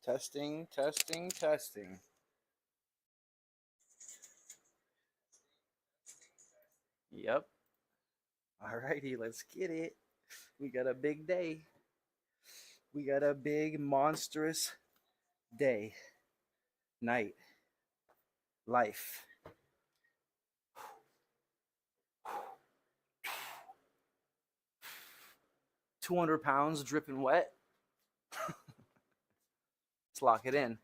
Testing, testing, testing. Yep. Alrighty, let's get it. We got a big day. We got a big, monstrous day. Night. Life. 200 pounds dripping wet. Let's lock it in.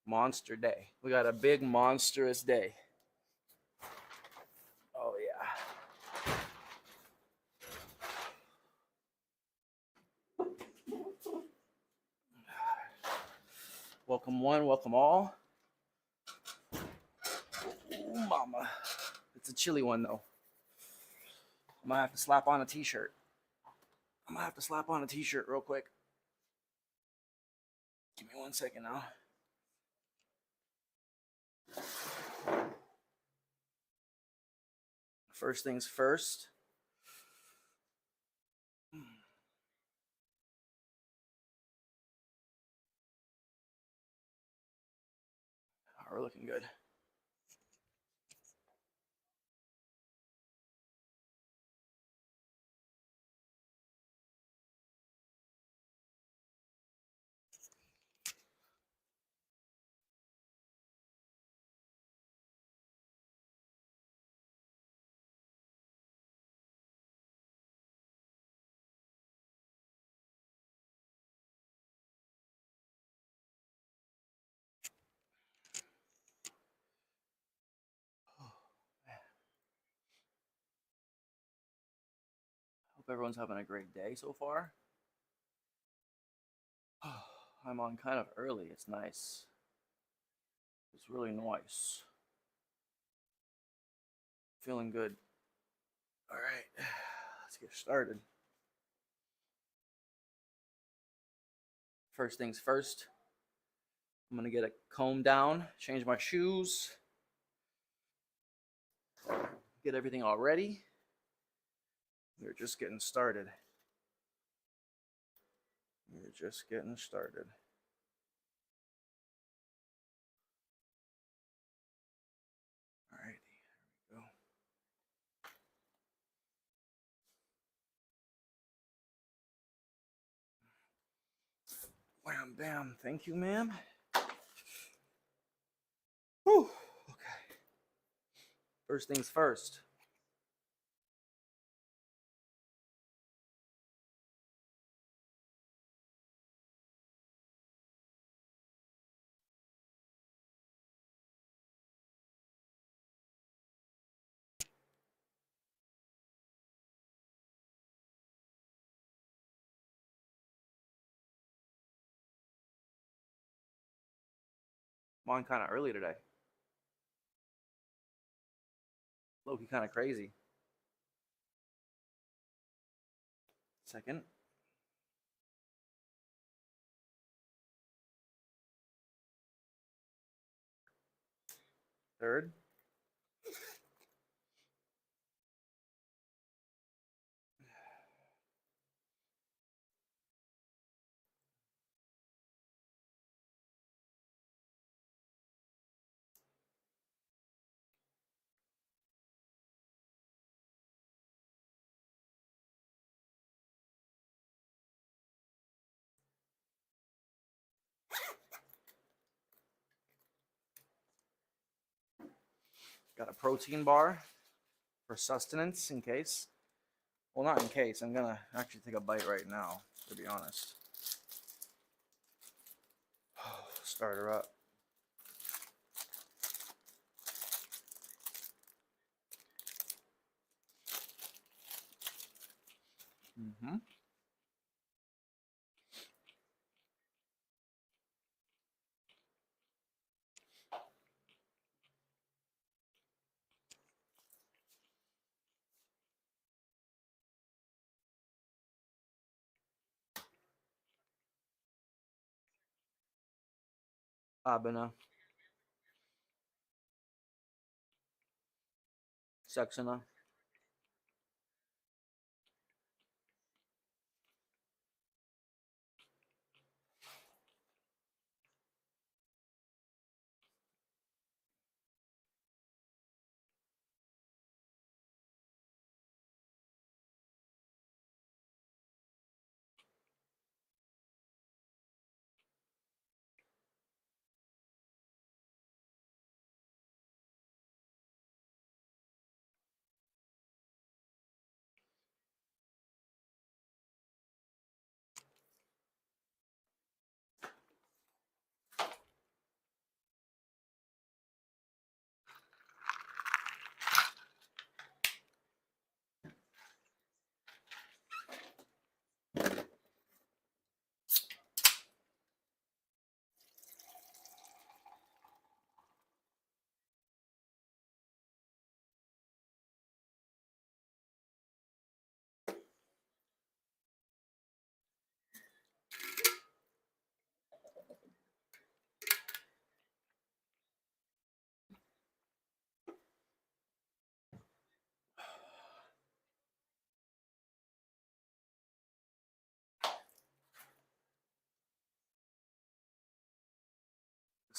Monster day. We got a big, monstrous day. Oh, yeah. Welcome one, welcome all. Ooh, mama. It's a chilly one, though. I might have to slap on a t-shirt. Real quick. Give me 1 second now. First things first. We're looking good. Hope everyone's having a great day so far. I'm on kind of early. It's nice. It's really nice. Feeling good. All right, let's get started. First things first, I'm gonna get a comb down, change my shoes, get everything all ready. We're just getting started. All right, here we go. Wham, bam. Thank you, ma'am. Whew. Okay. First things first. I'm on kind of early today. Low-key kind of crazy. Second. Third. Got a protein bar for sustenance in case. Well, not in case. I'm gonna actually take a bite right now, to be honest. Start her up. Mm-hmm. Abena. Saxena.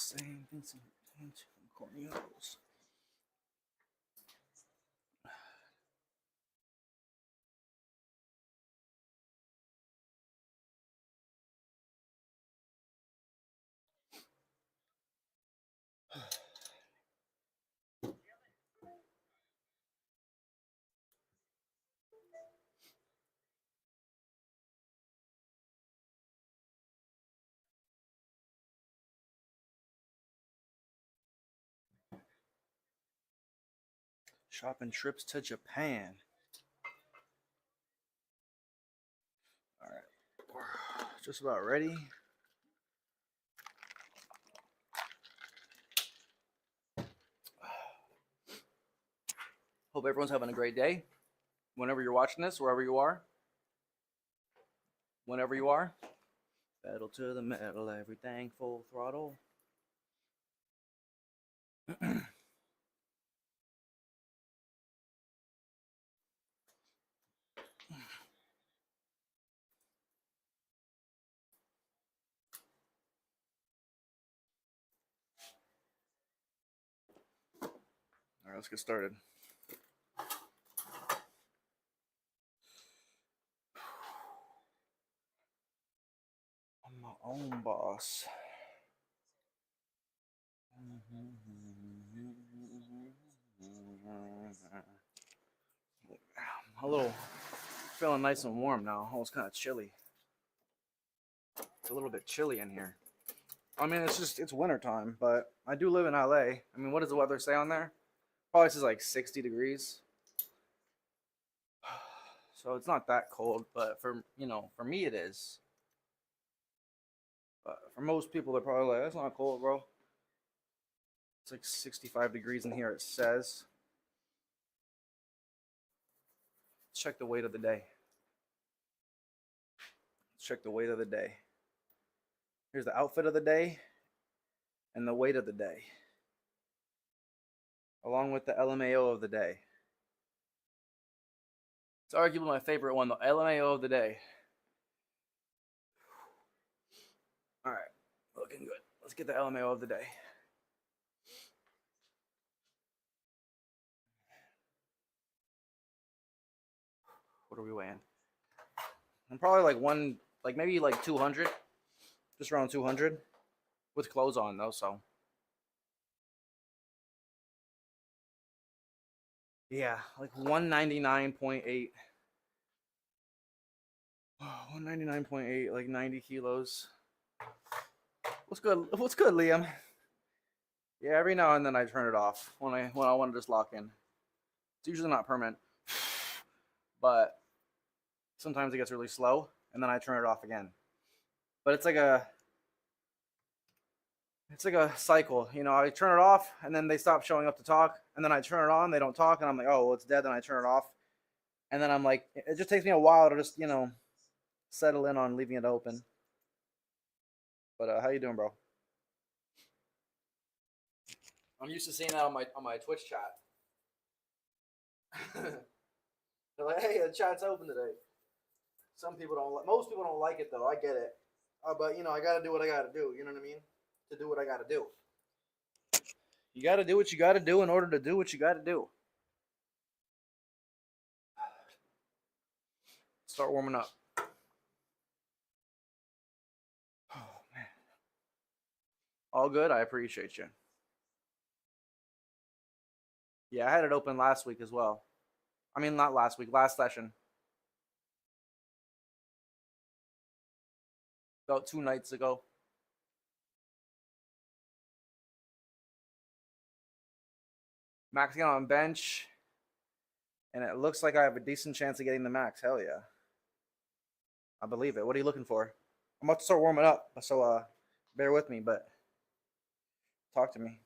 Same thing. Corneos. Shopping trips to Japan. All right, we're just about ready. Hope everyone's having a great day. Whenever you're watching this, wherever you are, whenever you are, pedal to the metal, everything full throttle. All right, let's get started. I'm my own boss. I'm a little feeling nice and warm now. Oh, it's kind of chilly. It's a little bit chilly in here. I mean, it's winter time, but I do live in LA. I mean, what does the weather say on there? Probably says like 60 degrees. So it's not that cold, but for me it is. But for most people, they're probably like, "That's not cold, bro." It's like 65 degrees in here. It says. Let's check the weight of the day. Let's check the weight of the day. Here's the outfit of the day and the weight of the day, along with the LMAO of the day. It's arguably my favorite one, the LMAO of the day. All right, looking good. Let's get the LMAO of the day. What are we weighing? I'm probably maybe like 200, just around 200, with clothes on though. So yeah, like 199.8. 199.8, like 90 kilos. What's good? What's good, Liam? Yeah, every now and then I turn it off when I want to just lock in. It's usually not permanent, but sometimes it gets really slow, and then I turn it off again. But it's like a cycle, I turn it off, and then they stop showing up to talk, and then I turn it on, they don't talk, and I'm like, oh, well, it's dead. Then I turn it off, and then I'm like, it just takes me a while to just settle in on leaving it open. But how you doing, bro? I'm used to seeing that on my Twitch chat. They're like, hey, the chat's open today. Most people don't like it though. I get it. But I gotta do what I gotta do. You know what I mean? To do what I gotta do. You gotta do what you gotta do in order to do what you gotta do. Start warming up. Oh man. All good. I appreciate you. Yeah, I had it open last week as well. I mean, not last week, last session. About 2 nights ago. Maxing on bench, and it looks like I have a decent chance of getting the max. Hell yeah. I believe it. What are you looking for? I'm about to start warming up, so bear with me, but talk to me.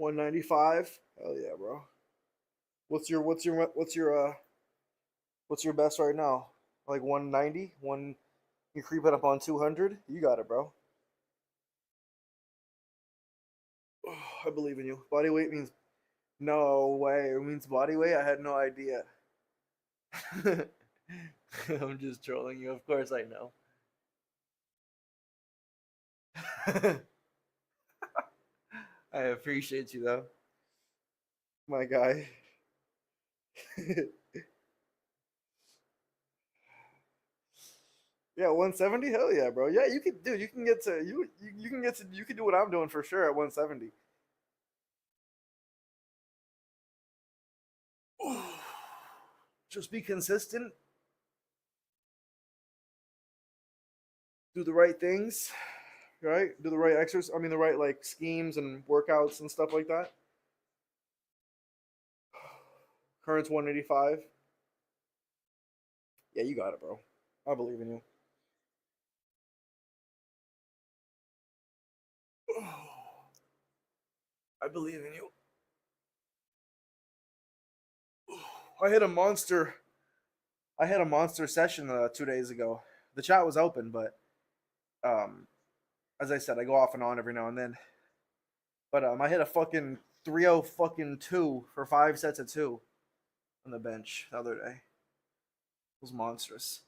195. Hell yeah, bro. What's your best right now? Like 190? One you creep it up on 200? You got it, bro. I believe in you. Body weight means no way. It means body weight? I had no idea. I'm just trolling you. Of course I know. I appreciate you though. My guy. Yeah, 170? Hell yeah, bro. Yeah, you can dude, you can get to you can get to you can do what I'm doing for sure at 170. Just be consistent, do the right things, right? Do the right exercise, I mean the right like schemes and workouts and stuff like that. Current's 185. Yeah, you got it, bro. I believe in you. I believe in you. I hit a monster. I had a monster session 2 days ago. The chat was open, but um, as I said, I go off and on every now and then. But I hit a fucking 3-0 fucking 2 for 5 sets of 2 on the bench the other day. It was monstrous.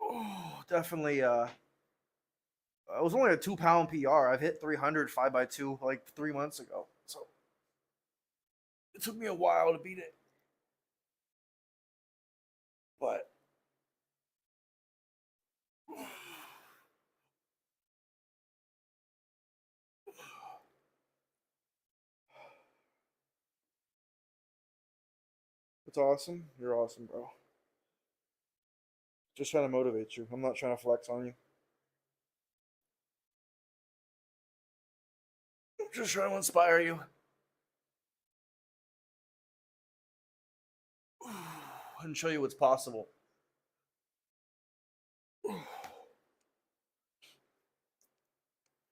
Oh, definitely. It was only a 2 pound PR. I've hit 300 5x2 like 3 months ago, so it took me a while to beat it. But it's awesome. You're awesome, bro. Just trying to motivate you. I'm not trying to flex on you. I'm just trying to inspire you and show you what's possible.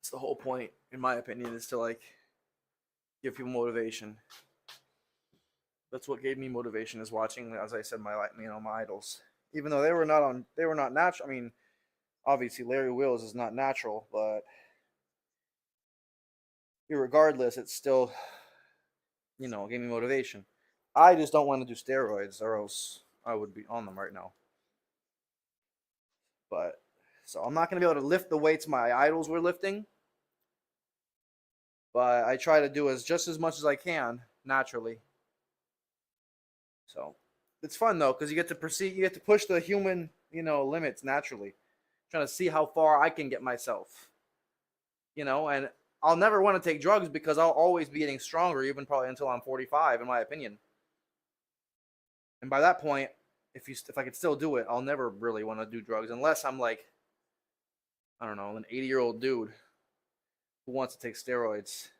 It's the whole point, in my opinion, is to like give people motivation. That's what gave me motivation is watching, as I said, my idols. Even though they were not natural. I mean, obviously Larry Wills is not natural, but regardless, it's still gave me motivation. I just don't want to do steroids, or else I would be on them right now. But so I'm not gonna be able to lift the weights my idols were lifting, but I try to do just as much as I can naturally. So it's fun though because you get to push the human limits naturally, trying to see how far I can get myself. And I'll never want to take drugs because I'll always be getting stronger, even probably until I'm 45, in my opinion. And by that point, if I could still do it, I'll never really want to do drugs unless I'm like, I don't know, an 80-year-old dude who wants to take steroids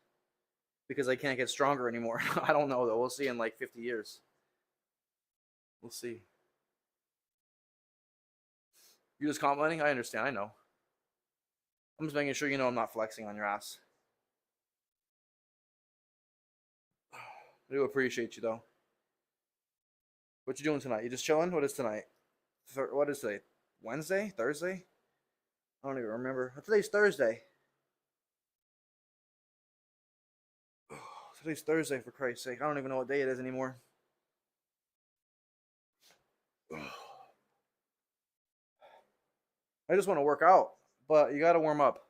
because I can't get stronger anymore. I don't know though. We'll see in like 50 years. We'll see. You're just complimenting? I understand. I know. I'm just making sure you know I'm not flexing on your ass. I do appreciate you though. What you doing tonight? You just chilling? What is tonight? What is today? Wednesday? Thursday? I don't even remember. Today's Thursday. Today's Thursday, for Christ's sake. I don't even know what day it is anymore. I just want to work out, but you got to warm up.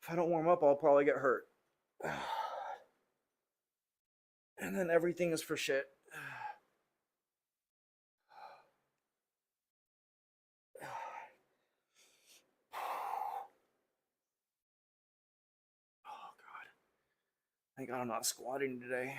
If I don't warm up, I'll probably get hurt. And then everything is for shit. Oh, God. Thank God I'm not squatting today.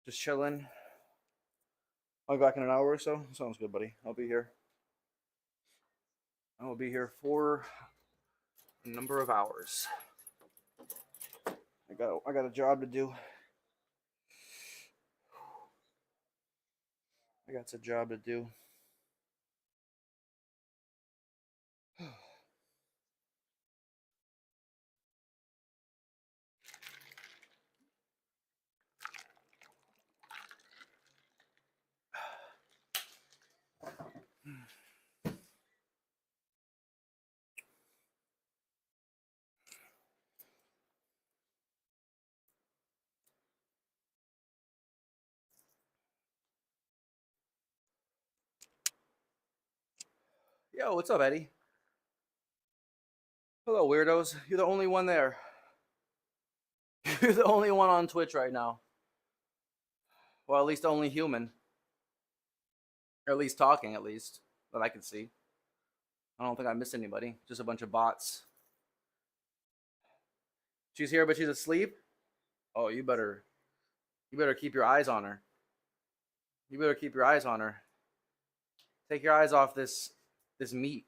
Just chilling. I'll be back in an hour or so. Sounds good, buddy. I'll be here. I will be here for a number of hours. I got a job to do. I got a job to do. Yo, what's up, Eddie? Hello, weirdos. You're the only one there. You're the only one on Twitch right now. Well, at least the only human. Or at least talking, at least. That I can see. I don't think I missed anybody. Just a bunch of bots. She's here, but she's asleep? Oh, you better keep your eyes on her. You better keep your eyes on her. Take your eyes off this meat.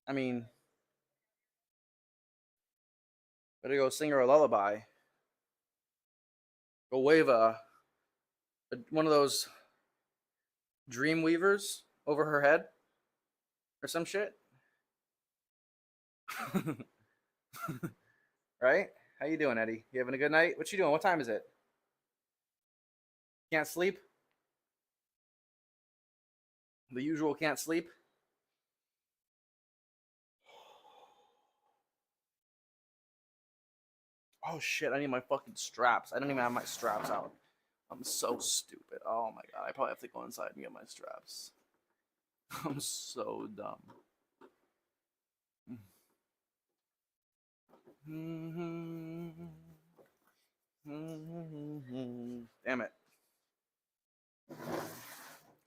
I mean, better go sing her a lullaby. Go wave one of those dream weavers over her head or some shit. Right? How you doing, Eddie? You having a good night? What you doing? What time is it? Can't sleep? The usual can't sleep? Oh shit, I need my fucking straps. I don't even have my straps out. I'm so stupid. Oh my god, I probably have to go inside and get my straps. I'm so dumb. Damn it.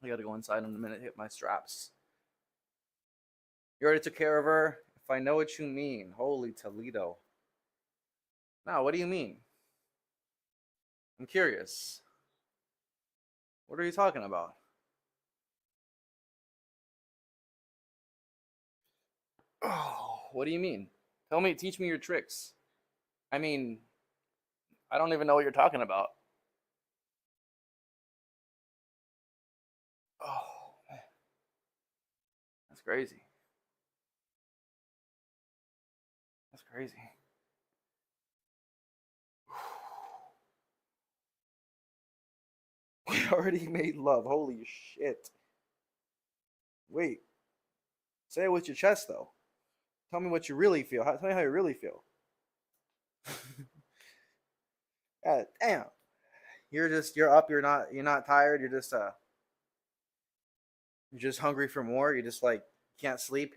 I gotta go inside in a minute, hit my straps. You already took care of her? If I know what you mean. Holy Toledo. No, what do you mean? I'm curious. What are you talking about? Oh, what do you mean? Teach me your tricks. I mean, I don't even know what you're talking about. Oh, man. That's crazy. That's crazy. We already made love. Holy shit. Wait. Say it with your chest, though. Tell me what you really feel. Tell me how you really feel. God damn. You're up. You're not tired. You're just hungry for more. You just like can't sleep.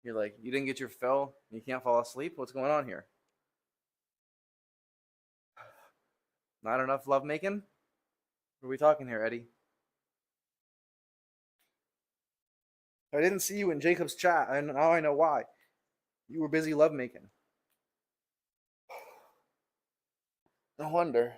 You're like you didn't get your fill. You can't fall asleep. What's going on here? Not enough love making? What are we talking here, Eddie? I didn't see you in Jacob's chat, and now I know why. You were busy love making. No wonder.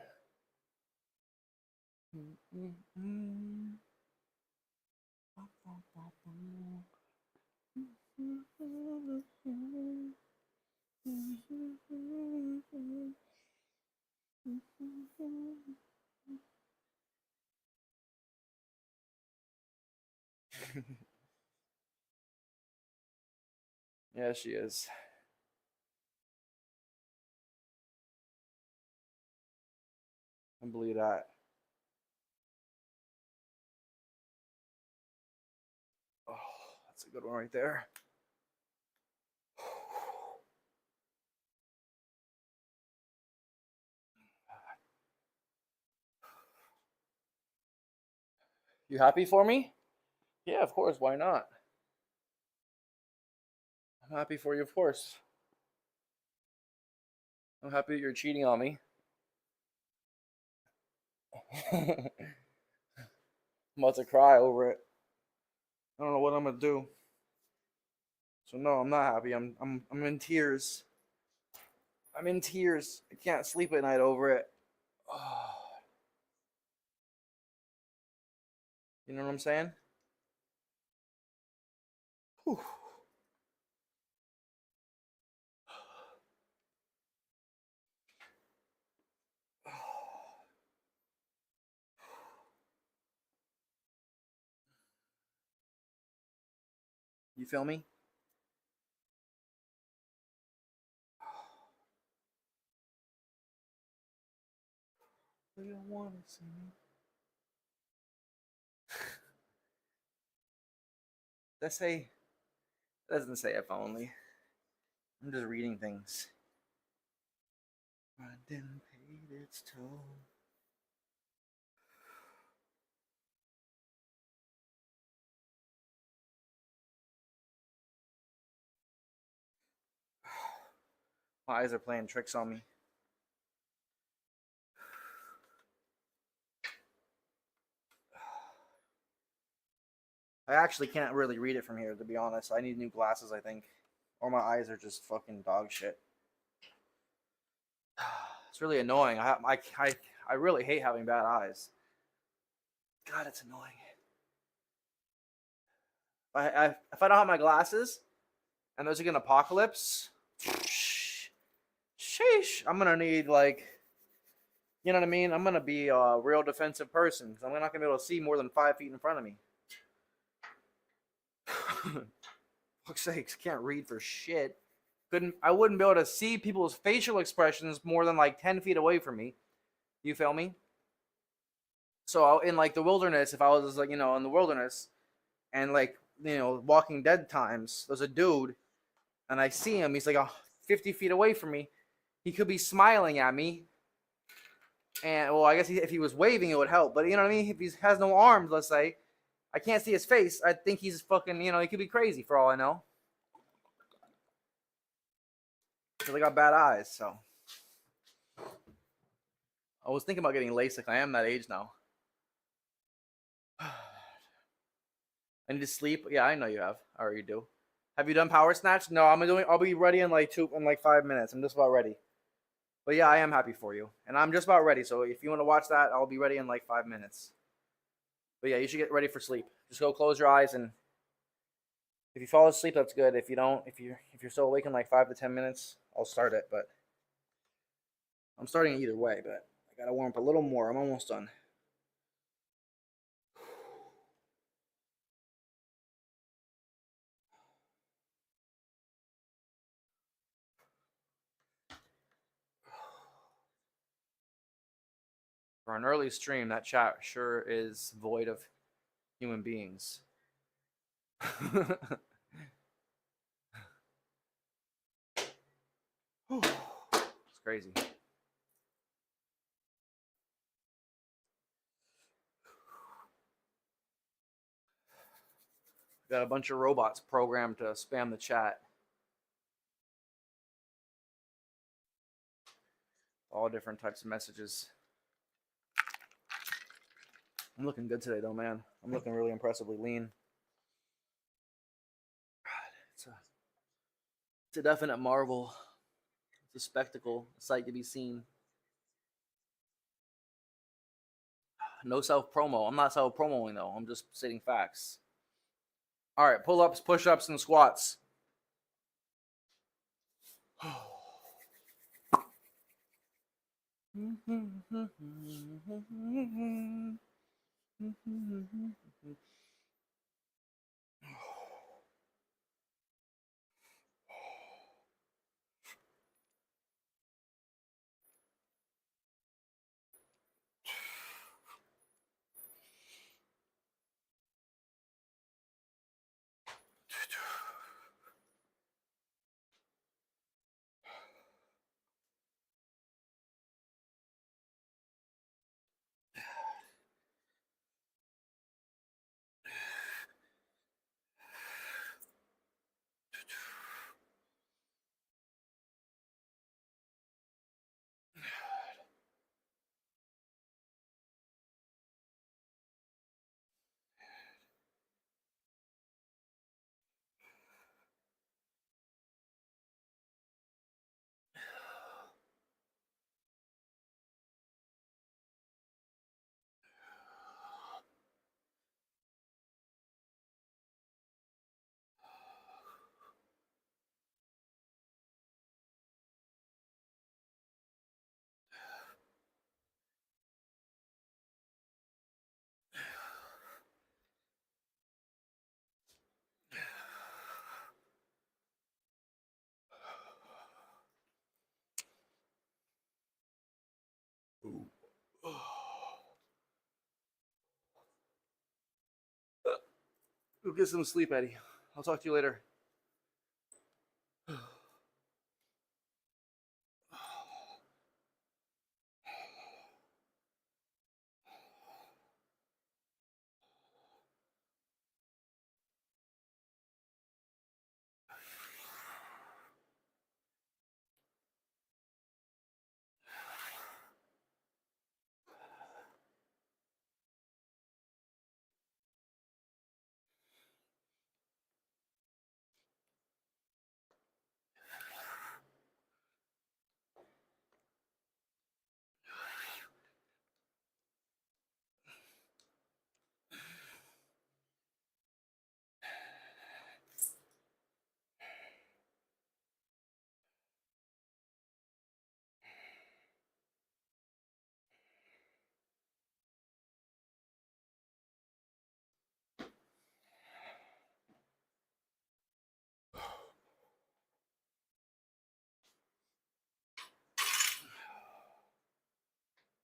Yeah, she is. I believe that. Oh, that's a good one right there. You happy for me? Yeah, of course. Why not? I'm happy for you, of course. I'm happy that you're cheating on me. I'm about to cry over it. I don't know what I'm gonna do. So no, I'm not happy. I'm in tears. I'm in tears. I can't sleep at night over it. Oh, you know what I'm saying? Whew. You feel me? You don't want to see me. Does that say? It doesn't say if only. I'm just reading things. I didn't pay its toll. My eyes are playing tricks on me. I actually can't really read it from here, to be honest. I need new glasses, I think. Or my eyes are just fucking dog shit. It's really annoying. I really hate having bad eyes. God, it's annoying. If I don't have my glasses and there's like an apocalypse, sheesh, I'm gonna need like, you know what I mean? I'm gonna be a real defensive person because I'm not gonna be able to see more than 5 feet in front of me. Fuck's sakes, can't read for shit. I wouldn't be able to see people's facial expressions more than like 10 feet away from me. You feel me? So in like the wilderness, if I was like, in the wilderness and like, Walking Dead times, there's a dude and I see him, he's like 50 feet away from me. He could be smiling at me. And well, I guess if he was waving, it would help. But you know what I mean? If he has no arms, let's say, I can't see his face. I think he's fucking, he could be crazy for all I know. Because I got bad eyes, so. I was thinking about getting LASIK. I am that age now. I need to sleep. Yeah, I know you have. I already do. Have you done power snatch? No, I'll be ready in like 5 minutes. I'm just about ready. But yeah, I am happy for you. And I'm just about ready. So if you want to watch that, I'll be ready in like 5 minutes. But yeah, you should get ready for sleep. Just go close your eyes, and if you fall asleep, that's good. If you don't, if you're still awake in like 5 to 10 minutes, I'll start it. But I'm starting it either way. But I gotta warm up a little more. I'm almost done. For an early stream, that chat sure is void of human beings. It's crazy. Got a bunch of robots programmed to spam the chat. All different types of messages. I'm looking good today, though, man. I'm looking really impressively lean. God, it's a definite marvel. It's a spectacle, a sight to be seen. No self promo. I'm not self promoing though. I'm just stating facts. All right, pull ups, push ups, and squats. Go get some sleep, Eddie. I'll talk to you later.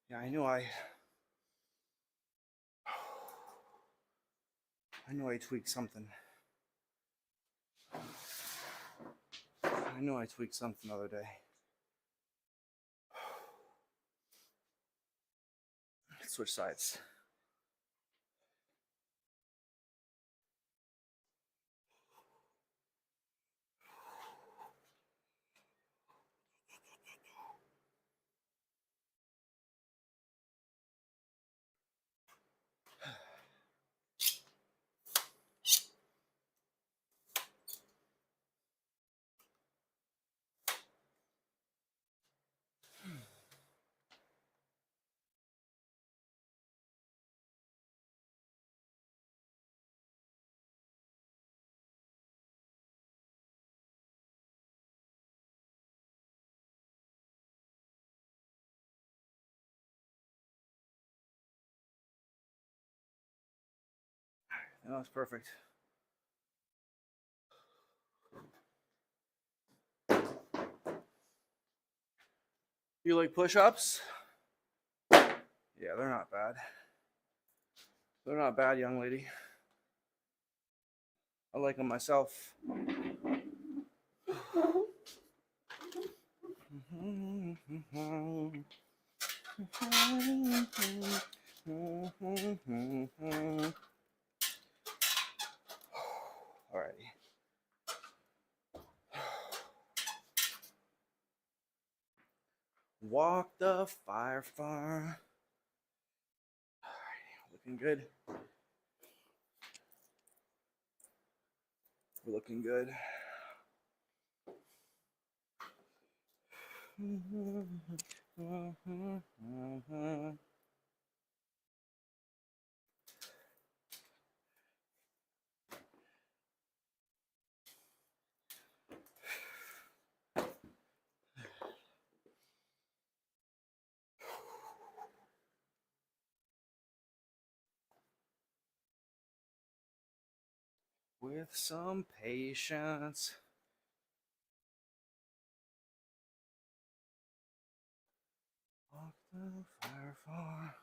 Yeah, I knew I tweaked something. I knew I tweaked something the other day. Let's switch sides. That was perfect. You like push-ups? Yeah, they're not bad. They're not bad, young lady. I like them myself. Alrighty. Walk the fire far. Alrighty, looking good. We're looking good. With some patience. Walk the fire far.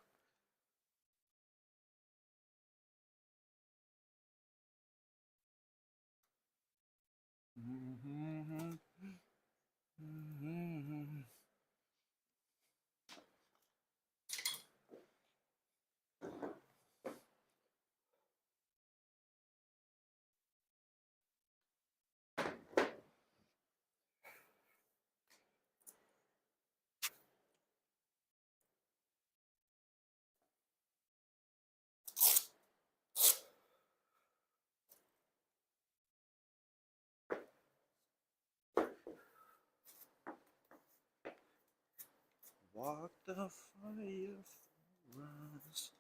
Walk the fire for us.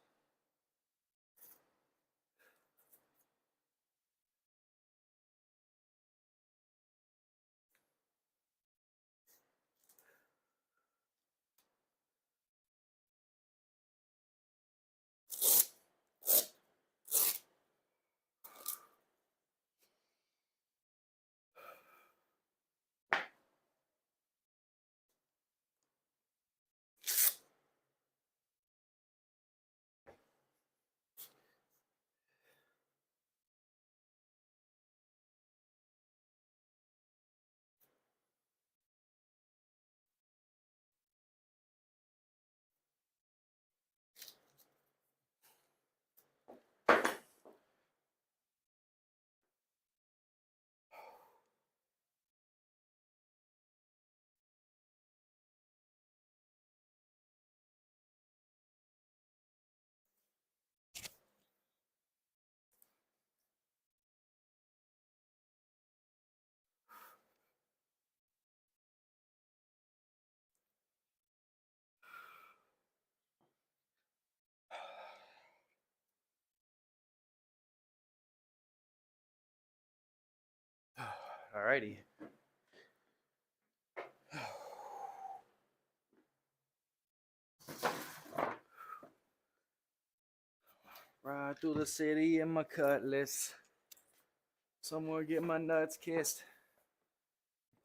Alrighty. Ride through the city in my cutlass. Somewhere get my nuts kissed.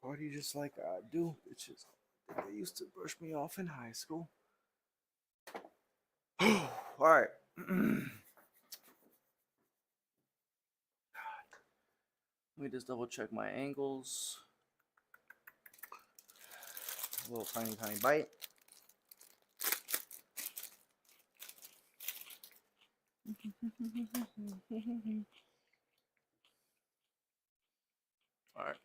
Party just like I do, bitches. I think they used to brush me off in high school. Alright. Let me just double check my angles. A little tiny bite. All right.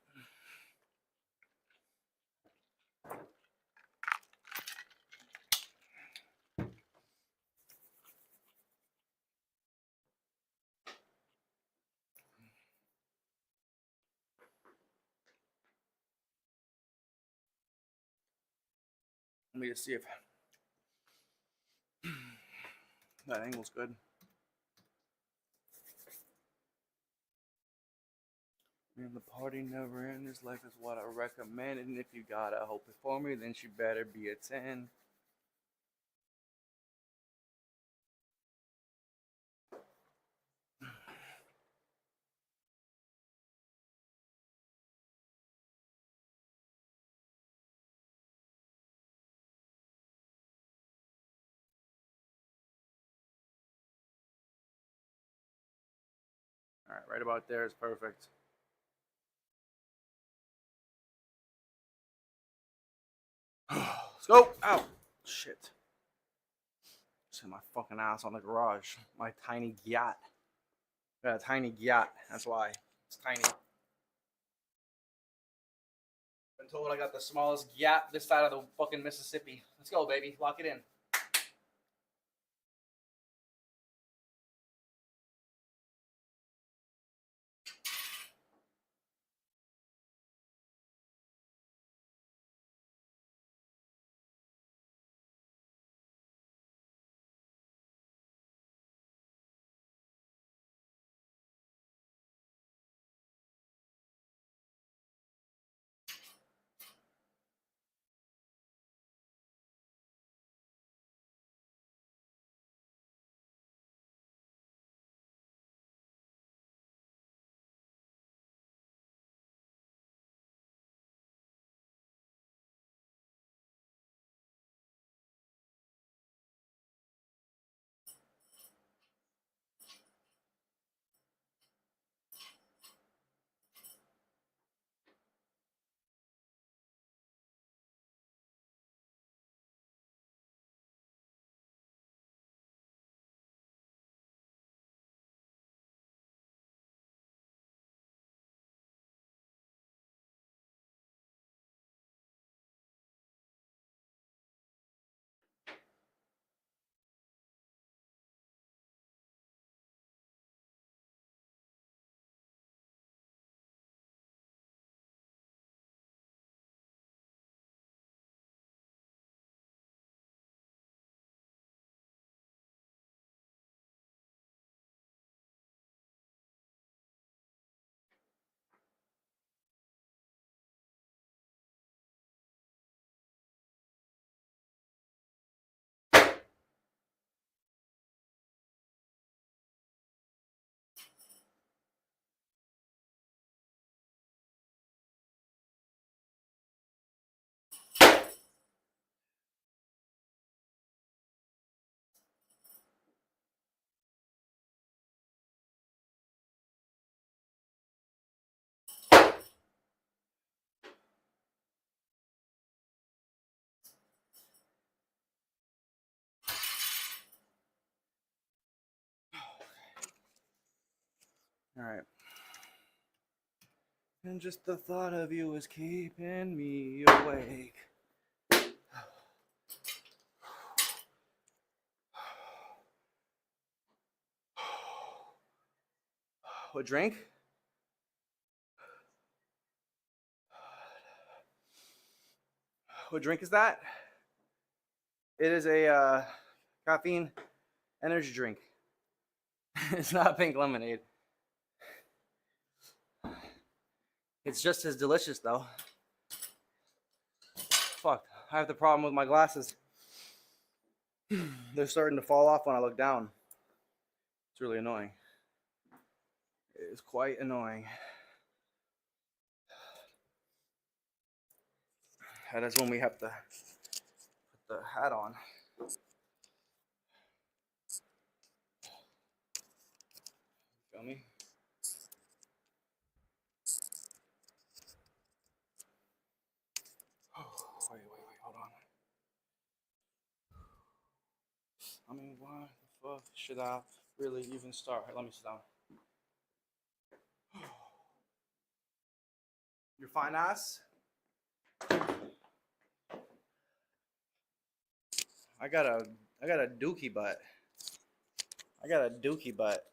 Let me just see if that angle's good. Man, the party never ends. This life is what I recommend. And if you got a hope for me, then she better be a 10. All right about there is perfect. Let's go. Ow. Shit. Just hit my fucking ass on the garage. My tiny yacht. Got a tiny yacht. That's why. It's tiny. Been told I got the smallest yacht this side of the fucking Mississippi. Let's go, baby. Lock it in. All right. And just the thought of you is keeping me awake. What drink? What drink is that? It is a caffeine energy drink. It's not pink lemonade. It's just as delicious though. Fuck, I have the problem with my glasses. They're starting to fall off when I look down. It's really annoying. It is quite annoying. That is when we have to put the hat on. Feel me? Oh, wait, hold on. I mean, why the fuck should I really even start? Let me sit down. Your fine ass. I got a dookie butt. I got a dookie butt.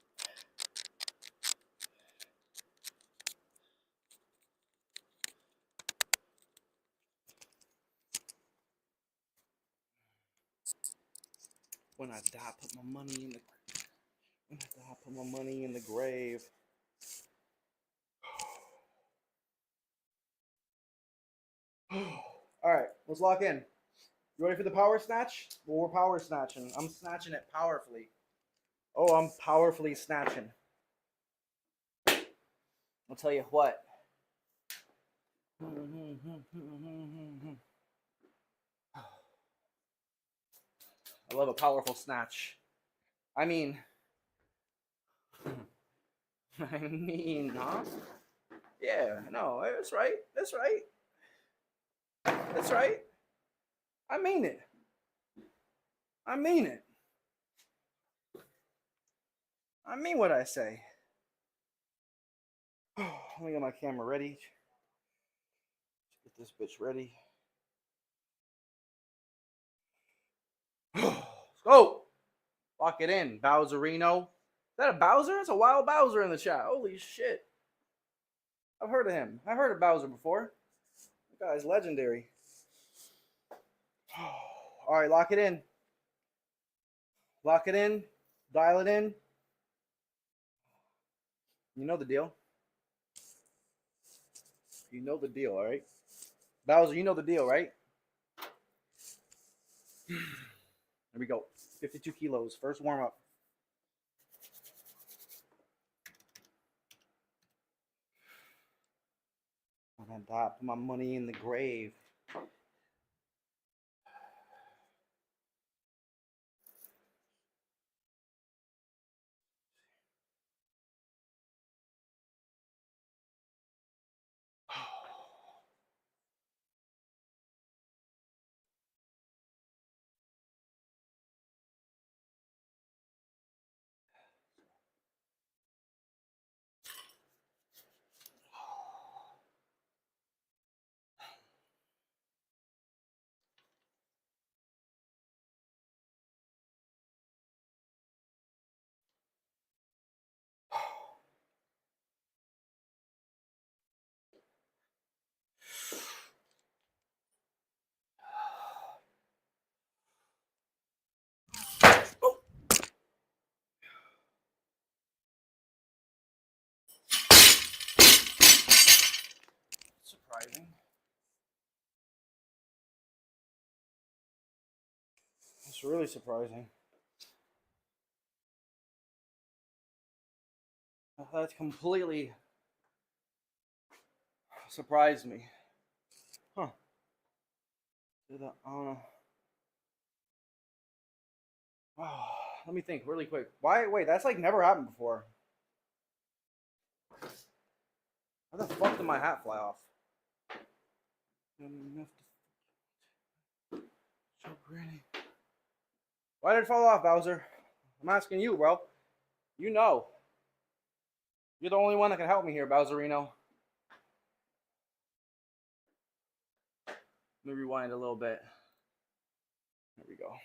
When I die, put my money in the. When I die, put my money in the grave. All right, let's lock in. You ready for the power snatch? Well, we're power snatching. I'm snatching it powerfully. Oh, I'm powerfully snatching. I'll tell you what. I love a powerful snatch. I mean, huh? Yeah, no, that's right. That's right. That's right. I mean it. I mean it. I mean what I say. Let me get my camera ready. Get this bitch ready. Let's go. Lock it in. Bowserino. Is that a Bowser? It's a wild Bowser in the chat. Holy shit. I've heard of him. I've heard of Bowser before. That guy's legendary. All right, lock it in. Lock it in. Dial it in. You know the deal. You know the deal, all right? Bowser, you know the deal, right? Here we go. 52 kilos. First warm up. I'm gonna die, put my money in the grave. Oh. Surprising. It's really surprising. That's completely surprised me. Huh. Oh, let me think really quick. Why? Wait, that's like never happened before. How the fuck did my hat fly off? So pretty. Why did it fall off, Bowser? I'm asking you, bro. You know. You're the only one that can help me here, Bowserino. Let me rewind a little bit. There we go.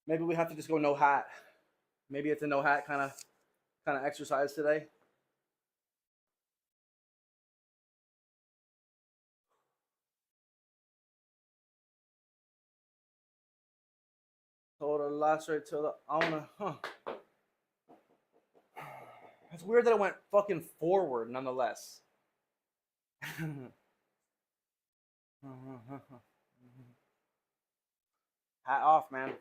Maybe we have to just go no hat. Maybe it's a no hat kind of exercise today. Hold last right till the, I wanna, It's weird that it went fucking forward nonetheless. Hat off, man.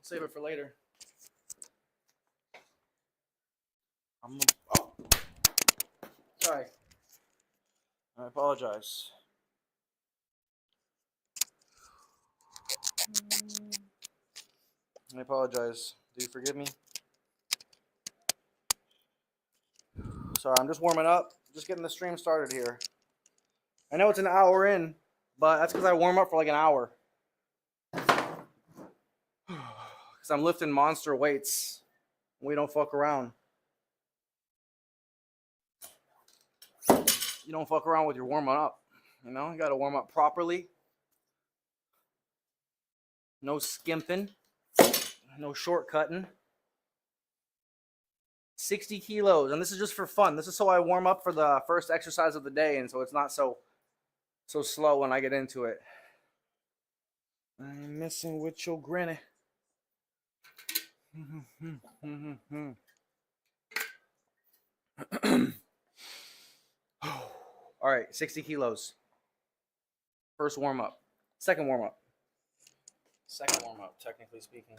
Save it for later. Oh, sorry. I apologize. I apologize. Do you forgive me? Sorry, I'm just warming up. Just getting the stream started here. I know it's an hour in, but that's because I warm up for like an hour. Because I'm lifting monster weights. We don't fuck around. You don't fuck around with your warming up. You know, you got to warm up properly. No skimping. No shortcutting. 60 kilos. And this is just for fun. This is so I warm up for the first exercise of the day. And so it's not so slow when I get into it. I'm messing with your granny. All right, 60 kilos. First warm up. Second warm up. Second warm up, technically speaking.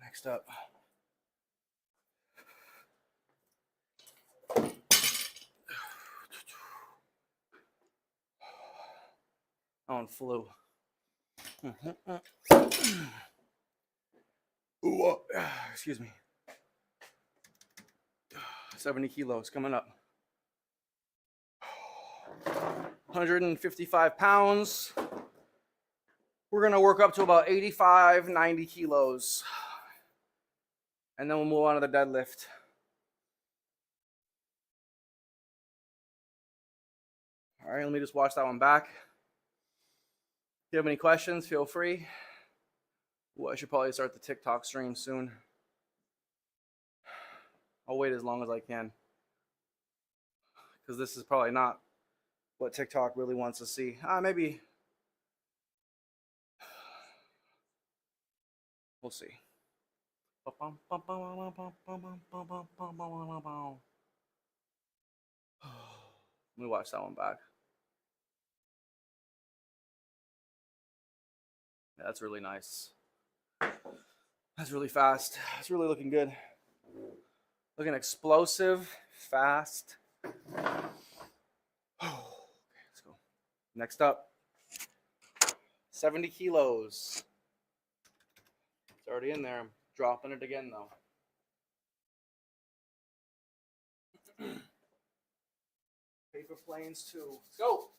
Next up. On flu. Ooh, excuse me. 70 kilos coming up. 155 pounds. We're going to work up to about 85, 90 kilos. And then we'll move on to the deadlift. All right, let me just watch that one back. If you have any questions, feel free. Ooh, I should probably start the TikTok stream soon. I'll wait as long as I can. Because this is probably not what TikTok really wants to see. Maybe. We'll see. Let me watch that one back. Yeah, that's really nice. That's really fast. It's really looking good. Looking explosive, fast. Okay, let's go. Next up, 70 kilos. It's already in there. I'm dropping it again, though. Paper planes, too. Let's go.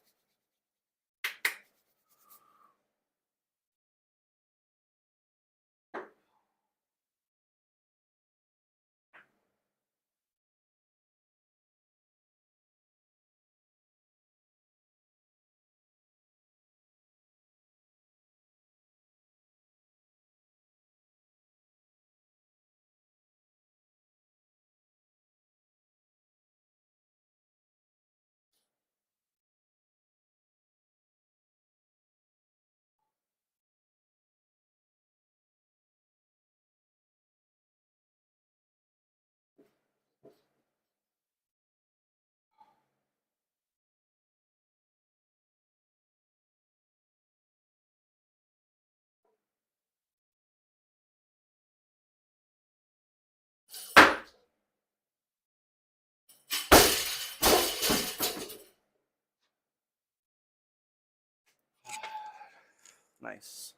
Nice.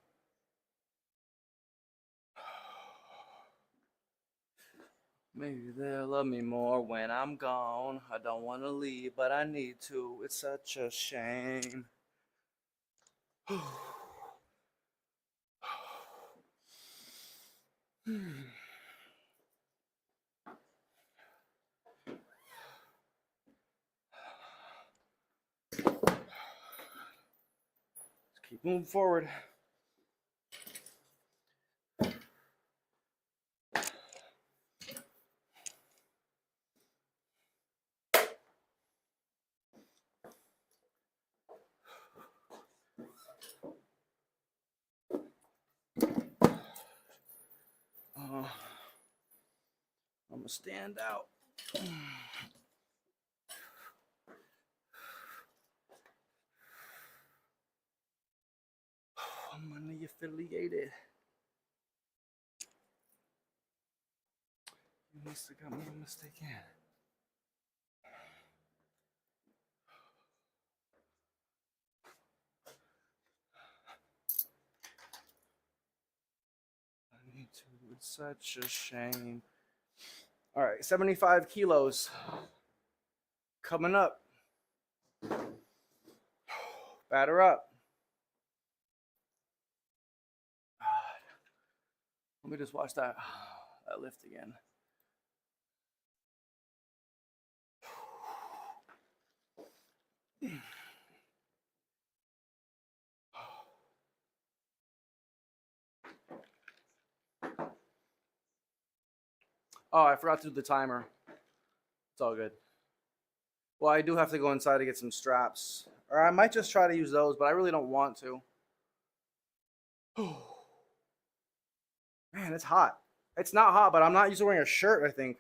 Maybe they'll love me more when I'm gone. I don't want to leave, but I need to. It's such a shame. Let's keep moving forward. I'm gonna stand out. I'm money affiliated. You must have got me mistaken. I need to. It's such a shame. All right, 75 kilos coming up. Batter up. Let me just watch that lift again. Oh, I forgot to do the timer. It's all good. Well, I do have to go inside to get some straps. Or I might just try to use those, but I really don't want to. Man, it's hot. It's not hot, but I'm not used to wearing a shirt, I think.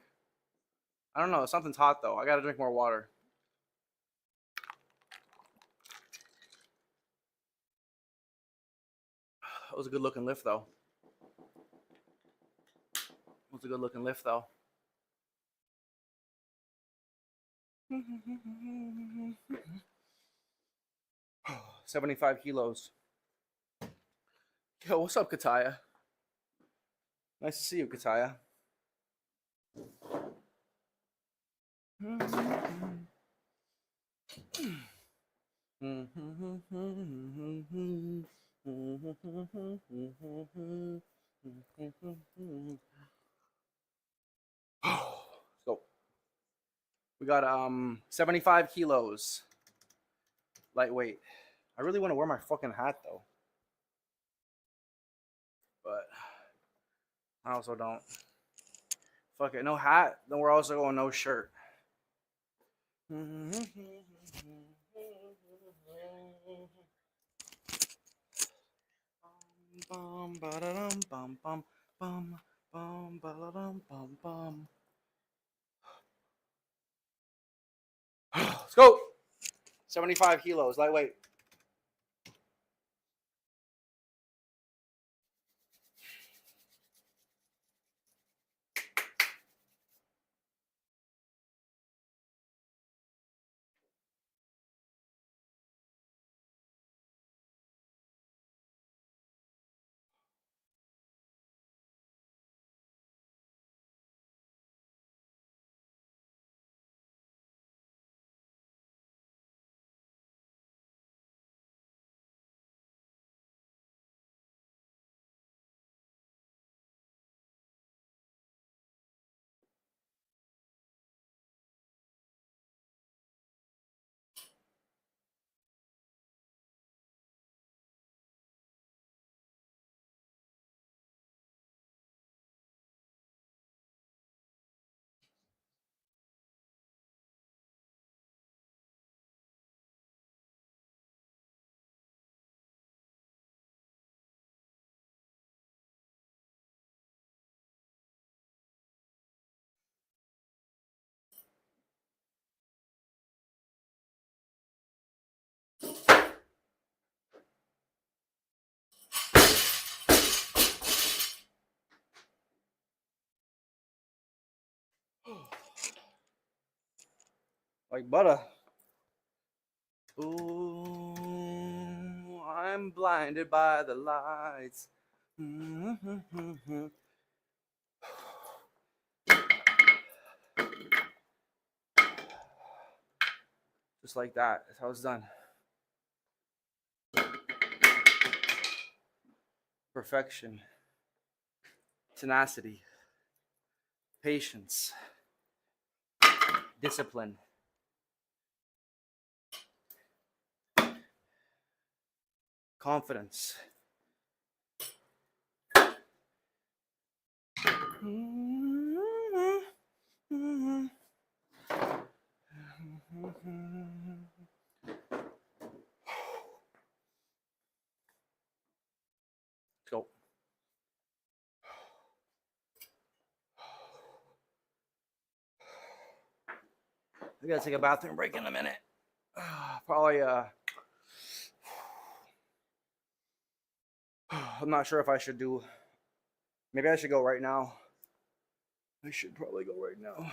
I don't know. Something's hot, though. I got to drink more water. That was a good looking lift, though. It was a good looking lift, though. 75 kilos. Yo, what's up, Kataya? Nice to see you, Kataya. So we got 75 kilos. Lightweight. I really want to wear my fucking hat though. But I also don't. Fuck it, no hat, then we're also going no shirt. Let's go. 75 kilos, lightweight. Like butter. Ooh, I'm I'm blinded by the lights. Just like that. That's how it's done. Perfection. Tenacity. Patience. Discipline. Confidence. Let's go. I gotta take a bathroom break in a minute. Probably, I'm not sure if I should do, maybe I should go right now. I should probably go right now.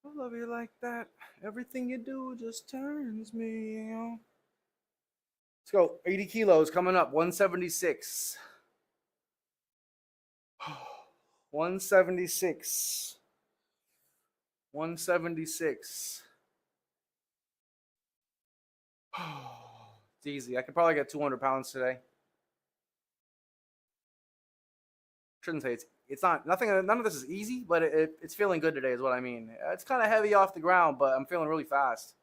I love you like that. Everything you do just turns me on. Let's go. 80 kilos coming up. 176. 176. 176. It's easy. I could probably get 200 pounds today. Shouldn't say it's not nothing. None of this is easy, but it's feeling good today is what I mean. It's kind of heavy off the ground, but I'm feeling really fast.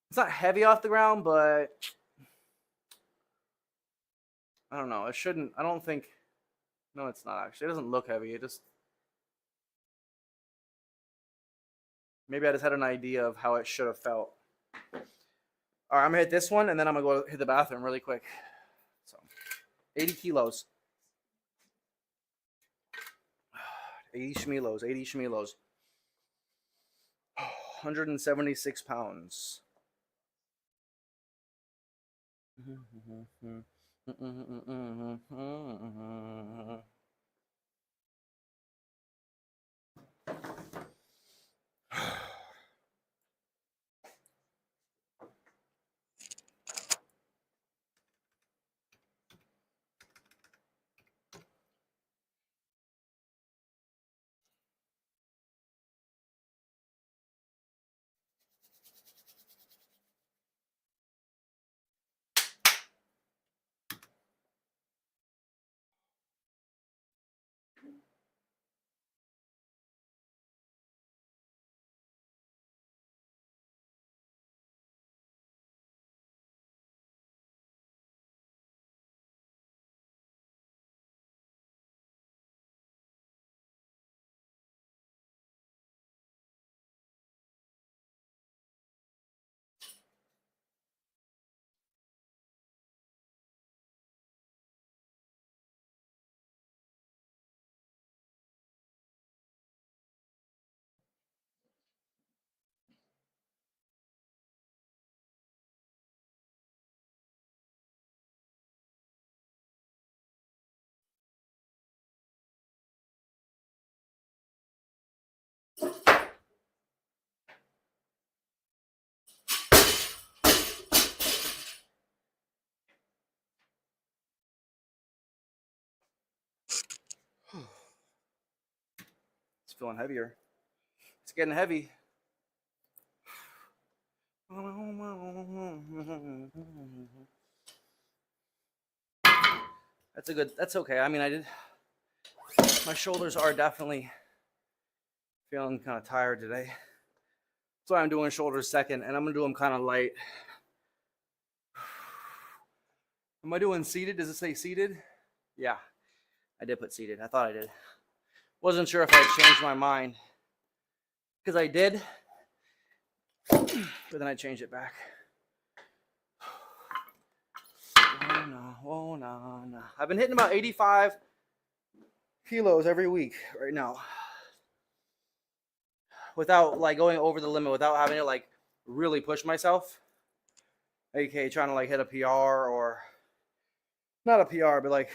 It's not heavy off the ground, but I don't know. It shouldn't. I don't think. No, it's not actually. It doesn't look heavy. It just. Maybe I just had an idea of how it should have felt. All right, I'm gonna hit this one, and then I'm gonna go hit the bathroom really quick. So, 80 kilos. 80 schmelos. 80 schmelos. 176 pounds. It's feeling heavier. It's getting heavy. That's a good. That's okay. I mean, I did. My shoulders are definitely feeling kind of tired today. That's why I'm doing shoulders second, and I'm gonna do them kind of light. Am I doing seated? Does it say seated? Yeah, I did put seated. I thought I did. Wasn't sure if I had changed my mind because I did, but then I changed it back. Oh no! Oh no! No! I've been hitting about 85 kilos every week right now, without like going over the limit, without having to like really push myself. Okay, trying to like hit a PR or not a PR, but like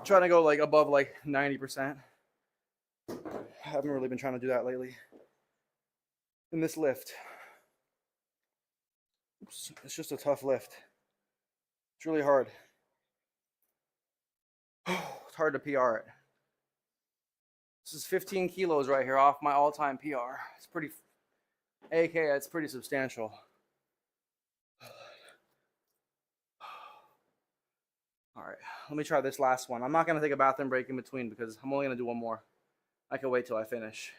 trying to go like above like 90%. I haven't really been trying to do that lately. In this lift, it's just a tough lift. It's really hard. It's hard to PR it. This is 15 kilos right here off my all-time PR. It's pretty, AK, it's pretty substantial. All right, let me try this last one. I'm not gonna take a bathroom break in between because I'm only gonna do one more. I can wait till I finish.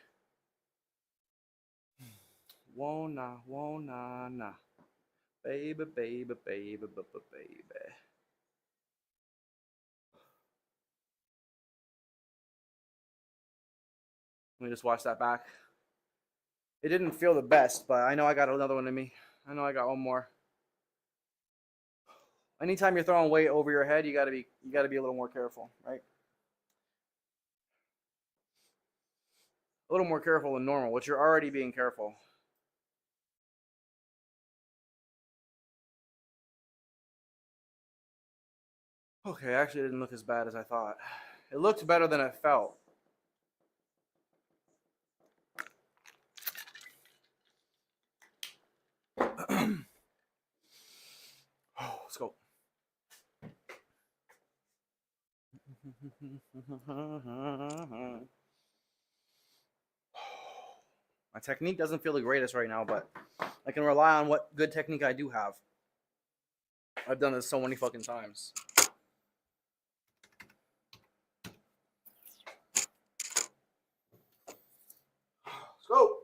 Whoa, nah, nah. Baby, baby, baby, baby. Let me just watch that back. It didn't feel the best, but I know I got another one in me. I know I got one more. Anytime you're throwing weight over your head, you gotta be a little more careful, right? A little more careful than normal, which you're already being careful. Okay, actually it didn't look as bad as I thought. It looked better than it felt. Let's go. My technique doesn't feel the greatest right now, but I can rely on what good technique I do have. I've done this so many fucking times. Let's go.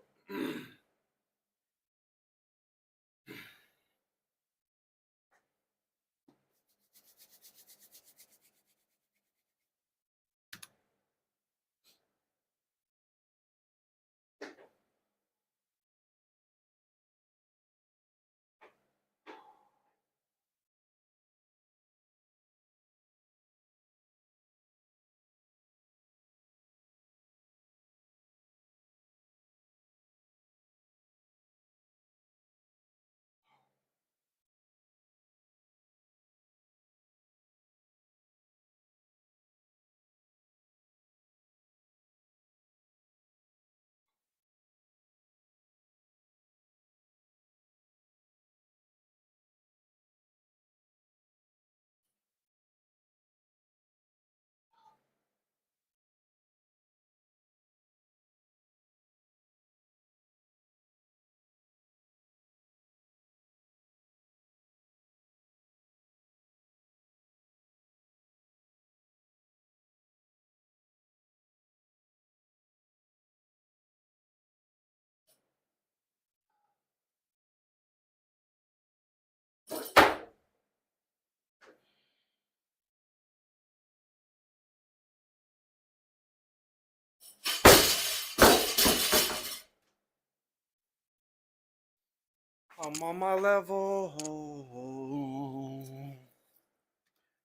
I'm on my level.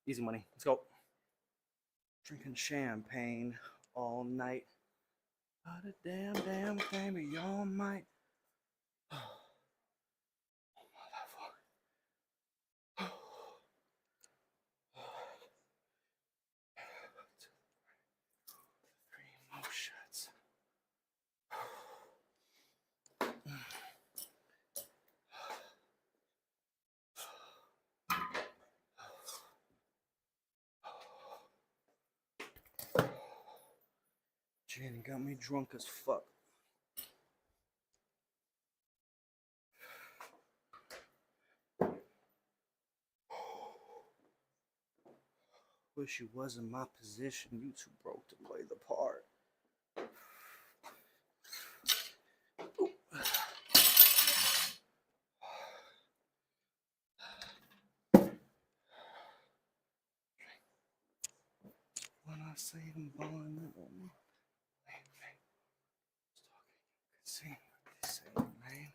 Easy money. Let's go. Drinking champagne all night. Not a damn thing, but y'all might. Three more shots. Gin got me drunk as fuck. Wish you was in my position. You too broke to play the part. When I say I'm balling it on me, see what they say, man.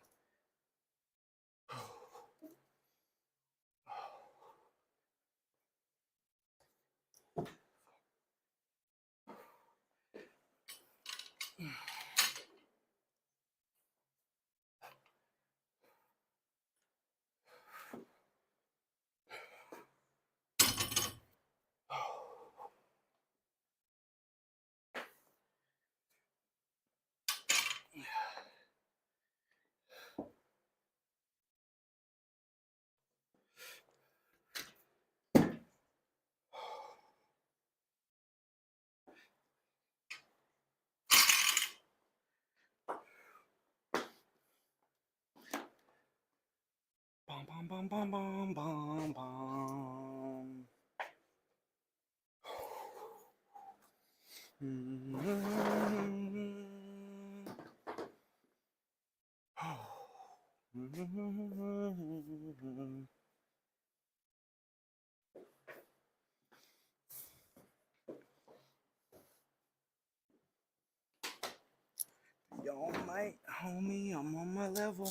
bum, bum, bum, bum, bum. Yo, mate, homie, I'm on my level.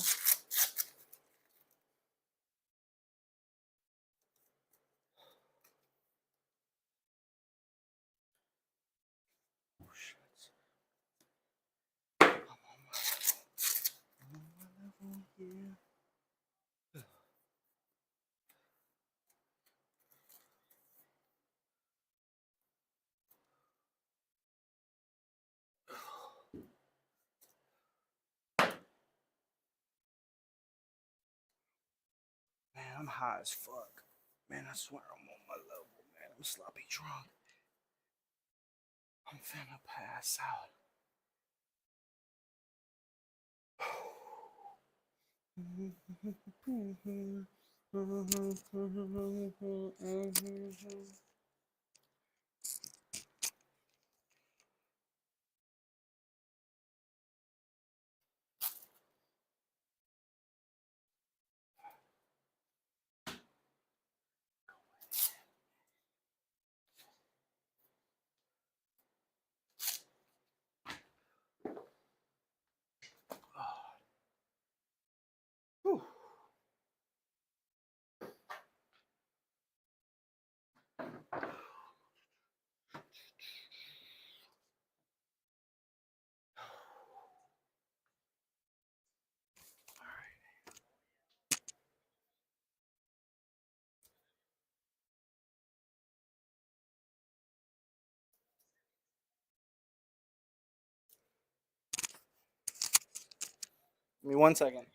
Oh, shit. I'm on my level, yeah. Man, I'm high as fuck. Man, I swear I'm on my level, man. I'm sloppy drunk. I'm finna pass out. Whew. Give me 1 second.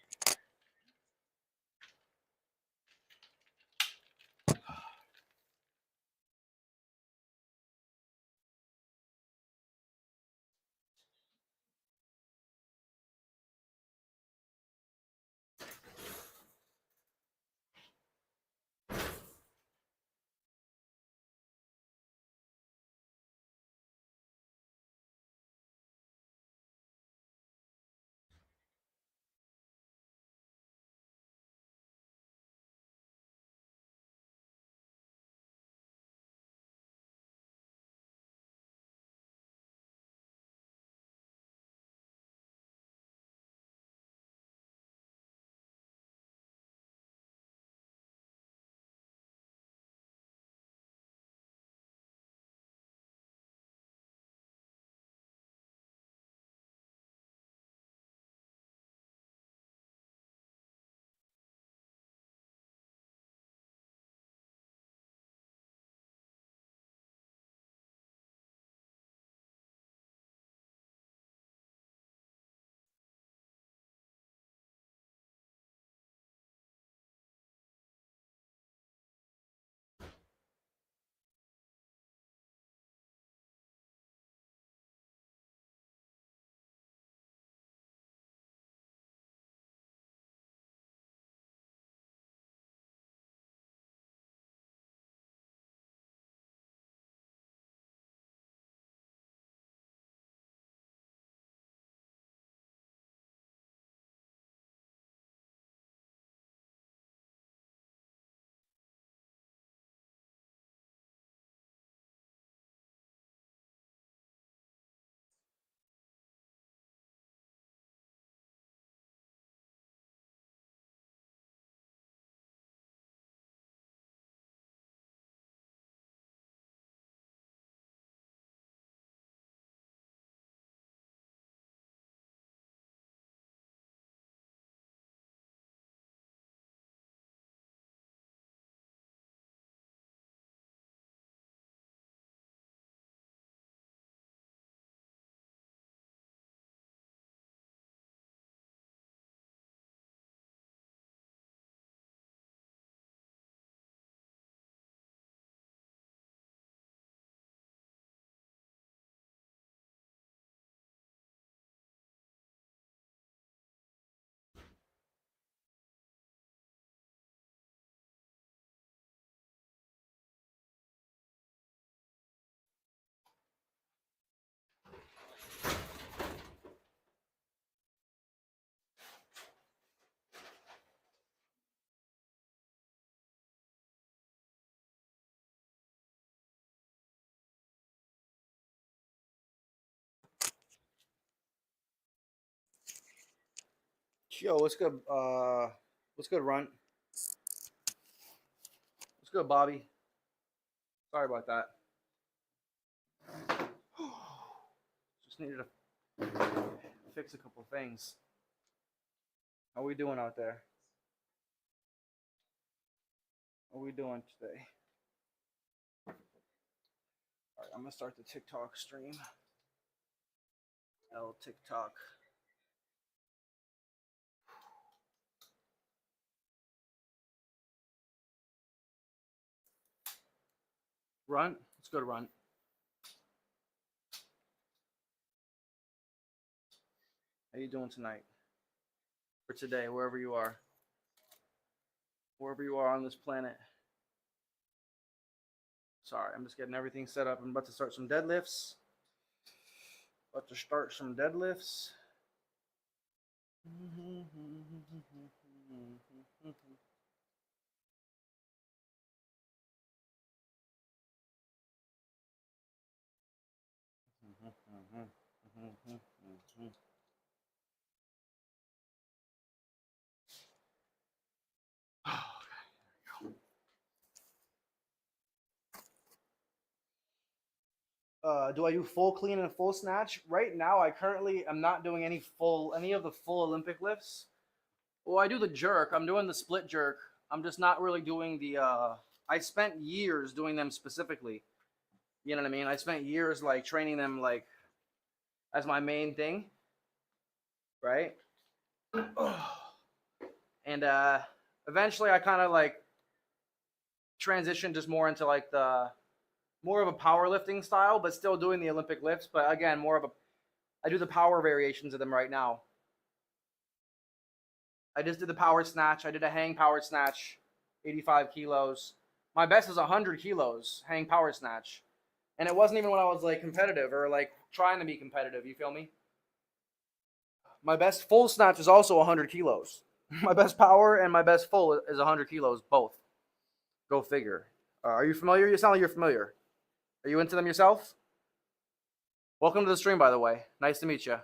Yo, what's good? What's good, Runt? What's good, Bobby? Sorry about that. Just needed to fix a couple things. How we doing out there? How we doing today? All right, I'm gonna start the TikTok stream. L TikTok. Runt? Let's go to Runt. How you doing tonight? Or today, wherever you are. Wherever you are on this planet. Sorry, I'm just getting everything set up. I'm about to start some deadlifts. Do I do full clean and full snatch? Right now, I currently am not doing any of the full Olympic lifts. Well, I do the jerk. I'm doing the split jerk. I'm just not really doing the. I spent years doing them specifically. You know what I mean? I spent years like training them like as my main thing, right? And eventually, I kind of like transitioned just more into like the more of a powerlifting style, but still doing the Olympic lifts. But again, more of a I do the power variations of them right now. I just did the power snatch. I did a hang power snatch, 85 kilos. My best is 100 kilos hang power snatch. And it wasn't even when I was like competitive or like trying to be competitive. You feel me? My best full snatch is also 100 kilos. My best power and my best full is 100 kilos, both. Go figure. Are you familiar? You sound like you're familiar. Are you into them yourself? Welcome to the stream, by the way. Nice to meet you.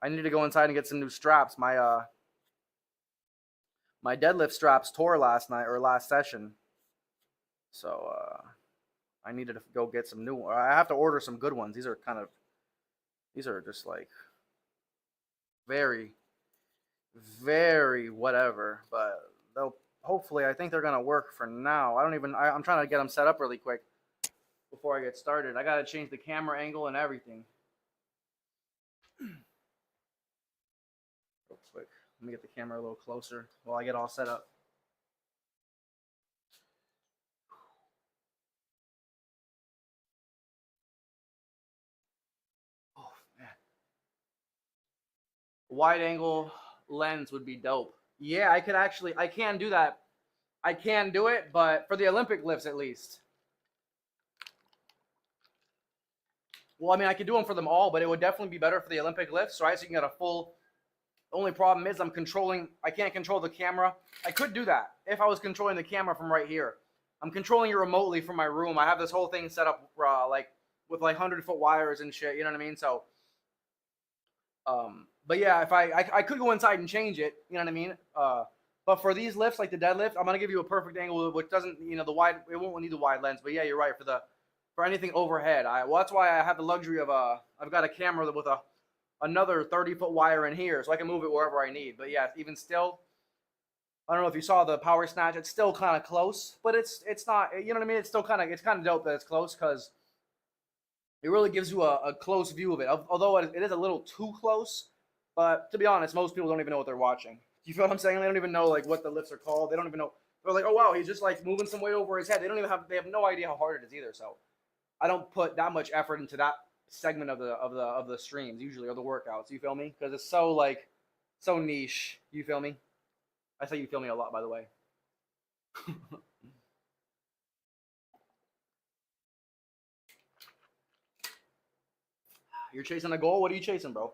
I need to go inside and get some new straps. My deadlift straps tore last night or last session, so I needed to go get some new. I have to order some good ones. These are just like very, very whatever. But they'll hopefully. I think they're gonna work for now. I'm trying to get them set up really quick before I get started. I gotta change the camera angle and everything. Real quick. Let me get the camera a little closer while I get all set up. Oh man, wide angle lens would be dope. Yeah, I can do that. I can do it, but for the Olympic lifts at least. Well, I mean, I could do them for them all, but it would definitely be better for the Olympic lifts, right? So you can get a full. The only problem is I can't control the camera. I could do that if I was controlling the camera from right here. I'm controlling it remotely from my room. I have this whole thing set up like with like 100-foot wires and shit. You know what I mean? So, but yeah, if I could go inside and change it. You know what I mean? But for these lifts, like the deadlift, I'm gonna give you a perfect angle, which doesn't, the wide. It won't need the wide lens. But yeah, you're right for anything overhead. Well, that's why I have the luxury of I've got a camera with another 30-foot wire in here, so I can move it wherever I need. But yeah, even still, I don't know if you saw the power snatch. It's still kind of close, but it's not. You know what I mean? It's still kind of dope that it's close because it really gives you a close view of it. Although it is a little too close, but to be honest, most people don't even know what they're watching. You feel what I'm saying? They don't even know like what the lifts are called. They don't even know. They're like, oh wow, he's just like moving some weight over his head. They have no idea how hard it is either. So I don't put that much effort into that segment of the streams usually, or the workouts. You feel me? Because it's so niche. You feel me? I say you feel me a lot, by the way. You're chasing a goal? What are you chasing, bro?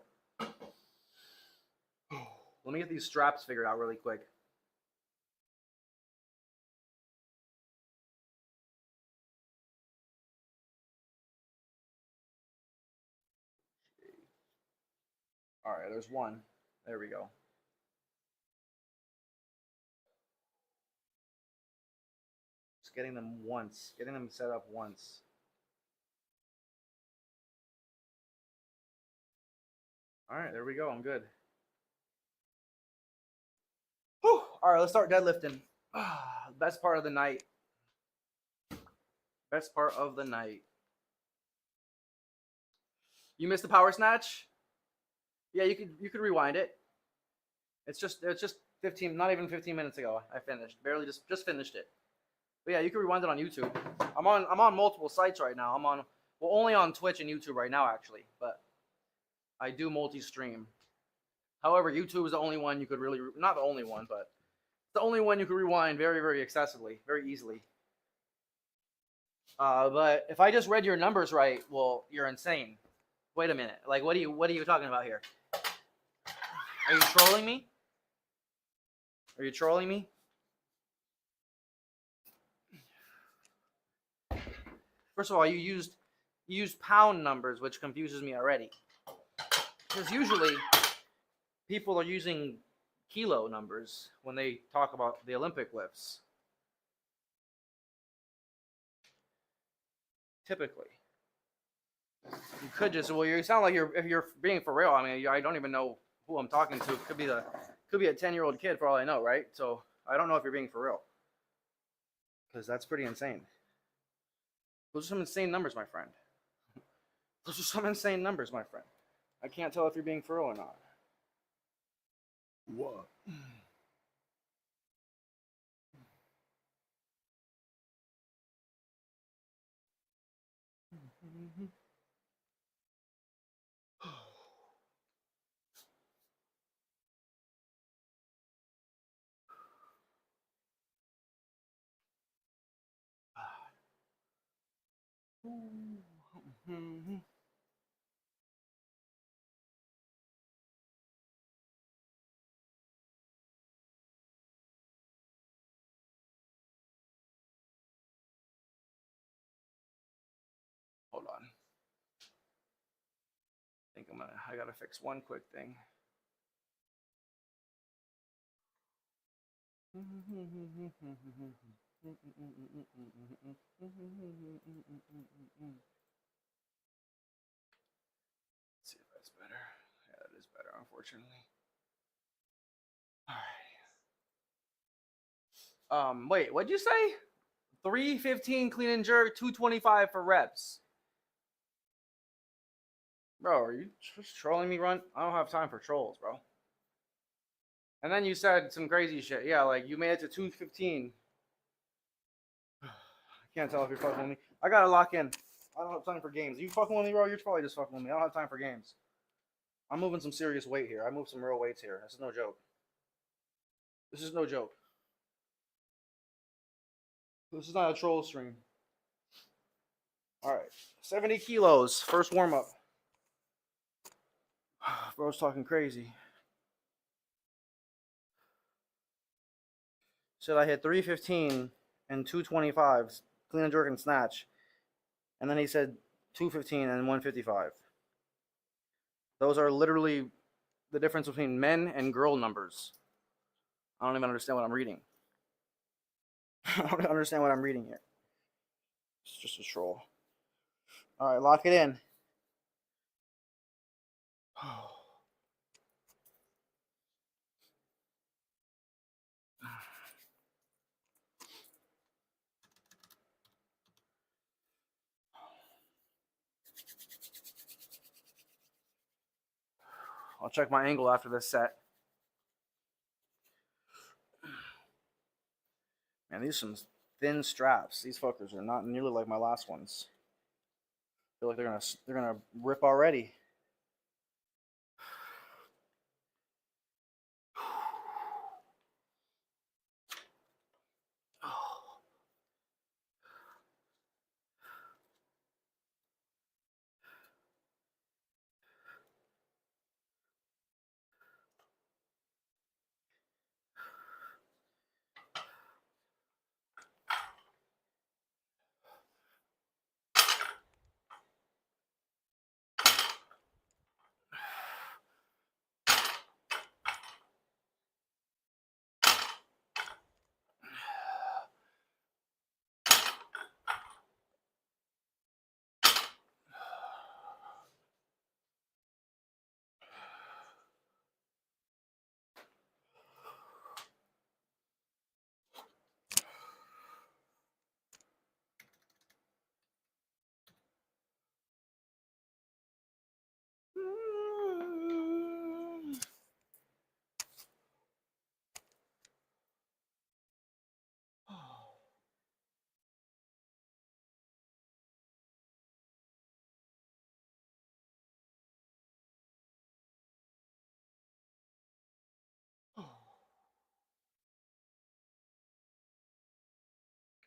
Let me get these straps figured out really quick. All right, there's one. There we go. Just getting them once, getting them set up once. All right, there we go. I'm good. Whew. All right, let's start deadlifting. Best part of the night. Best part of the night. You missed the power snatch? Yeah, you could rewind it. It's just 15, not even 15 minutes ago. I finished. Barely just finished it. But yeah, you can rewind it on YouTube. I'm on multiple sites right now. I'm on only on Twitch and YouTube right now actually, but I do multi-stream. However, YouTube is the only one you could really, not the only one, but the only one you could rewind very, very accessibly, very easily. But if I just read your numbers right, well, you're insane. Wait a minute. Like, what are you talking about here? Are you trolling me? Are you trolling me? First of all, you used pound numbers, which confuses me already. Because usually people are using kilo numbers when they talk about the Olympic lifts. Typically. You could just, well, you sound like if you're being for real. I mean, I don't even know who I'm talking to. It could be a 10-year-old kid for all I know, right? So I don't know if you're being for real. Because that's pretty insane. Those are some insane numbers, my friend. Those are some insane numbers, my friend. I can't tell if you're being for real or not. What? Hold on. I gotta fix one quick thing. Let's see if that's better. Yeah, that is better, unfortunately. All right. Wait, what'd you say? 315 clean and jerk, 225 for reps. Bro, are you just trolling me, Run? I don't have time for trolls, bro. And then you said some crazy shit. Yeah, like you made it to 215. I can't tell if you're fucking with me. I gotta lock in. I don't have time for games. You fucking with me, bro? You're probably just fucking with me. I don't have time for games. I'm moving some serious weight here. I moved some real weights here. This is no joke. This is no joke. This is not a troll stream. All right, 70 kilos. First warm up. Bro's talking crazy. Said I hit 315 and 225s, clean and jerk and snatch. And then he said 215 and 155. Those are literally the difference between men and girl numbers. I don't even understand what I'm reading. I don't understand what I'm reading here. It's just a troll. All right, lock it in. I'll check my angle after this set. Man, these are some thin straps. These fuckers are not nearly like my last ones. I feel like they're gonna rip already.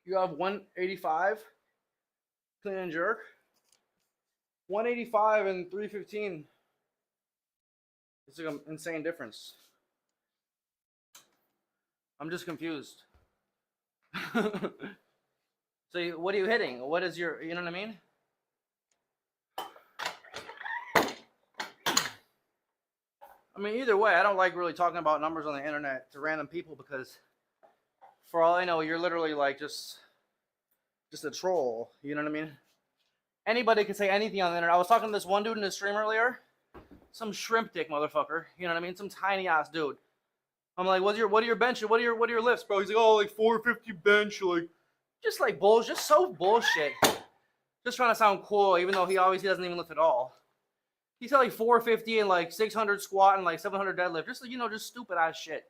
You have 185 clean and jerk. 185 and 315. It's like an insane difference. I'm just confused. So what are you hitting? What is your, you know what I mean? I mean, either way, I don't like really talking about numbers on the internet to random people because for all I know, you're literally like just a troll. You know what I mean? Anybody can say anything on the internet. I was talking to this one dude in the stream earlier. Some shrimp dick motherfucker. You know what I mean? Some tiny ass dude. I'm like, what are your bench? What are your lifts, bro? He's like, oh, like 450 bench, like just like bullshit, just so bullshit. Just trying to sound cool, even though he doesn't even lift at all. He's like 450 and like 600 squat and like 700 deadlift. Just just stupid ass shit.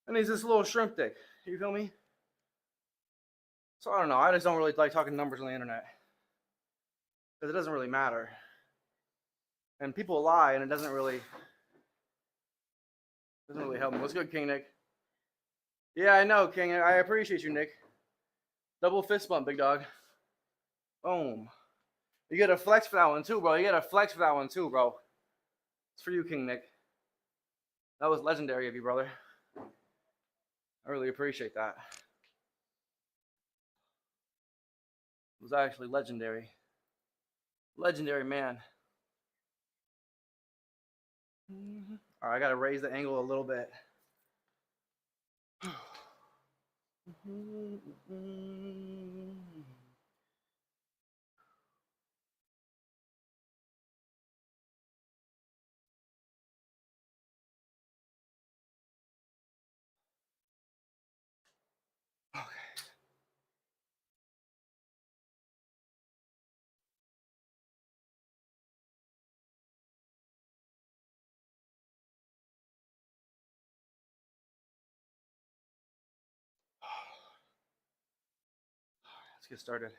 And he's this little shrimp dick. You feel me? So I don't know. I just don't really like talking numbers on the internet because it doesn't really matter. And people lie, and it doesn't really help me. What's good, King Nick? Yeah, I know, King. I appreciate you, Nick. Double fist bump, big dog. Boom. You get a flex for that one too, bro. It's for you, King Nick. That was legendary of you, brother. I really appreciate that. It was actually legendary. Legendary, man. All right, I got to raise the angle a little bit. Okay. Let's get started.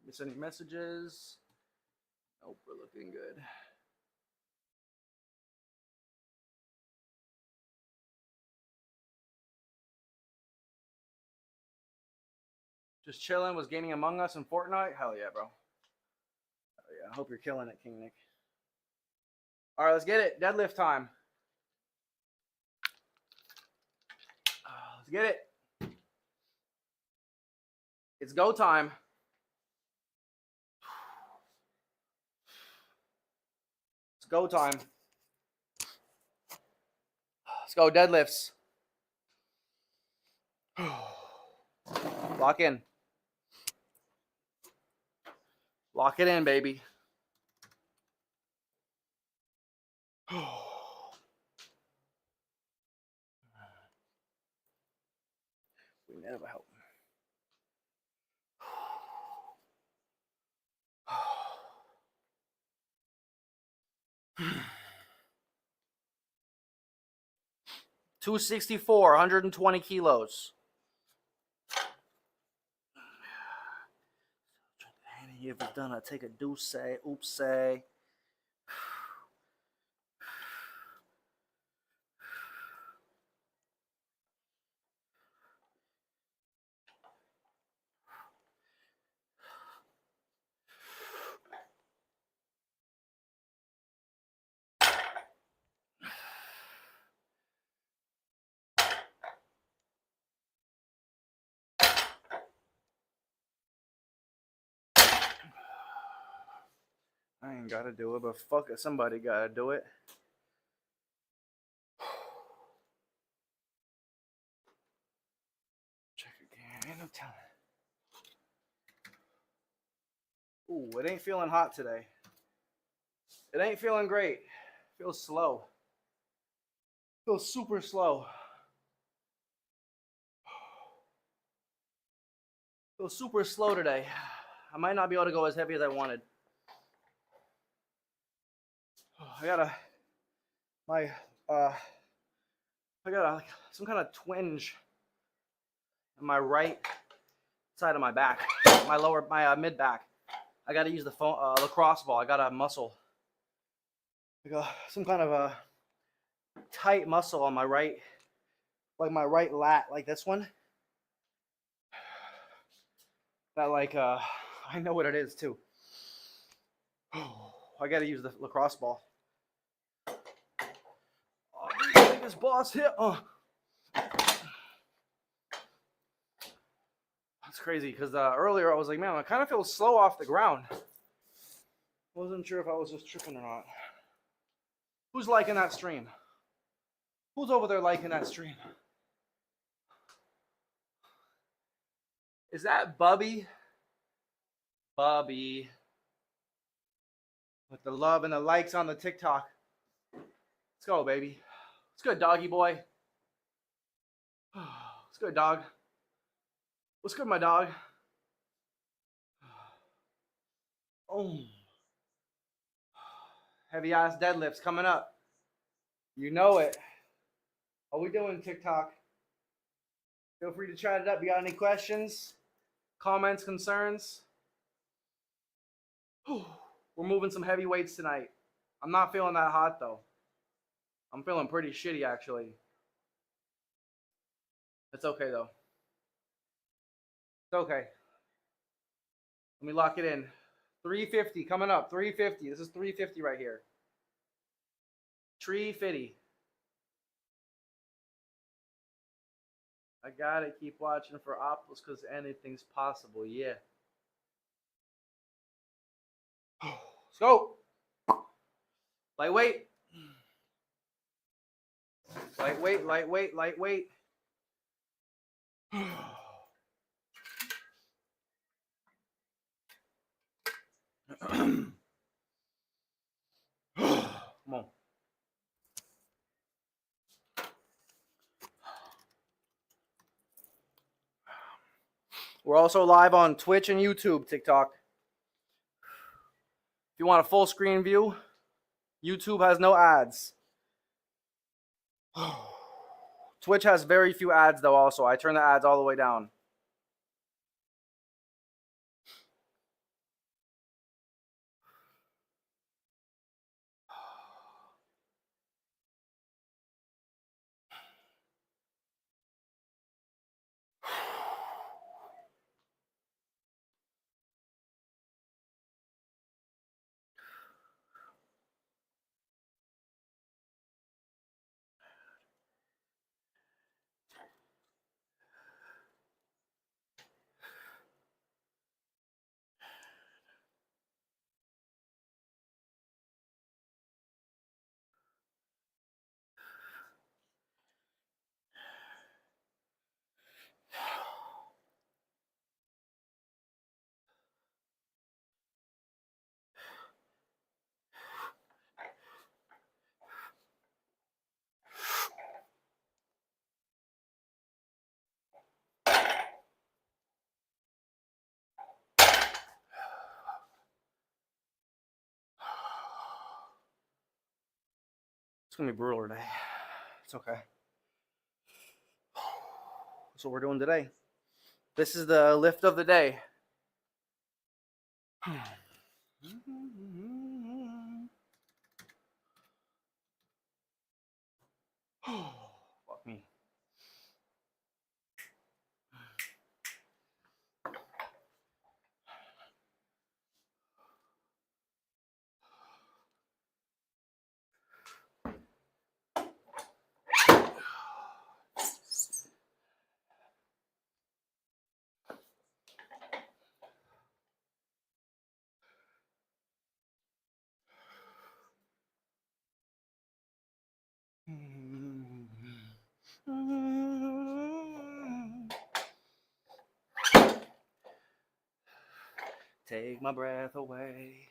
Miss any messages? Nope, we're looking good. Just chilling. Was gaming Among Us in Fortnite? Hell yeah, bro. Hell yeah. I hope you're killing it, King Nick. All right, let's get it. Deadlift time. Let's get it. It's go time. It's go time. Let's go deadlifts. Lock in. Lock it in, baby. We never help. 264, 120 kilos. If it's done, I take a deuce, oops, say. I ain't gotta do it, but fuck it, somebody gotta do it. Check again, ain't no telling. Ooh, it ain't feeling hot today. It ain't feeling great. It feels slow. It feels super slow. It feels super slow today. I might not be able to go as heavy as I wanted. I got like some kind of twinge in my right side of my back, my mid back. I got to use the lacrosse ball. I got a muscle. like some kind of a tight muscle on my right, like my right lat, like this one. That like I know what it is too. I gotta use the lacrosse ball. Oh, this boss hit. That's crazy because earlier I was like, man, I kind of feel slow off the ground. Wasn't sure if I was just tripping or not. Who's liking that stream? Who's over there liking that stream? Is that Bubby? Bubby. With the love and the likes on the TikTok. Let's go, baby. What's good, doggy boy? What's good, dog? What's good, my dog? Oh. Heavy ass deadlifts coming up. You know it. How we doing, TikTok? Feel free to chat it up. You got any questions, comments, concerns? We're moving some heavy weights tonight. I'm not feeling that hot though. I'm feeling pretty shitty actually. It's okay though. It's okay. Let me lock it in. 350 coming up. 350. This is 350 right here. 350. I gotta keep watching for opals because anything's possible. Yeah. Let's go. Lightweight. Lightweight, lightweight, lightweight. Come on. We're also live on Twitch and YouTube, TikTok. If you want a full screen view, YouTube has no ads. Twitch has very few ads though also. I turn the ads all the way down. It's gonna be brutal today. It's okay. That's what we're doing today. This is the lift of the day. Fuck me. Take my breath away.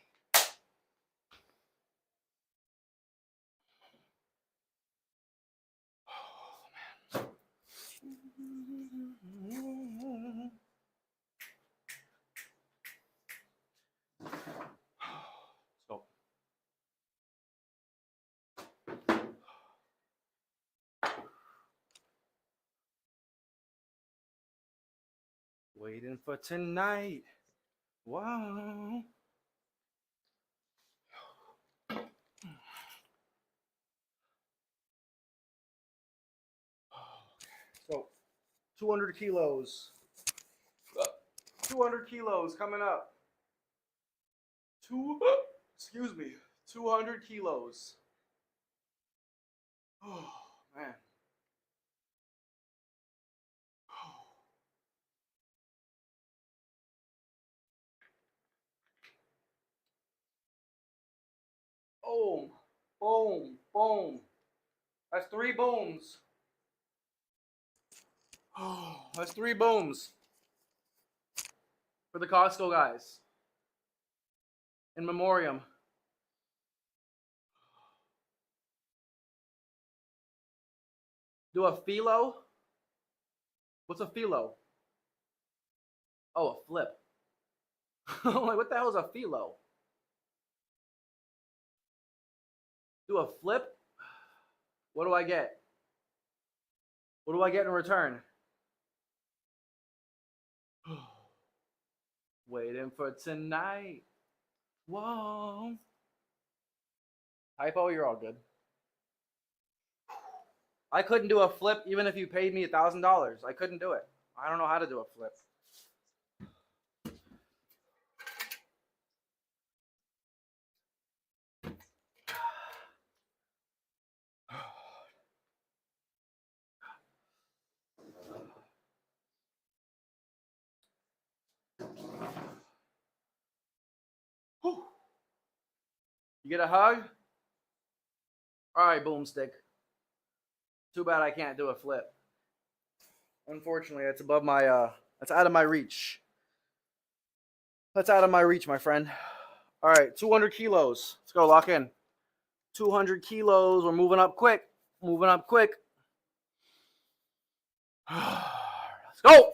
Oh, man. So. Waiting for tonight. Wow. 200 kilos. 200 kilos coming up. Excuse me. 200 kilos. Oh, man. Boom, boom, boom. That's 3 booms. Oh, that's 3 booms for the Costco guys. In memoriam. Do a philo? What's a philo? Oh, a flip. I'm like, what the hell is a philo? Do a flip? What do I get? What do I get in return? Waiting for tonight. Whoa. Hypo, you're all good. I couldn't do a flip even if you paid me $1,000. I couldn't do it. I don't know how to do a flip. You get a hug? All right, boomstick. Too bad I can't do a flip. Unfortunately, it's above my that's out of my reach. That's out of my reach, my friend. All right, 200 kilos. Let's go, lock in. 200 kilos. We're moving up quick. Moving up quick. Let's go.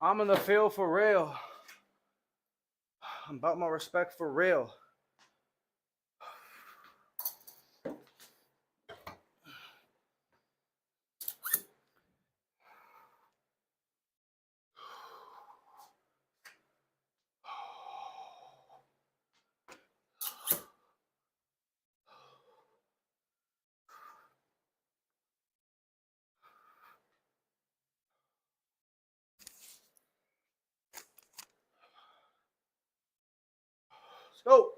I'm in the field for real. I'm about my respect for real. Let's go.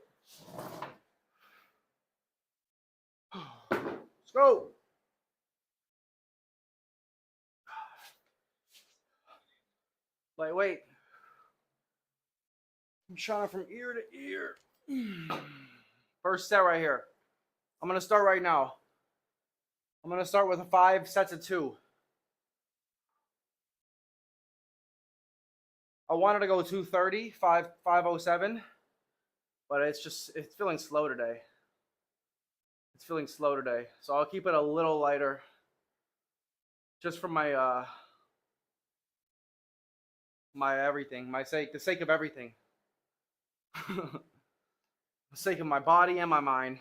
Let's go. Lightweight. I'm shining from ear to ear. First set right here. I'm going to start right now. I'm going to start with 5 sets of 2. I wanted to go 230, 507, but it's feeling slow today. It's feeling slow today. So I'll keep it a little lighter just for my my everything, the sake of everything. The sake of my body and my mind.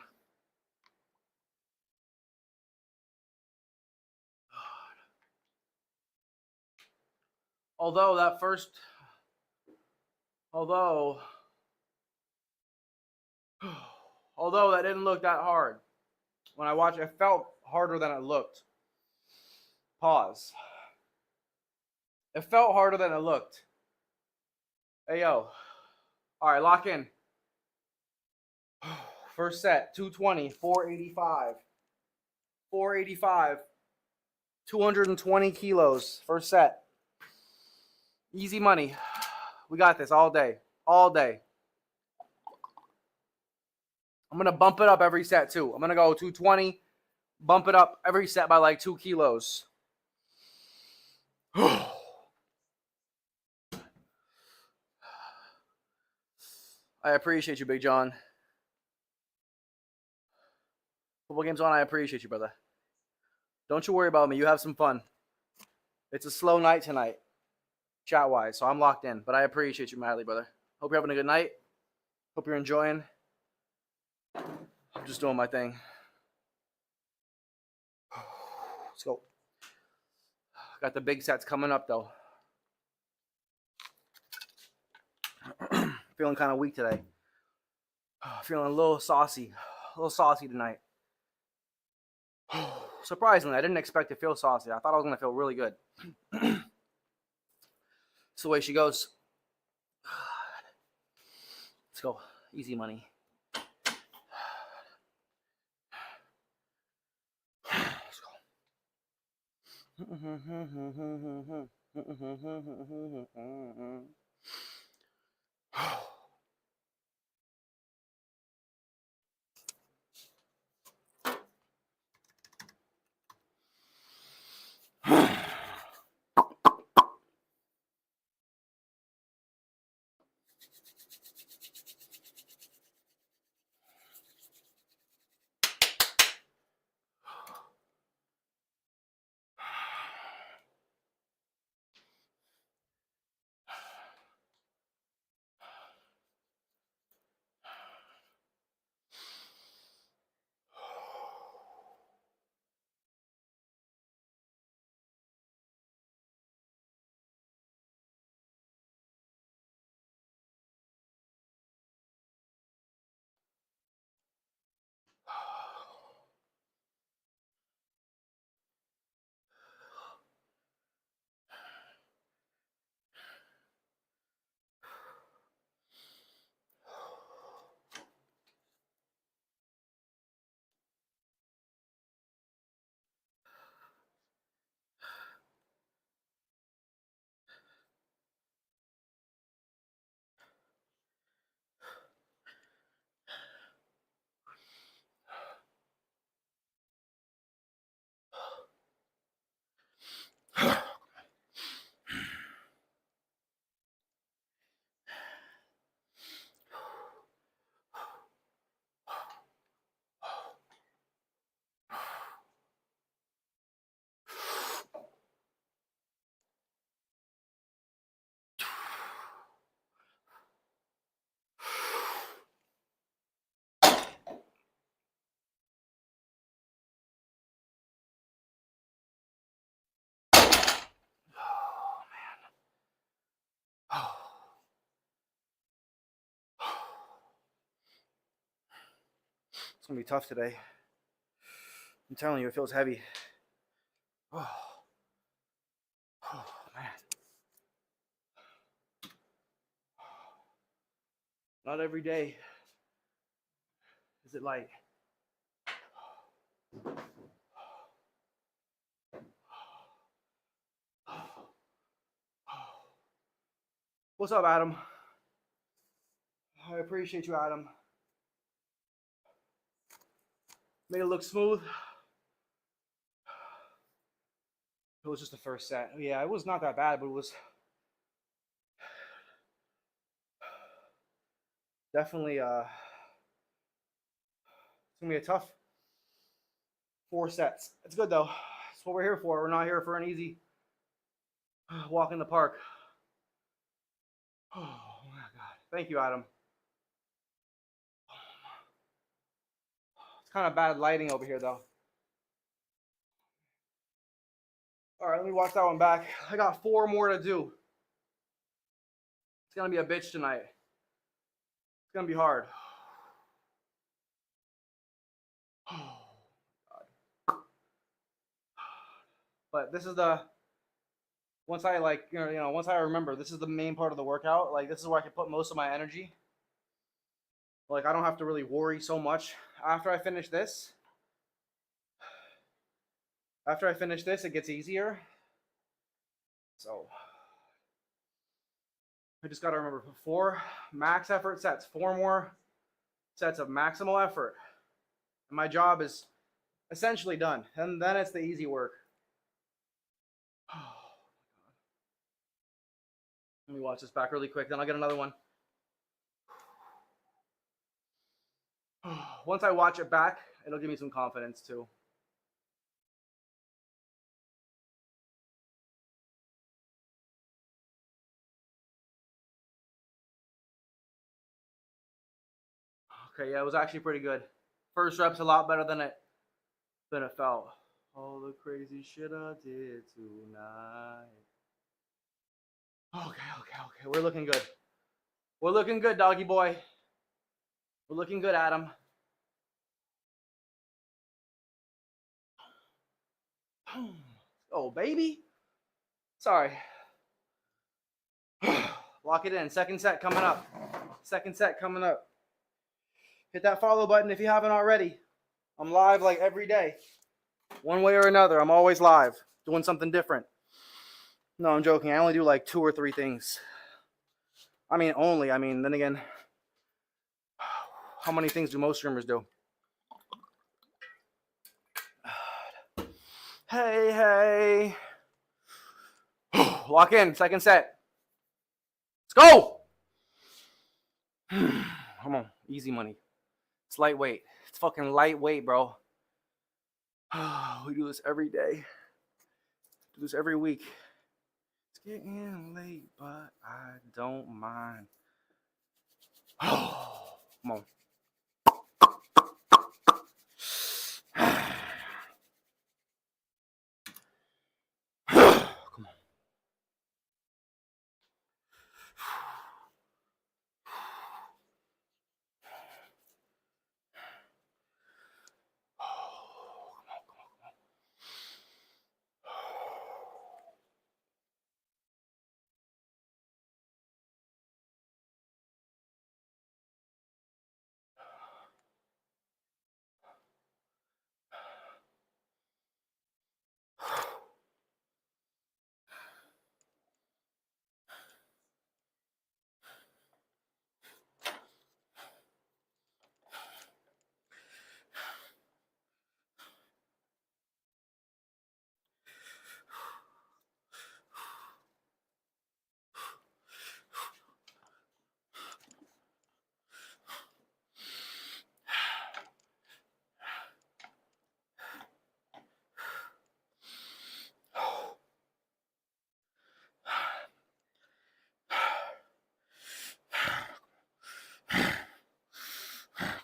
Although that didn't look that hard. When I watched, it felt harder than it looked. Pause. It felt harder than it looked. Hey, yo. All right, lock in. First set, 220, 485. 485. 220 kilos. First set. Easy money. We got this all day. All day. I'm going to bump it up every set, too. I'm going to go 220. Bump it up every set by like 2 kilos. I appreciate you, Big John. Football game's on. I appreciate you, brother. Don't you worry about me. You have some fun. It's a slow night tonight, chat-wise, so I'm locked in. But I appreciate you madly, brother. Hope you're having a good night. Hope you're enjoying. I'm just doing my thing. Let's go. Got the big sets coming up, though. Feeling kind of weak today. Feeling a little saucy. A little saucy tonight. Surprisingly, I didn't expect to feel saucy. I thought I was going to feel really good. That's the way she goes. Let's go. Easy money. Let's go. It's going to be tough today. I'm telling you, it feels heavy. Oh, man. Not every day is it light. What's up, Adam? I appreciate you, Adam. Made it look smooth. It was just the first set. Yeah, it was not that bad, but it was definitely it's gonna be a tough 4 sets. It's good though. That's what we're here for. We're not here for an easy walk in the park. Oh my god. Thank you, Adam. It's kind of bad lighting over here though. All right, let me watch that one back. I got 4 more to do. It's gonna be a bitch tonight. It's gonna be hard. Oh god. But this is the once I like once I remember this is the main part of the workout. Like this is where I can put most of my energy. Like I don't have to really worry so much after I finish this. After I finish this, it gets easier. So I just got to remember 4 max effort sets, 4 more sets of maximal effort. And my job is essentially done. And then it's the easy work. Let me watch this back really quick, then I'll get another one. Once I watch it back, it'll give me some confidence too. Okay, yeah, it was actually pretty good. First rep's a lot better than it felt. All the crazy shit I did tonight. Okay. We're looking good. We're looking good, doggy boy. We're looking good, Adam. Oh, baby. Sorry. Lock it in. Second set coming up. Second set coming up. Hit that follow button if you haven't already. I'm live like every day. One way or another, I'm always live, doing something different. No, I'm joking. I only do like 2 or 3 things. I mean, then again, how many things do most streamers do? Hey. Lock in. Second set. Let's go. Come on. Easy money. It's lightweight. It's fucking lightweight, bro. We do this every day. Do this every week. It's getting late, but I don't mind. Come on. Come on.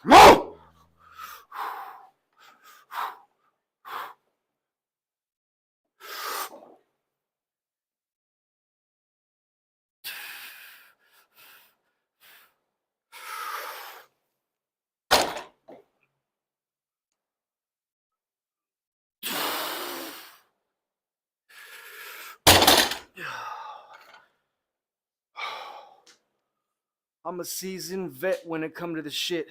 No! I'm a seasoned vet when it comes to this shit.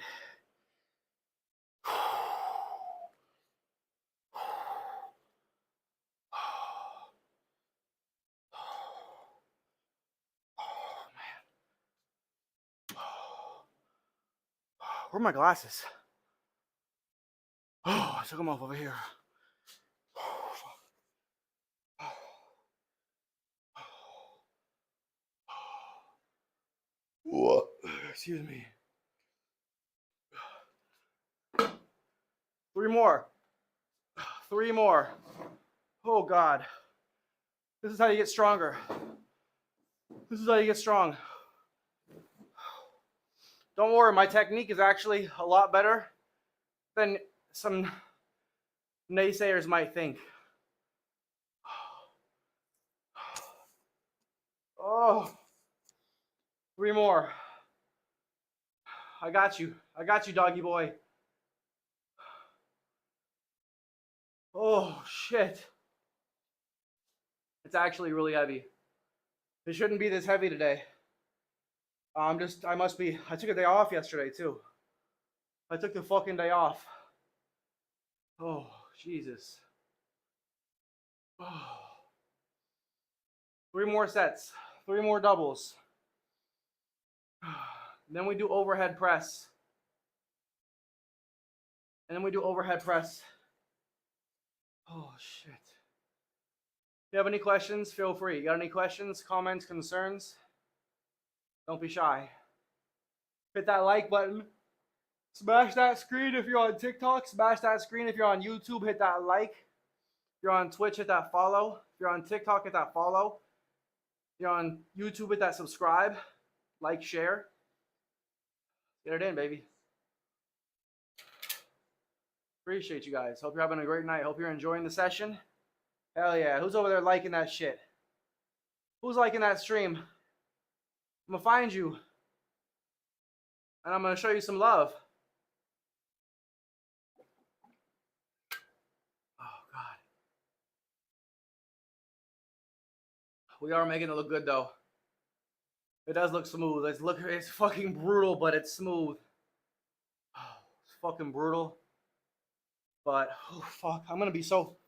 Where are my glasses? Oh, I took them off over here. What? Excuse me. 3 more. 3 more. Oh, God. This is how you get stronger. This is how you get strong. Don't worry, my technique is actually a lot better than some naysayers might think. Oh, 3 more. I got you. I got you, doggy boy. Oh, shit. It's actually really heavy. It shouldn't be this heavy today. I took a day off yesterday too. I took the fucking day off. Oh, Jesus. Oh. 3 more sets, 3 more doubles. Then we do overhead press. And then we do overhead press. Oh, shit. If you have any questions, feel free. You got any questions, comments, concerns? Don't be shy. Hit that like button. Smash that screen if you're on TikTok. Smash that screen if you're on YouTube. Hit that like. If you're on Twitch, hit that follow. If you're on TikTok, hit that follow. If you're on YouTube, hit that subscribe. Like, share. Get it in, baby. Appreciate you guys. Hope you're having a great night. Hope you're enjoying the session. Hell yeah. Who's over there liking that shit? Who's liking that stream? I'm going to find you. And I'm going to show you some love. Oh, God. We are making it look good, though. It does look smooth. It's fucking brutal, but it's smooth. Oh, it's fucking brutal. But, oh, fuck. I'm going to be so...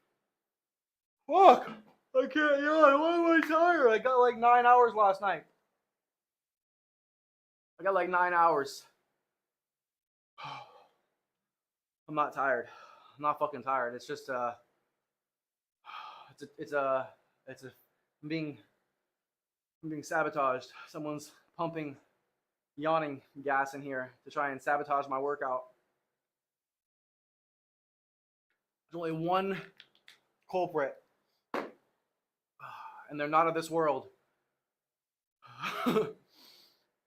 Fuck! I can't yawn. Why am I tired? I got like 9 hours last night. I got like 9 hours. I'm not tired. I'm not fucking tired. It's just I'm being sabotaged. Someone's pumping yawning gas in here to try and sabotage my workout. There's only one culprit, and they're not of this world.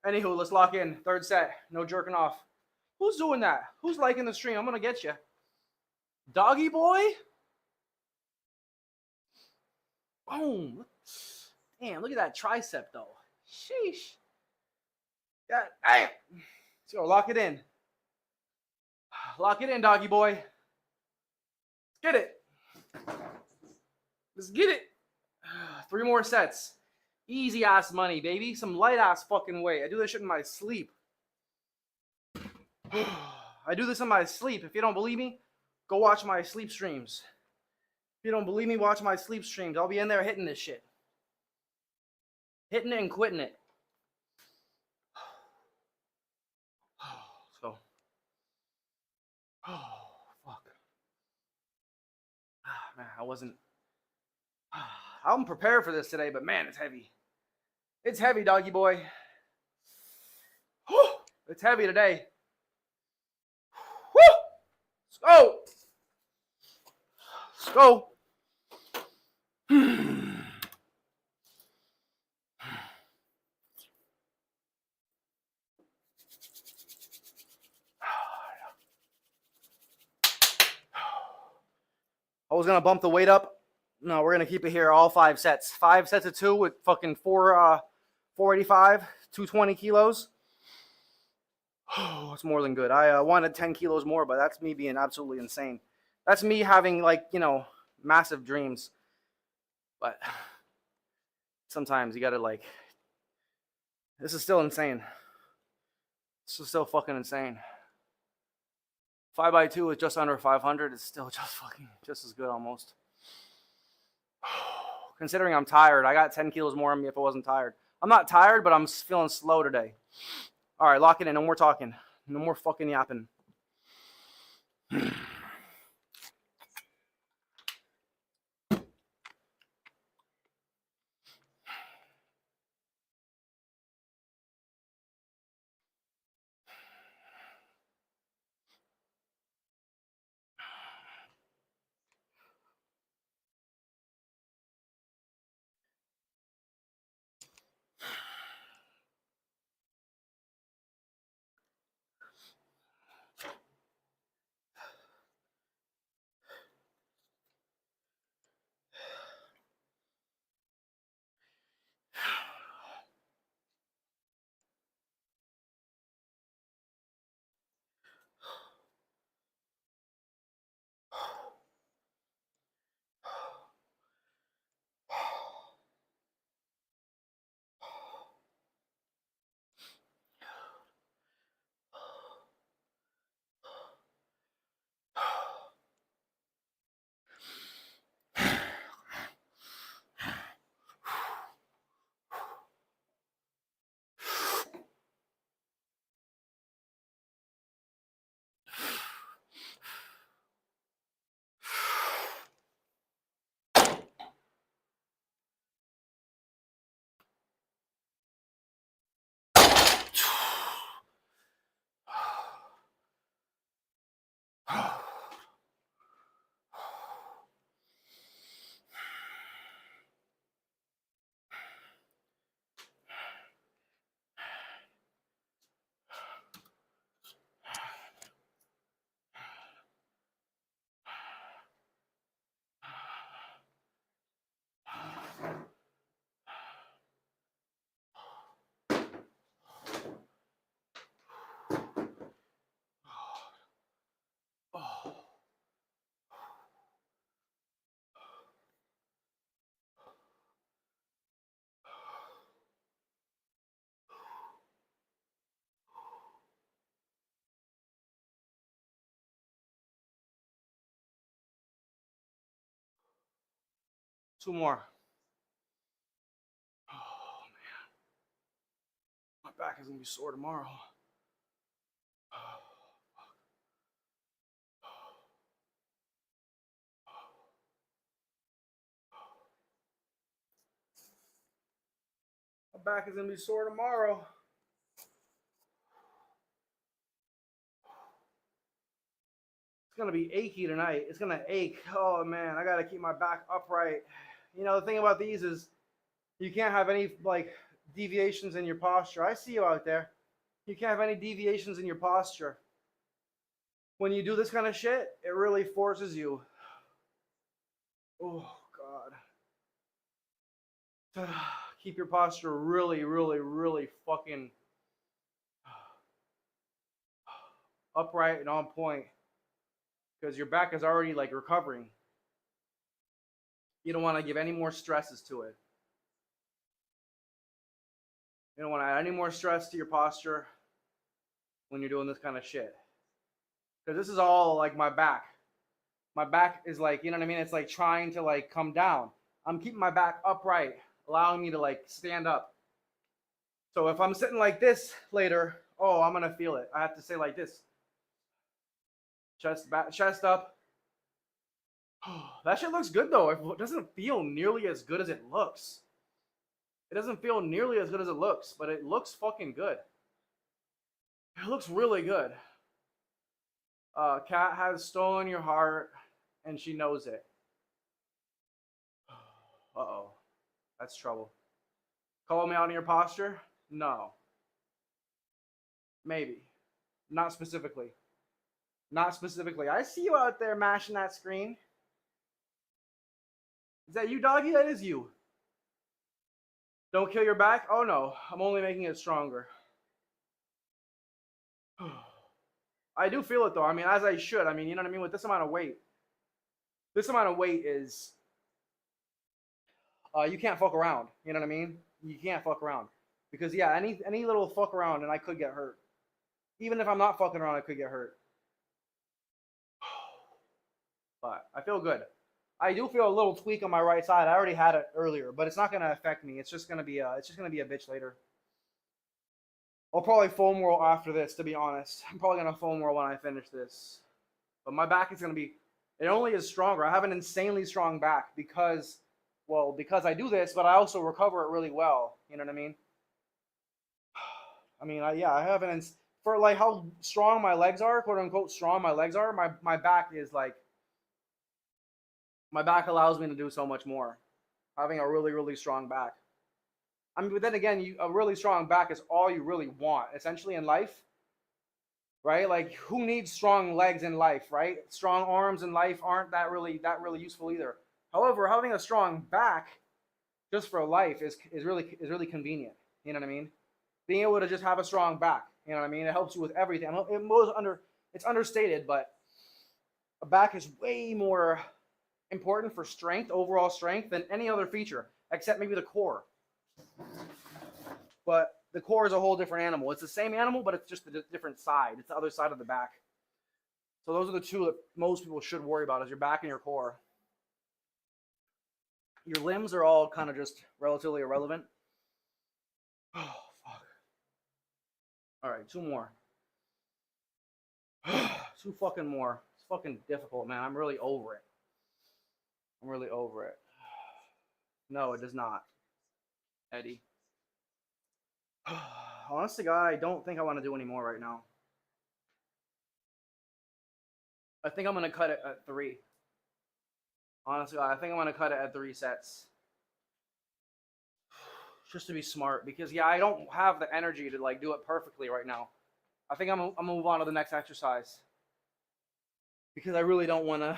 Anywho, let's lock in. 3rd set. No jerking off. Who's doing that? Who's liking the stream? I'm gonna get you. Doggy boy? Boom. Damn, look at that tricep though. Sheesh. God damn. Let's go, lock it in. Lock it in, doggy boy. Let's get it. Let's get it. 3 more sets. Easy ass money, baby. Some light ass fucking weight. I do this shit in my sleep. I do this in my sleep. If you don't believe me, go watch my sleep streams. If you don't believe me, watch my sleep streams. I'll be in there hitting this shit. Hitting it and quitting it. Let's go. Oh, fuck. Man, I'm prepared for this today, but man, it's heavy. It's heavy, doggy boy. It's heavy today. Let's go. Let's go. I was going to bump the weight up. No, we're going to keep it here all 5 sets. 5 sets of 2 with fucking 485, 220 kilos. Oh, it's more than good. I wanted 10 kilos more, but that's me being absolutely insane. That's me having, like, you know, massive dreams. But sometimes you got to, like, this is still insane. This is still fucking insane. 5x2 is just under 500. It's still just as good almost. Considering I'm tired, I got 10 kilos more on me if I wasn't tired. I'm not tired, but I'm feeling slow today. All right, lock it in. No more talking. No more fucking yapping. Two more. Oh man, my back is gonna be sore tomorrow. My back is gonna be sore tomorrow. It's gonna be achy tonight. It's gonna ache. Oh man, I gotta keep my back upright. You know, the thing about these is you can't have any like deviations in your posture. I see you out there. You can't have any deviations in your posture. When you do this kind of shit, it really forces you. Oh God. Keep your posture really, really, really fucking upright and on point. Because your back is already like recovering. You don't want to give any more stresses to it. You don't want to add any more stress to your posture when you're doing this kind of shit. Because this is all like my back. My back is like, you know what I mean? It's like trying to like come down. I'm keeping my back upright, allowing me to like stand up. So if I'm sitting like this later, oh, I'm gonna feel it. I have to say like this. Chest back, chest up. That shit looks good though. It doesn't feel nearly as good as it looks. It doesn't feel nearly as good as it looks, but it looks fucking good. It looks really good. Cat has stolen your heart, and she knows it. Uh-oh. That's trouble. Call me out on your posture? No. Maybe. Not specifically. Not specifically. I see you out there mashing that screen. Is that you, doggy? That is you. Don't kill your back? Oh no. I'm only making it stronger. I do feel it though. I mean, as I should. I mean, you know what I mean? With this amount of weight. This amount of weight is you can't fuck around. You know what I mean? You can't fuck around. Because yeah, any little fuck around and I could get hurt. Even if I'm not fucking around, I could get hurt. But I feel good. I do feel a little tweak on my right side. I already had it earlier, but it's not gonna affect me. It's just gonna be a bitch later. I'll probably foam roll after this, to be honest. I'm probably gonna foam roll when I finish this. But my back is gonna be, it only is stronger. I have an insanely strong back because I do this, but I also recover it really well. You know what I mean? I mean, I have for like how strong my legs are, quote unquote strong my legs are, my back is like, my back allows me to do so much more. Having a really, really strong back. I mean, but then again, a really strong back is all you really want, essentially in life, right? Like, who needs strong legs in life, right? Strong arms in life aren't that really useful either. However, having a strong back just for life is really convenient. You know what I mean? Being able to just have a strong back, you know what I mean? It helps you with everything. It's understated, but a back is way more important for strength, overall strength, than any other feature, except maybe the core. But the core is a whole different animal. It's the same animal, but it's just a different side. It's the other side of the back. So those are the two that most people should worry about, is your back and your core. Your limbs are all kind of just relatively irrelevant. Oh, fuck. All right, two more. Two fucking more. It's fucking difficult, man. I'm really over it. I'm really over it. No, it does not, Eddie. Honest to God, I don't think I want to do any more right now. I think I'm gonna cut it at 3. Honestly, I think I'm gonna cut it at 3 sets, just to be smart. Because yeah, I don't have the energy to like do it perfectly right now. I think I'm gonna move on to the next exercise because I really don't want to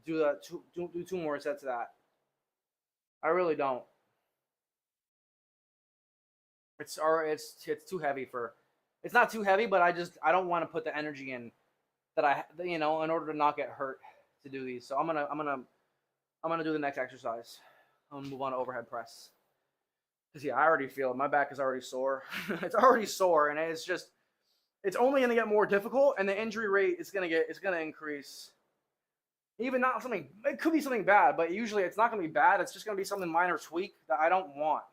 do that. Do 2 more sets of that. I really don't. It's too heavy for. It's not too heavy, but I don't want to put the energy in that in order to not get hurt to do these. So I'm gonna do the next exercise. I'm gonna move on to overhead press. Cause yeah, I already feel it. My back is already sore. It's already sore, and it's only gonna get more difficult, and the injury rate is gonna increase. Even not something, it could be something bad, but usually it's not gonna be bad. It's just gonna be something minor tweak that I don't want.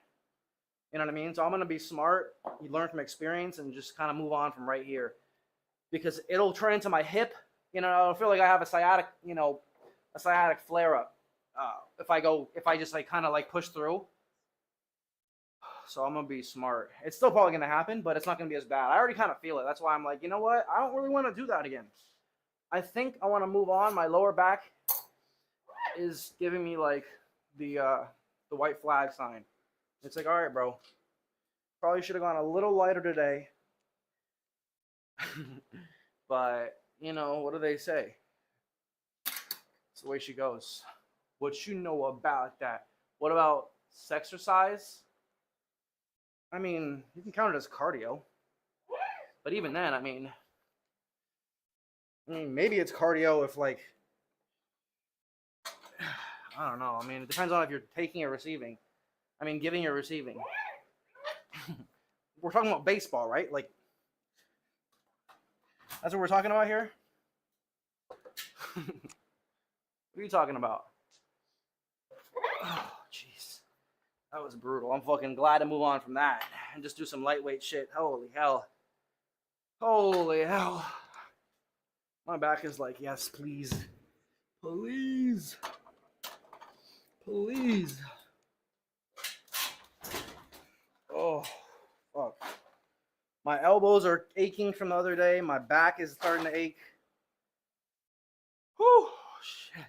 You know what I mean? So I'm gonna be smart. You learn from experience, and just kind of move on from right here, because it'll turn into my hip. I'll feel like I have a sciatic flare up. If I just like kind of like push through. So I'm gonna be smart. It's still probably gonna happen, but it's not gonna be as bad. I already kind of feel it. That's why I'm like, you know what? I don't really want to do that again. I think I want to move on. My lower back is giving me like the white flag sign. It's like, all right, bro. Probably should have gone a little lighter today. But what do they say? It's the way she goes. What you know about that? What about sexercise? I mean, you can count it as cardio. But even then, I mean, maybe it's cardio if like, I don't know. I mean, it depends on if you're taking or receiving. I mean, giving or receiving. We're talking about baseball, right? Like, that's what we're talking about here? What are you talking about? Oh, jeez. That was brutal. I'm fucking glad to move on from that and just do some lightweight shit. Holy hell. Holy hell. My back is like, yes, please. Please. Please. Oh, fuck. My elbows are aching from the other day. My back is starting to ache. Whew, shit.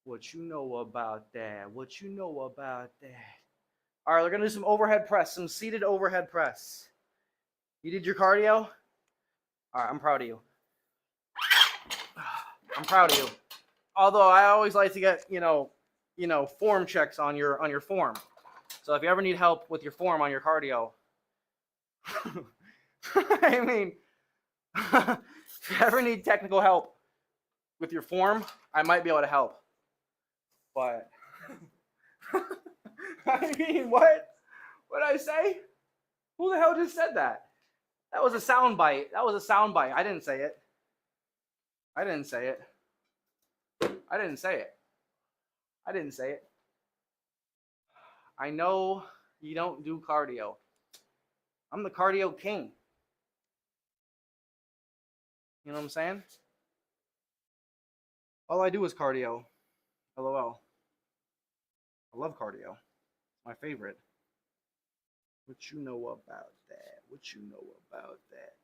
What you know about that? What you know about that? All right, we're going to do some overhead press, some seated overhead press. You did your cardio? All right, I'm proud of you. I'm proud of you. Although I always like to get, form checks on your form. So if you ever need help with your form on your cardio, I mean, if you ever need technical help with your form, I might be able to help. But I mean, what? What did I say? Who the hell just said that? That was a sound bite. That was a sound bite. I didn't say it. I didn't say it. I didn't say it. I didn't say it. I know you don't do cardio. I'm the cardio king. You know what I'm saying? All I do is cardio. LOL. I love cardio. My favorite. What you know about that? What you know about that?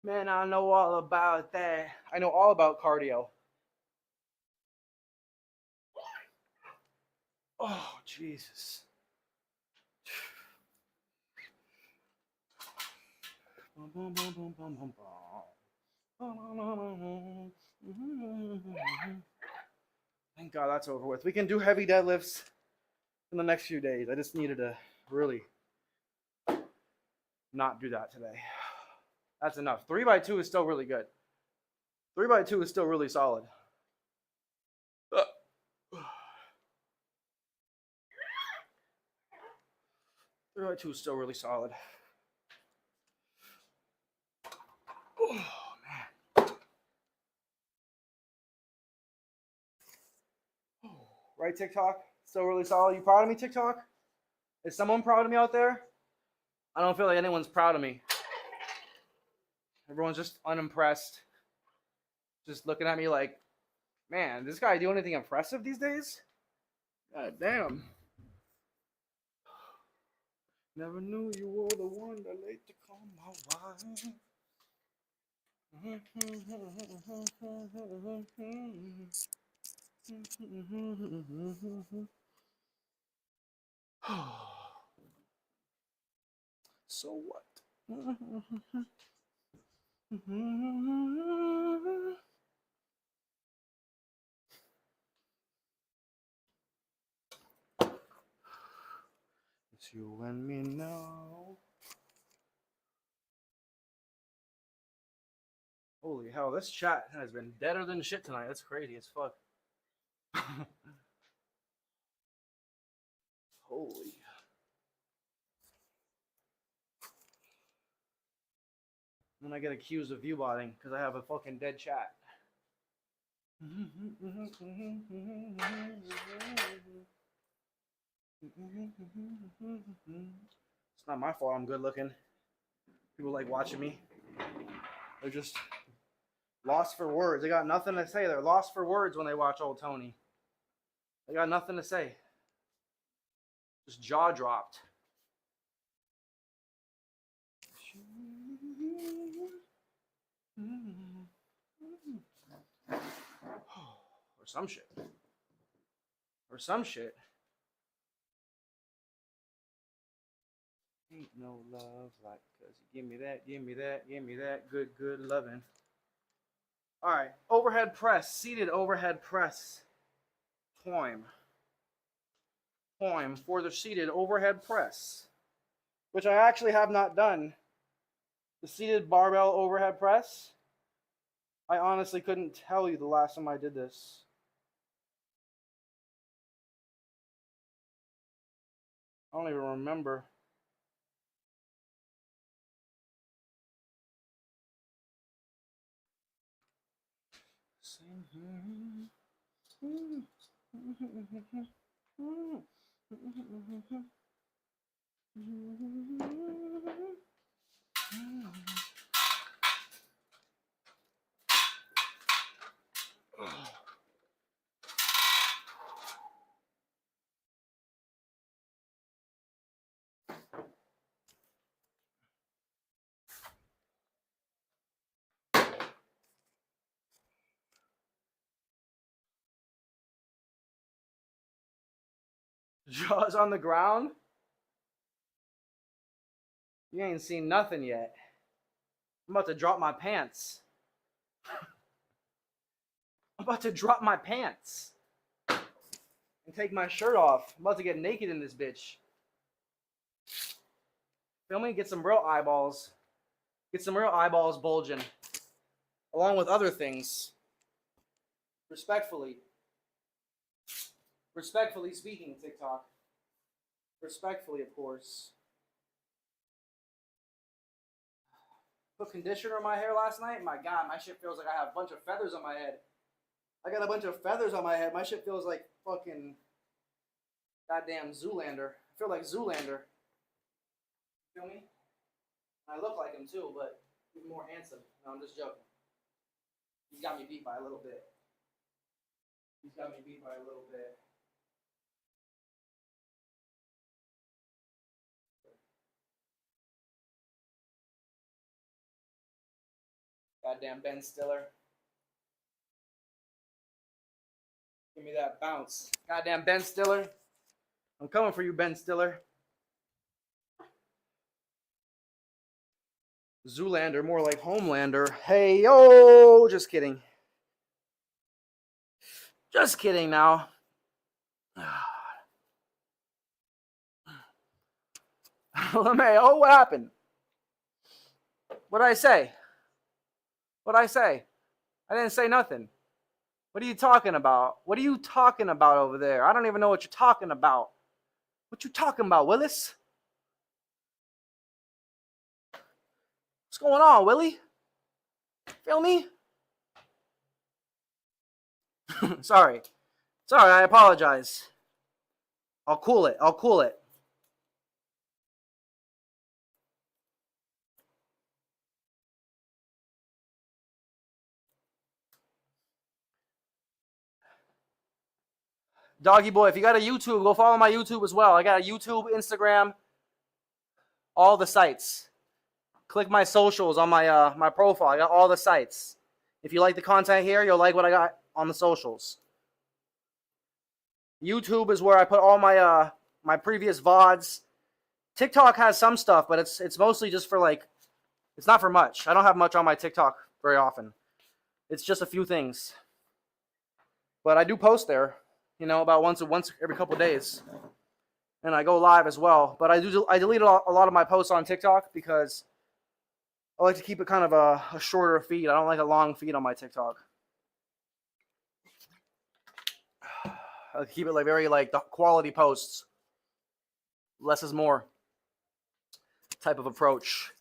Man, I know all about that. I know all about cardio. Oh, Jesus. Thank God that's over with. We can do heavy deadlifts in the next few days. I just needed to really not do that today. That's enough. 3x2 is still really good. 3x2 is still really solid. 3x2 is still really solid. Oh, man. Right, TikTok? Still really solid. You proud of me, TikTok? Is someone proud of me out there? I don't feel like anyone's proud of me. Everyone's just unimpressed. Just looking at me like, man, this guy do anything impressive these days? God damn. Never knew you were the one that late to call my wife. So what? It's you and me now. Holy hell, this chat has been deader than shit tonight. That's crazy as fuck. Holy. Then I get accused of view-botting because I have a fucking dead chat. It's not my fault I'm good looking. People like watching me. They're just lost for words. They got nothing to say. They're lost for words when they watch old Tony. They got nothing to say. Just jaw dropped. Or some shit. Or some shit. Ain't no love like, cause you give me that, give me that, give me that, good, good loving. All right, overhead press, seated overhead press. Time for the seated overhead press, which I actually have not done. The seated barbell overhead press. I honestly couldn't tell you the last time I did this. I don't even remember. Jaws on the ground? You ain't seen nothing yet. I'm about to drop my pants. I'm about to drop my pants and take my shirt off. I'm about to get naked in this bitch. Feel me? Get some real eyeballs. Get some real eyeballs bulging. Along with other things. Respectfully. Respectfully speaking, TikTok. Respectfully, of course. Put conditioner in my hair last night. My God, my shit feels like I have a bunch of feathers on my head. I got a bunch of feathers on my head. My shit feels like fucking goddamn Zoolander. I feel like Zoolander. Feel me? I look like him too, but he's more handsome. No, I'm just joking. He's got me beat by a little bit. He's got me beat by a little bit. Goddamn Ben Stiller. Give me that bounce. Goddamn Ben Stiller. I'm coming for you, Ben Stiller. Zoolander, more like Homelander. Hey, yo! Just kidding. Just kidding now. LeMay, what happened? What'd I say? What'd I say? I didn't say nothing. What are you talking about? What are you talking about over there? I don't even know what you're talking about. What you talking about, Willis? What's going on, Willie? Feel me? Sorry. Sorry, I apologize. I'll cool it. I'll cool it. Doggy boy, if you got a YouTube, go follow my YouTube as well. I got a YouTube, Instagram, All the sites. Click my socials on my my profile. I got all the sites. If you like the content here, you'll like what I got on the socials. YouTube is where I put all my my previous VODs. TikTok has some stuff, but it's mostly just for like, it's not for much. I don't have much on my TikTok very often. It's just a few things. But I do post there, you know, about once every couple days. And I go live as well. But I delete a lot of my posts on TikTok because I like to keep it kind of a shorter feed. I don't like a long feed on my TikTok. I keep it like very like the quality posts. Less is more type of approach.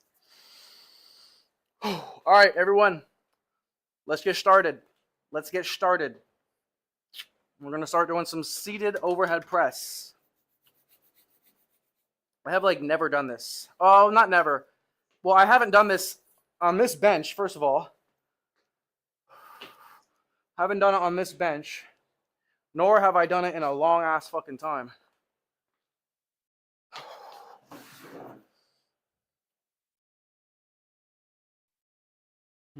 All right, everyone. Let's get started. Let's get started. We're going to start doing some seated overhead press. I have like never done this. Oh, not never. Well, I haven't done this on this bench, first of all. I haven't done it on this bench. Nor have I done it in a long ass fucking time. I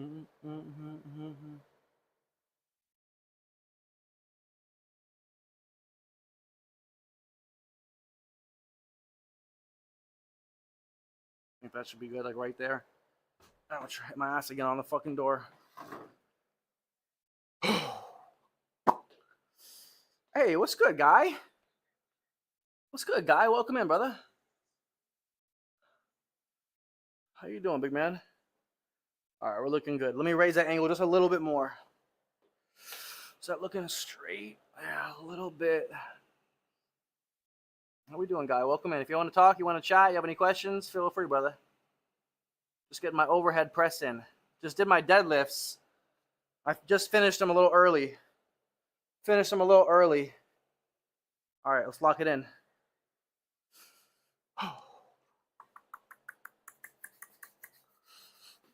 think that should be good, like right there. I'm gonna try hit my ass again on the fucking door. Hey, what's good, guy? What's good, guy? Welcome in, brother. How you doing, big man? All right, we're looking good. Let me raise that angle just a little bit more. Is that looking straight? Yeah, a little bit. How we doing, guy? Welcome in. If you want to talk, you want to chat, you have any questions, feel free, brother. Just getting my overhead press in. Just did my deadlifts. I just finished them a little early. All right, let's lock it in.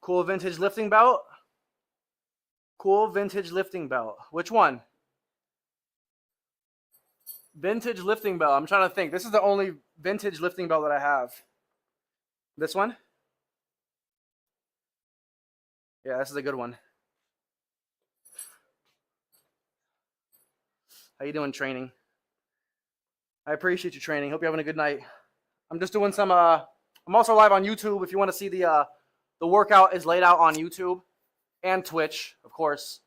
Cool vintage lifting belt. Cool vintage lifting belt. Which one? Vintage lifting belt. I'm trying to think. This is the only vintage lifting belt that I have. This one? Yeah, this is a good one. How you doing, training? I appreciate you, training. Hope you're having a good night. I'm just doing some, I'm also live on YouTube. If you want to see the workout is laid out on YouTube and Twitch, of course.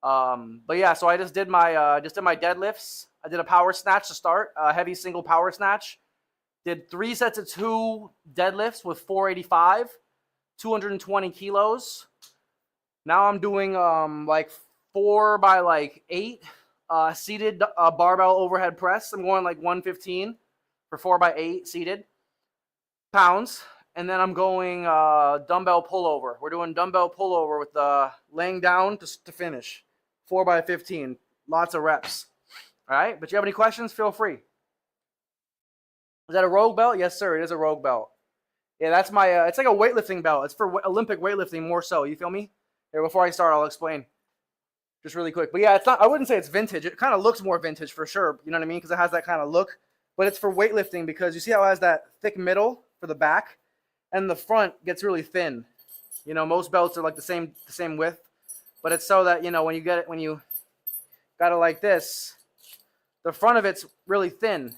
But yeah, so I just did my deadlifts. I did a power snatch to start, a heavy single power snatch. Did 3 sets of 2 deadlifts with 485, 220 kilos. Now I'm doing like 4 by like 8 seated barbell overhead press. I'm going like 115 for 4 by 8 seated pounds. And then I'm going dumbbell pullover. We're doing dumbbell pullover with laying down to finish. 4 by 15. Lots of reps. All right? But you have any questions, feel free. Is that a Rogue belt? Yes, sir. It is a Rogue belt. Yeah, that's my, it's like a weightlifting belt. It's for Olympic weightlifting more so. You feel me? Here, before I start, I'll explain. Just really quick. But yeah, it's not, I wouldn't say it's vintage. It kind of looks more vintage for sure. You know what I mean? Because it has that kind of look. But it's for weightlifting because you see how it has that thick middle for the back? And the front gets really thin. You know, most belts are like the same width. But it's so that, you know, when you got it like this, the front of it's really thin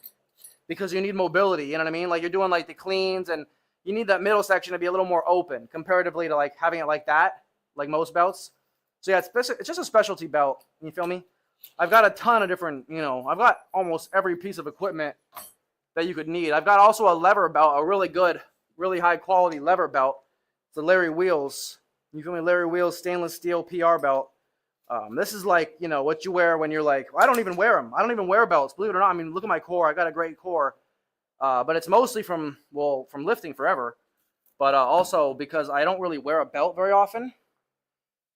because you need mobility. You know what I mean? Like you're doing like the cleans and you need that middle section to be a little more open comparatively to like having it like that, like most belts. So yeah, it's just a specialty belt. You feel me? I've got a ton of different, you know, I've got almost every piece of equipment that you could need. I've got also a lever belt, a really good, really high quality lever belt. It's the Larry Wheels. You feel me? Larry Wheels stainless steel PR belt. This is like, you know, what you wear when you're like, well, I don't even wear them. I don't even wear belts, believe it or not. I mean, look at my core. I got a great core. But it's mostly from lifting forever. But also because I don't really wear a belt very often.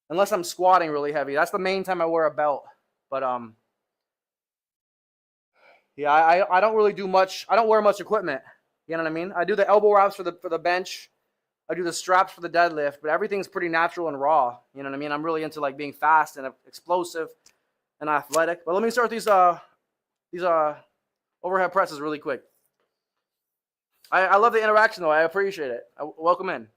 Unless I'm squatting really heavy. That's the main time I wear a belt. But yeah, I don't really do much. I don't wear much equipment. You know what I mean? I do the elbow wraps for the bench. I do the straps for the deadlift, but everything's pretty natural and raw. You know what I mean? I'm really into like being fast and explosive and athletic. But let me start these overhead presses really quick. I love the interaction, though. I appreciate it. Welcome in.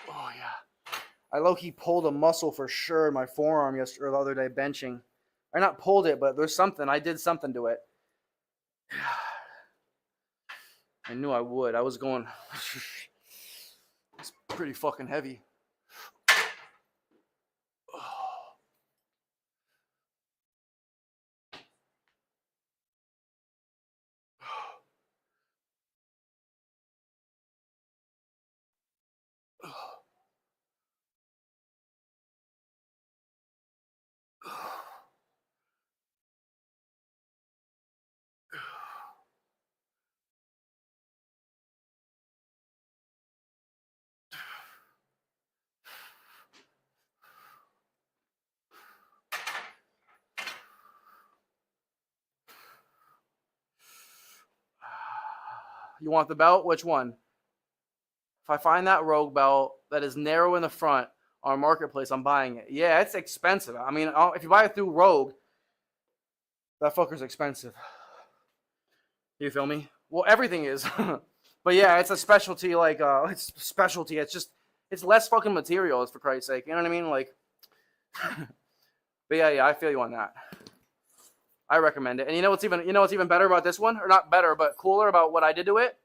Oh, yeah. I low-key pulled a muscle for sure in my forearm yesterday or the other day benching. I not pulled it, but there's something. I did something to it. I knew I would. I was going. It's pretty fucking heavy. You want the belt? Which one? If I find that Rogue belt that is narrow in the front on Marketplace, I'm buying it. Yeah, it's expensive. I mean, if you buy it through Rogue, that fucker's expensive. You feel me? Well, everything is. But yeah, it's a specialty, like, it's specialty. It's just, it's less fucking materials, for Christ's sake. You know what I mean? Like, but yeah, I feel you on that. I recommend it. And you know what's even better about this one? Or not better, but cooler about what I did to it?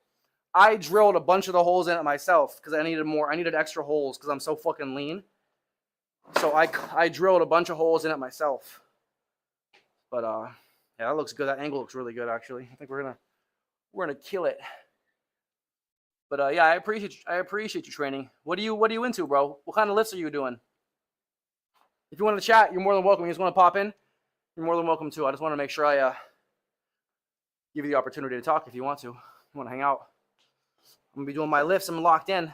I drilled a bunch of the holes in it myself because I needed extra holes because I'm so fucking lean. So I drilled a bunch of holes in it myself. But yeah, that looks good. That angle looks really good, actually. I think we're gonna kill it. But yeah, I appreciate you training. What are you into, bro? What kind of lifts are you doing? If you want to chat, you're more than welcome. You just want to pop in, you're more than welcome to. I just want to make sure I give you the opportunity to talk if you want to. You want to hang out. I'm gonna be doing my lifts. I'm locked in.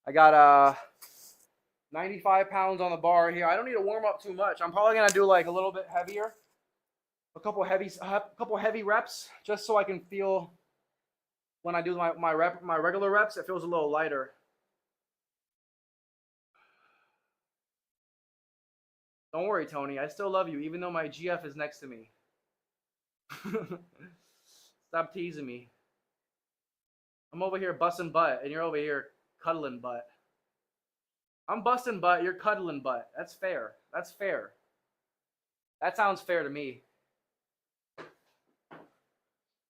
I got 95 pounds on the bar here. I don't need to warm up too much. I'm probably gonna do like a little bit heavier, a couple heavy reps, just so I can feel when I do my regular reps, it feels a little lighter. Don't worry, Tony. I still love you, even though my GF is next to me. Stop teasing me. I'm over here busting butt, and you're over here cuddling butt. I'm busting butt, you're cuddling butt. That's fair. That's fair. That sounds fair to me.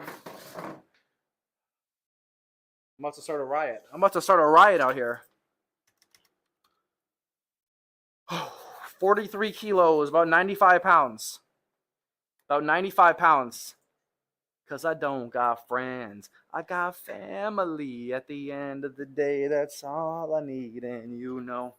I'm about to start a riot. I'm about to start a riot out here. 43 kilos, about 95 pounds. About 95 pounds. Because I don't got friends. I got family. At the end of the day, that's all I need, and you know.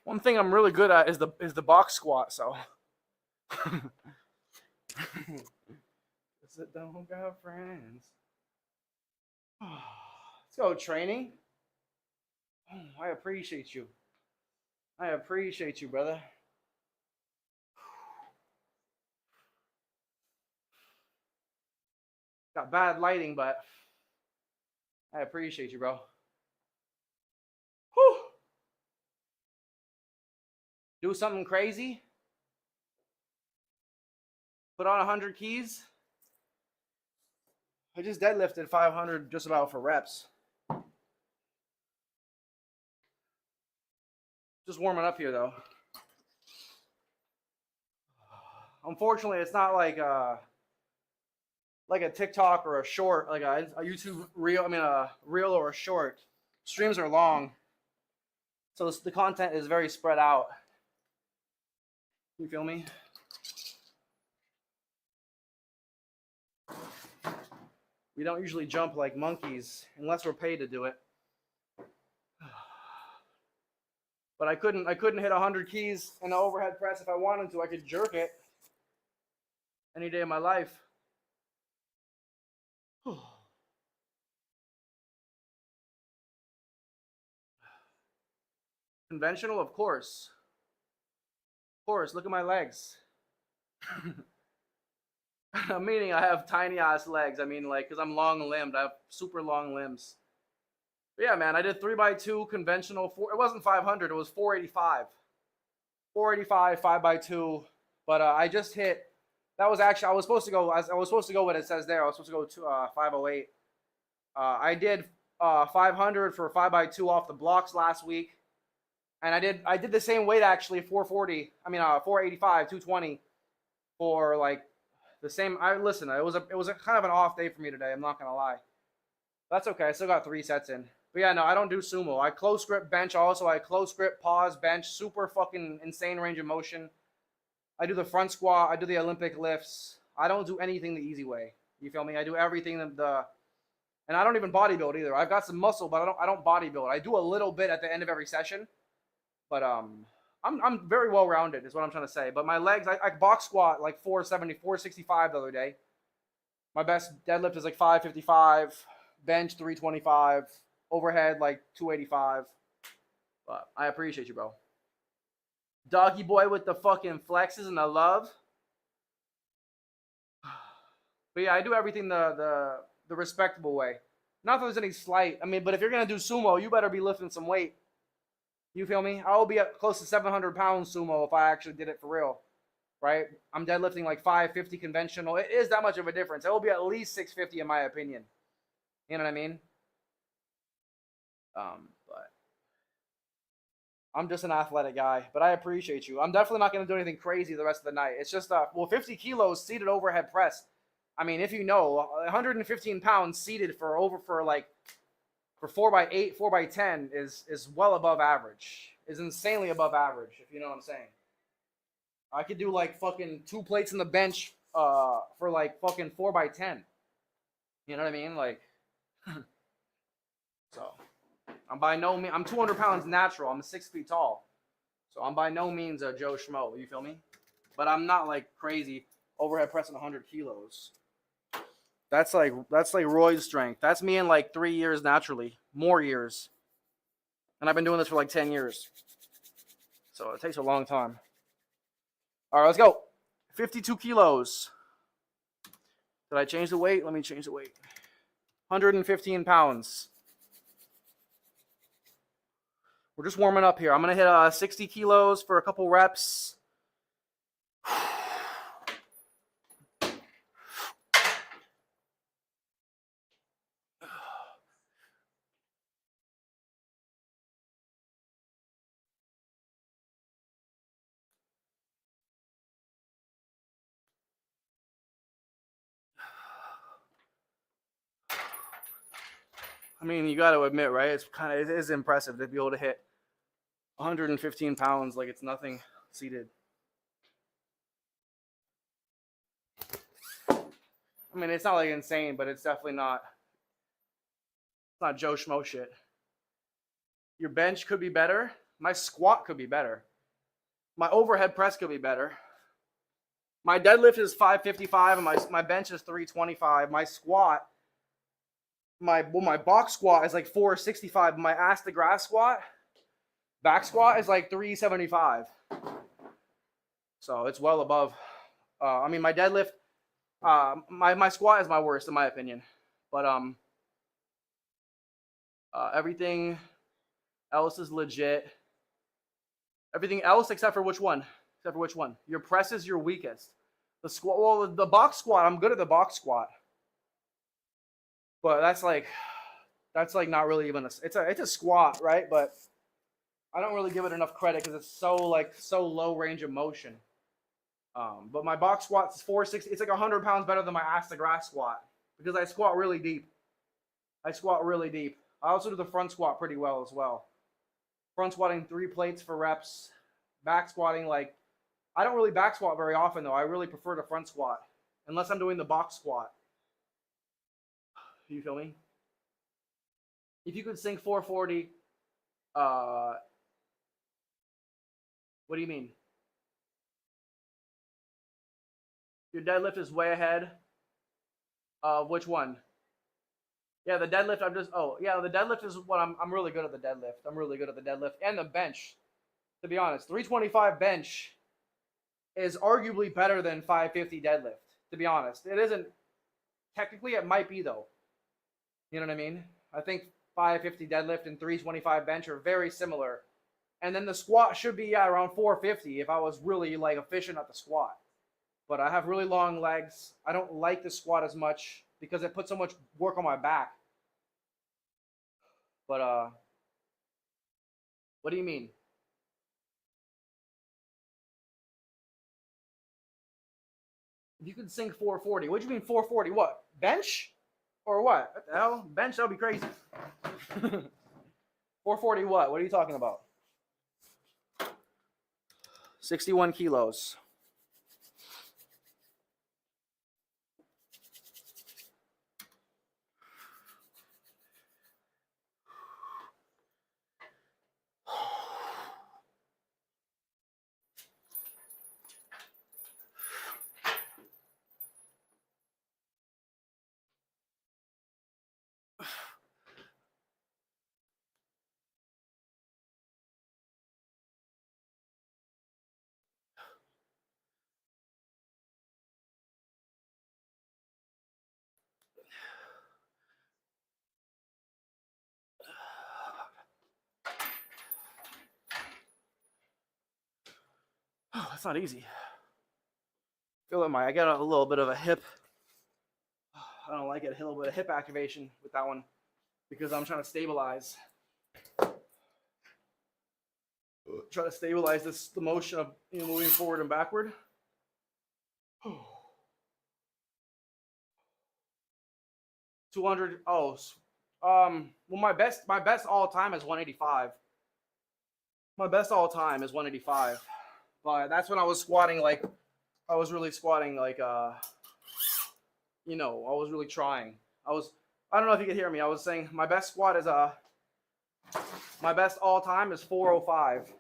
One thing I'm really good at is the box squat, so. Because I don't got friends. Let's go, training. Oh, I appreciate you. I appreciate you, brother. Got bad lighting, but I appreciate you, bro. Whew. Do something crazy. Put on 100 keys. I just deadlifted 500 just about for reps. Just warming up here, though. Unfortunately, it's not like a TikTok or a short, like a YouTube reel. I mean, a reel or a short. Streams are long, so the content is very spread out. You feel me? We don't usually jump like monkeys unless we're paid to do it. But I couldn't hit 100 keys in the overhead press if I wanted to. I could jerk it any day of my life. Conventional, of course. Of course, look at my legs. Meaning I have tiny ass legs. I mean, like, because I'm long limbed. I have super long limbs. But yeah, man, I did 3x2 conventional. It wasn't 500, it was 485. 485, 5x2. But I just hit. That was actually, I was supposed to go what it says there. I was supposed to go to 508. I did 500 for 5x2 off the blocks last week. And I did the same weight actually, 440. I mean, 485, 220 for like the same. It was a kind of an off day for me today. I'm not gonna lie. That's okay. I still got 3 sets in. But yeah, no, I don't do sumo. I close grip bench also. I close grip, pause, bench, super fucking insane range of motion. I do the front squat. I do the Olympic lifts. I don't do anything the easy way. You feel me? I do everything and I don't even bodybuild either. I've got some muscle, but I don't bodybuild. I do a little bit at the end of every session. But I'm very well rounded is what I'm trying to say. But my legs, I box squat like 470, 465 the other day. My best deadlift is like 555, bench 325, overhead like 285. But I appreciate you, bro. Doggy boy with the fucking flexes and the love. But yeah, I do everything the respectable way. Not that there's any slight. I mean, but if you're gonna do sumo, you better be lifting some weight. You feel me? I will be at close to 700 pounds sumo if I actually did it for real, right? I'm deadlifting like 550 conventional. It is that much of a difference. It will be at least 650 in my opinion. You know what I mean? But I'm just an athletic guy, but I appreciate you. I'm definitely not going to do anything crazy the rest of the night. It's just, 50 kilos seated overhead press. I mean, if you know, 115 pounds seated for 4x8, 4x10 is well above average. Is insanely above average, if you know what I'm saying. I could do like fucking 2 plates in the bench for like fucking 4x10. You know what I mean? Like, so I'm by no means, I'm 200 pounds natural. I'm 6 feet tall. So I'm by no means a Joe Schmo. You feel me? But I'm not like crazy overhead pressing 100 kilos. That's like Roy's strength. That's me in like 3 years naturally, more years. And I've been doing this for like 10 years. So it takes a long time. All right, let's go. 52 kilos. Did I change the weight? Let me change the weight. 115 pounds. We're just warming up here. I'm going to hit 60 kilos for a couple reps. I mean, you got to admit, right? It is impressive to be able to hit 115 pounds like it's nothing seated. I mean, it's not like insane, but it's definitely not. It's not Joe Schmo shit. Your bench could be better. My squat could be better. My overhead press could be better. My deadlift is 555 and my bench is 325. My squat, my box squat is like 465. My ass to grass squat, back squat is like 375. So it's well above. I mean, my deadlift, my squat is my worst in my opinion, but everything else is legit. Everything else except for which one? Except for which one? Your press is your weakest. The squat, well, the box squat, I'm good at the box squat, but that's like not really even it's a squat, right? But I don't really give it enough credit because it's so low range of motion. But my box squat is 460. It's like 100 pounds better than my ass to grass squat because I squat really deep. I also do the front squat pretty well as well. Front squatting 3 plates for reps. Back squatting, like, I don't really back squat very often though. I really prefer to front squat unless I'm doing the box squat. You feel me? If you could sink 440, what do you mean? Your deadlift is way ahead of which one? Yeah, the deadlift. The deadlift is what I'm really good at the deadlift. I'm really good at the deadlift and the bench. To be honest, 325 bench is arguably better than 550 deadlift. To be honest, it isn't technically. It might be though. You know what I mean? I think 550 deadlift and 325 bench are very similar. And then the squat should be around 450 if I was really like efficient at the squat. But I have really long legs. I don't like the squat as much because it puts so much work on my back. But what do you mean? If you could sink 440, what do you mean 440? What? Bench? Or what? What the hell? Bench, that'll be crazy. 440 what? What are you talking about? 61 kilos. Oh, that's not easy. Feel it, I got a little bit of a hip. I don't like it. A little bit of hip activation with that one because I'm trying to stabilize. Try to stabilize the motion of moving forward and backward. 200. Oh, well, my best all time is 185. My best all time is 185. But that's when I was squatting like, I was really squatting like, I was really trying. I don't know if you could hear me. I was saying my best squat is my best all time is 405.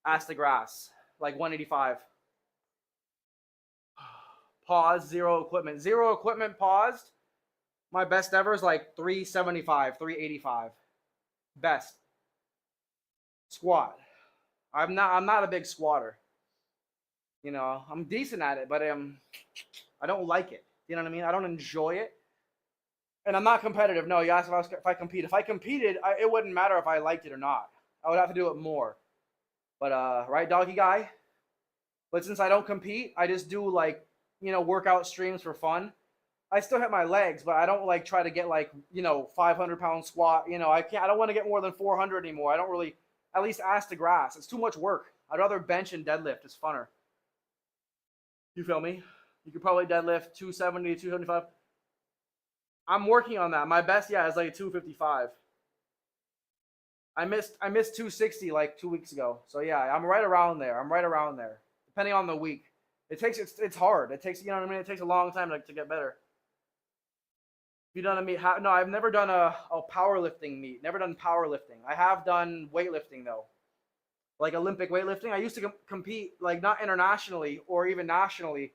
Ass to grass, like 185. Pause, zero equipment. Zero equipment paused. My best ever is like 375, 385. Best. Squat. I'm not a big squatter. I'm decent at it, but I don't like it. You know what I mean? I don't enjoy it. And I'm not competitive. No, you asked if I compete. If I competed, it wouldn't matter if I liked it or not. I would have to do it more. But right, doggy guy? But since I don't compete, I just do like, workout streams for fun. I still hit my legs, but I don't like try to get like, 500-pound squat. I don't want to get more than 400 anymore. I don't really, at least ass to grass. It's too much work. I'd rather bench and deadlift. It's funner. You feel me? You could probably deadlift 270, 275. I'm working on that. My best, is like 255. I missed 260 like 2 weeks ago. So yeah, I'm right around there. Depending on the week. It's hard. It takes, it takes a long time to get better. You done a meet? No, I've never done a powerlifting meet. Never done powerlifting. I have done weightlifting though. Like Olympic weightlifting. I used to compete like not internationally or even nationally.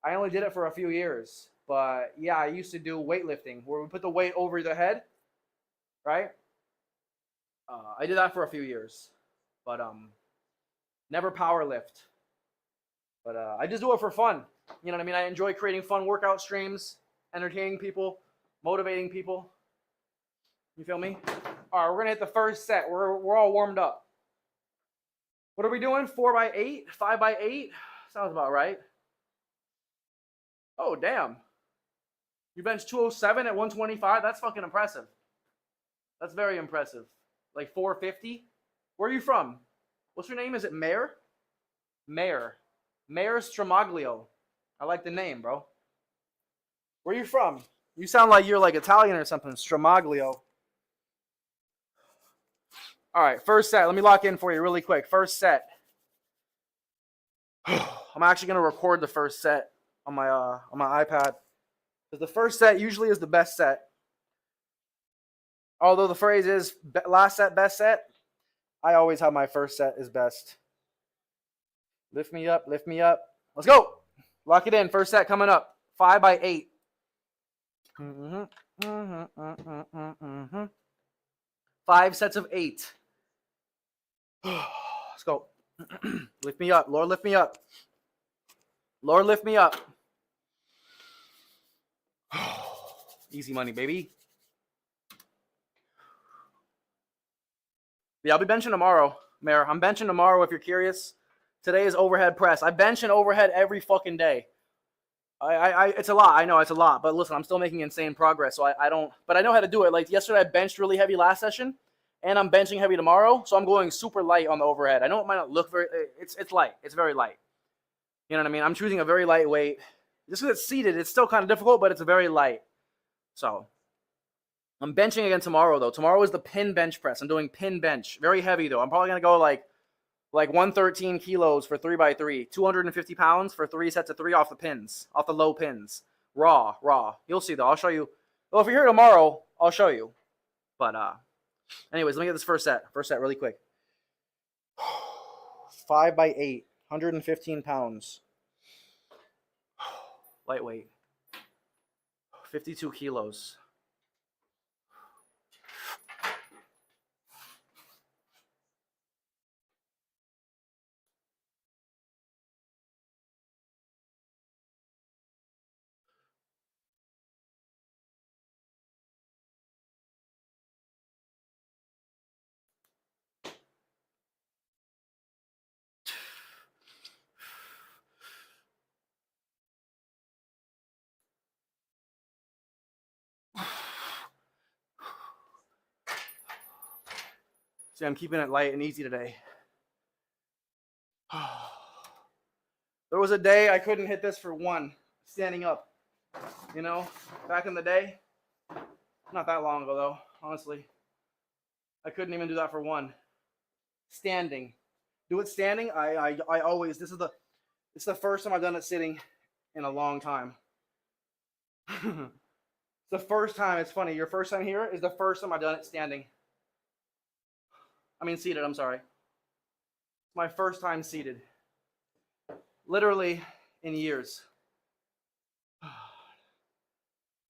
I only did it for a few years. But yeah, I used to do weightlifting where we put the weight over the head, right? I did that for a few years, but never power lift. But I just do it for fun. You know what I mean? I enjoy creating fun workout streams, entertaining people, motivating people. You feel me? All right, we're gonna hit the first set. We're all warmed up. What are we doing? 4x8, 5x8? Sounds about right. Oh damn! You bench 207 at 125. That's fucking impressive. That's very impressive. Like 450. Where are you from? What's your name? Is it Mayor? Mayor Stramaglio. I like the name, bro. Where are you from? You sound like you're like Italian or something. Stramaglio. All right, first set. Let me lock in for you really quick. First set. I'm actually gonna record the first set on my iPad. Because the first set usually is the best set. Although the phrase is last set, best set, I always have my first set is best. Lift me up, lift me up. Let's go. Lock it in. First set coming up. 5 by 8. 5 sets of 8. Let's go. Lift me up. Lord, lift me up. Lord, lift me up. Easy money, baby. Yeah, I'll be benching tomorrow, Mayor. I'm benching tomorrow if you're curious. Today is overhead press. I bench and overhead every fucking day. It's a lot. I know it's a lot, but listen, I'm still making insane progress. So I don't, but I know how to do it. Like yesterday, I benched really heavy last session, and I'm benching heavy tomorrow. So I'm going super light on the overhead. I know it might not look very. It's light. It's very light. You know what I mean? I'm choosing a very light weight. Just because it's seated, it's still kind of difficult, but it's very light. So I'm benching again tomorrow, though. Tomorrow is the pin bench press. I'm doing pin bench. Very heavy, though. I'm probably going to go like 113 kilos for 3x3. 250 pounds for 3 sets of 3 off the pins. Off the low pins. Raw. You'll see, though. I'll show you. Well, if you're here tomorrow, I'll show you. But anyways, let me get this first set. First set really quick. 5 by 8. 115 pounds. Lightweight. 52 kilos. See, I'm keeping it light and easy today. There was a day I couldn't hit this for 1, standing up. You know, back in the day. Not that long ago, though, honestly. I couldn't even do that for 1. Standing. Do it standing. I always, it's the first time I've done it sitting in a long time. The first time, it's funny, your first time here is the first time I've done it standing. I mean seated, I'm sorry. It's my first time seated. Literally in years.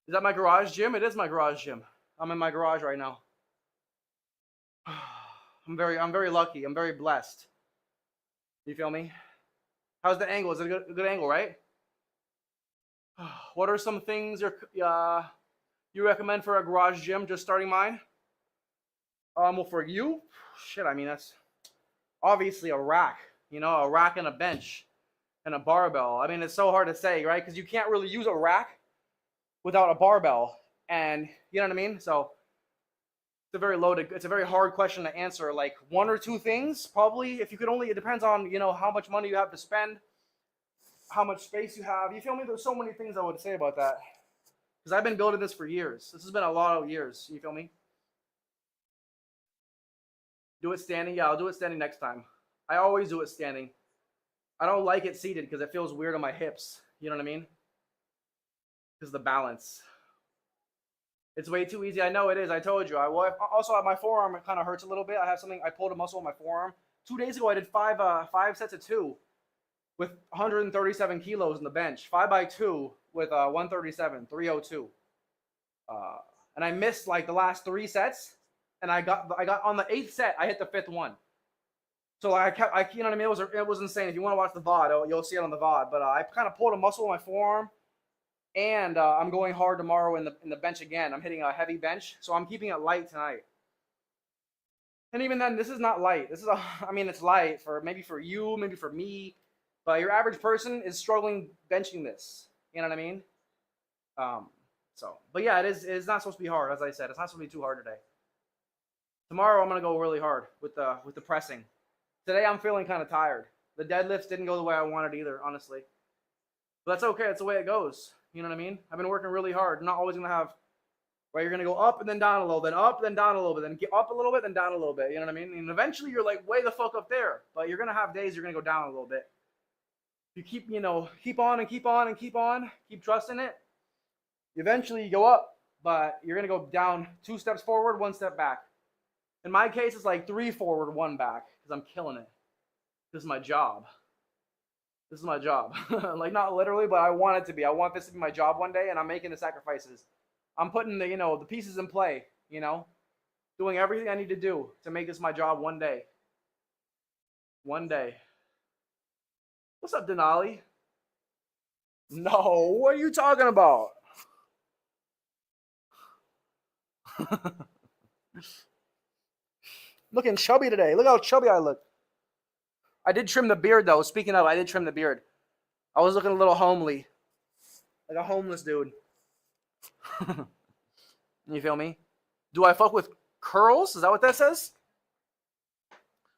Is that my garage gym? It is my garage gym. I'm in my garage right now. I'm very lucky. I'm very blessed. You feel me? How's the angle? Is it a good angle, right? What are some things you recommend for a garage gym just starting mine? Well, for you, shit, I mean, that's obviously a rack, a rack and a bench and a barbell. I mean, it's so hard to say, right? Because you can't really use a rack without a barbell, and you know what I mean? So it's a very hard question to answer. Like 1 or 2 things, probably, if you could only, it depends on, how much money you have to spend, how much space you have. You feel me? There's so many things I would say about that. Because I've been building this for years. This has been a lot of years. You feel me? Do it standing? Yeah, I'll do it standing next time. I always do it standing. I don't like it seated because it feels weird on my hips. You know what I mean? Because of the balance. It's way too easy. I know it is. I told you. Also, my forearm, it kind of hurts a little bit. I pulled a muscle in my forearm. 2 days ago, I did 5 sets of 2 with 137 kilos in the bench. 5 by 2 with 137, 302. And I missed like the last 3 sets. And I got on the 8th set, I hit the 5th one. So you know what I mean? It was insane. If you want to watch the VOD, you'll see it on the VOD. But I kind of pulled a muscle in my forearm, and I'm going hard tomorrow in the bench again. I'm hitting a heavy bench, so I'm keeping it light tonight. And even then, this is not light. It's light maybe for you, maybe for me, but your average person is struggling benching this. You know what I mean? But yeah, it's not supposed to be hard. As I said, it's not supposed to be too hard today. Tomorrow I'm gonna go really hard with the pressing. Today I'm feeling kind of tired. The deadlifts didn't go the way I wanted either, honestly. But that's okay. That's the way it goes. You know what I mean? I've been working really hard. I'm not always gonna have right. You're gonna go up and then down a little, then up, then down a little bit, then get up a little bit, then down a little bit. You know what I mean? And eventually you're like way the fuck up there. But you're gonna have days you're gonna go down a little bit. You keep on and keep on and keep on, keep trusting it. Eventually, you go up, but you're gonna go down 2 steps forward, 1 step back. In my case, it's like 3 forward, 1 back, because I'm killing it. This is my job. This is my job. Like, not literally, but I want it to be. I want this to be my job one day, and I'm making the sacrifices. I'm putting the, the pieces in play, doing everything I need to do to make this my job one day. One day. What's up, Denali? No, what are you talking about? Looking chubby today. Look how chubby I look. I did trim the beard, though. Speaking of, I did trim the beard. I was looking a little homely. Like a homeless dude. You feel me? Do I fuck with curls? Is that what that says?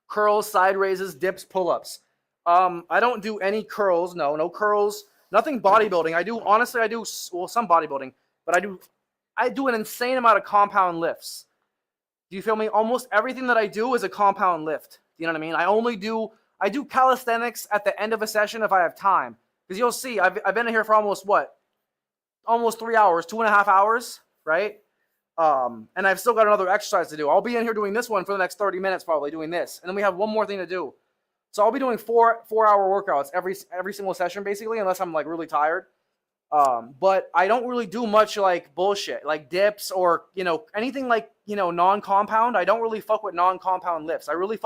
Curls, side raises, dips, pull-ups. I don't do any curls. No curls. Nothing bodybuilding. I do some bodybuilding, but I do an insane amount of compound lifts. Do you feel me? Almost everything that I do is a compound lift. You know what I mean? I do calisthenics at the end of a session if I have time. Because you'll see, I've been in here for almost 3 hours, 2.5 hours, right? And I've still got another exercise to do. I'll be in here doing this one for the next 30 minutes, probably doing this. And then we have one more thing to do. So I'll be doing 4-hour workouts every single session, basically, unless I'm like really tired. But I don't really do much like bullshit, like dips or, anything like, non-compound. I don't really fuck with non-compound lifts. I really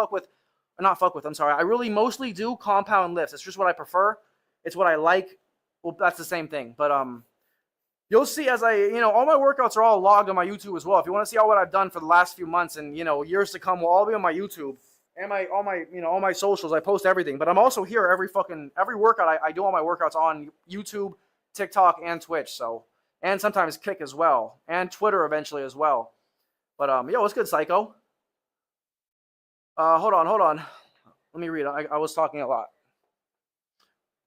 I really mostly do compound lifts. It's just what I prefer. It's what I like. Well, that's the same thing. But, you'll see as all my workouts are all logged on my YouTube as well. If you want to see all what I've done for the last few months and, years to come will all be on my YouTube and all my socials. I post everything, but I'm also here every workout. I do all my workouts on YouTube, TikTok, and Twitch. So, and sometimes Kick as well, and Twitter eventually as well. But, what's good, Psycho? Hold on. Let me read. I was talking a lot.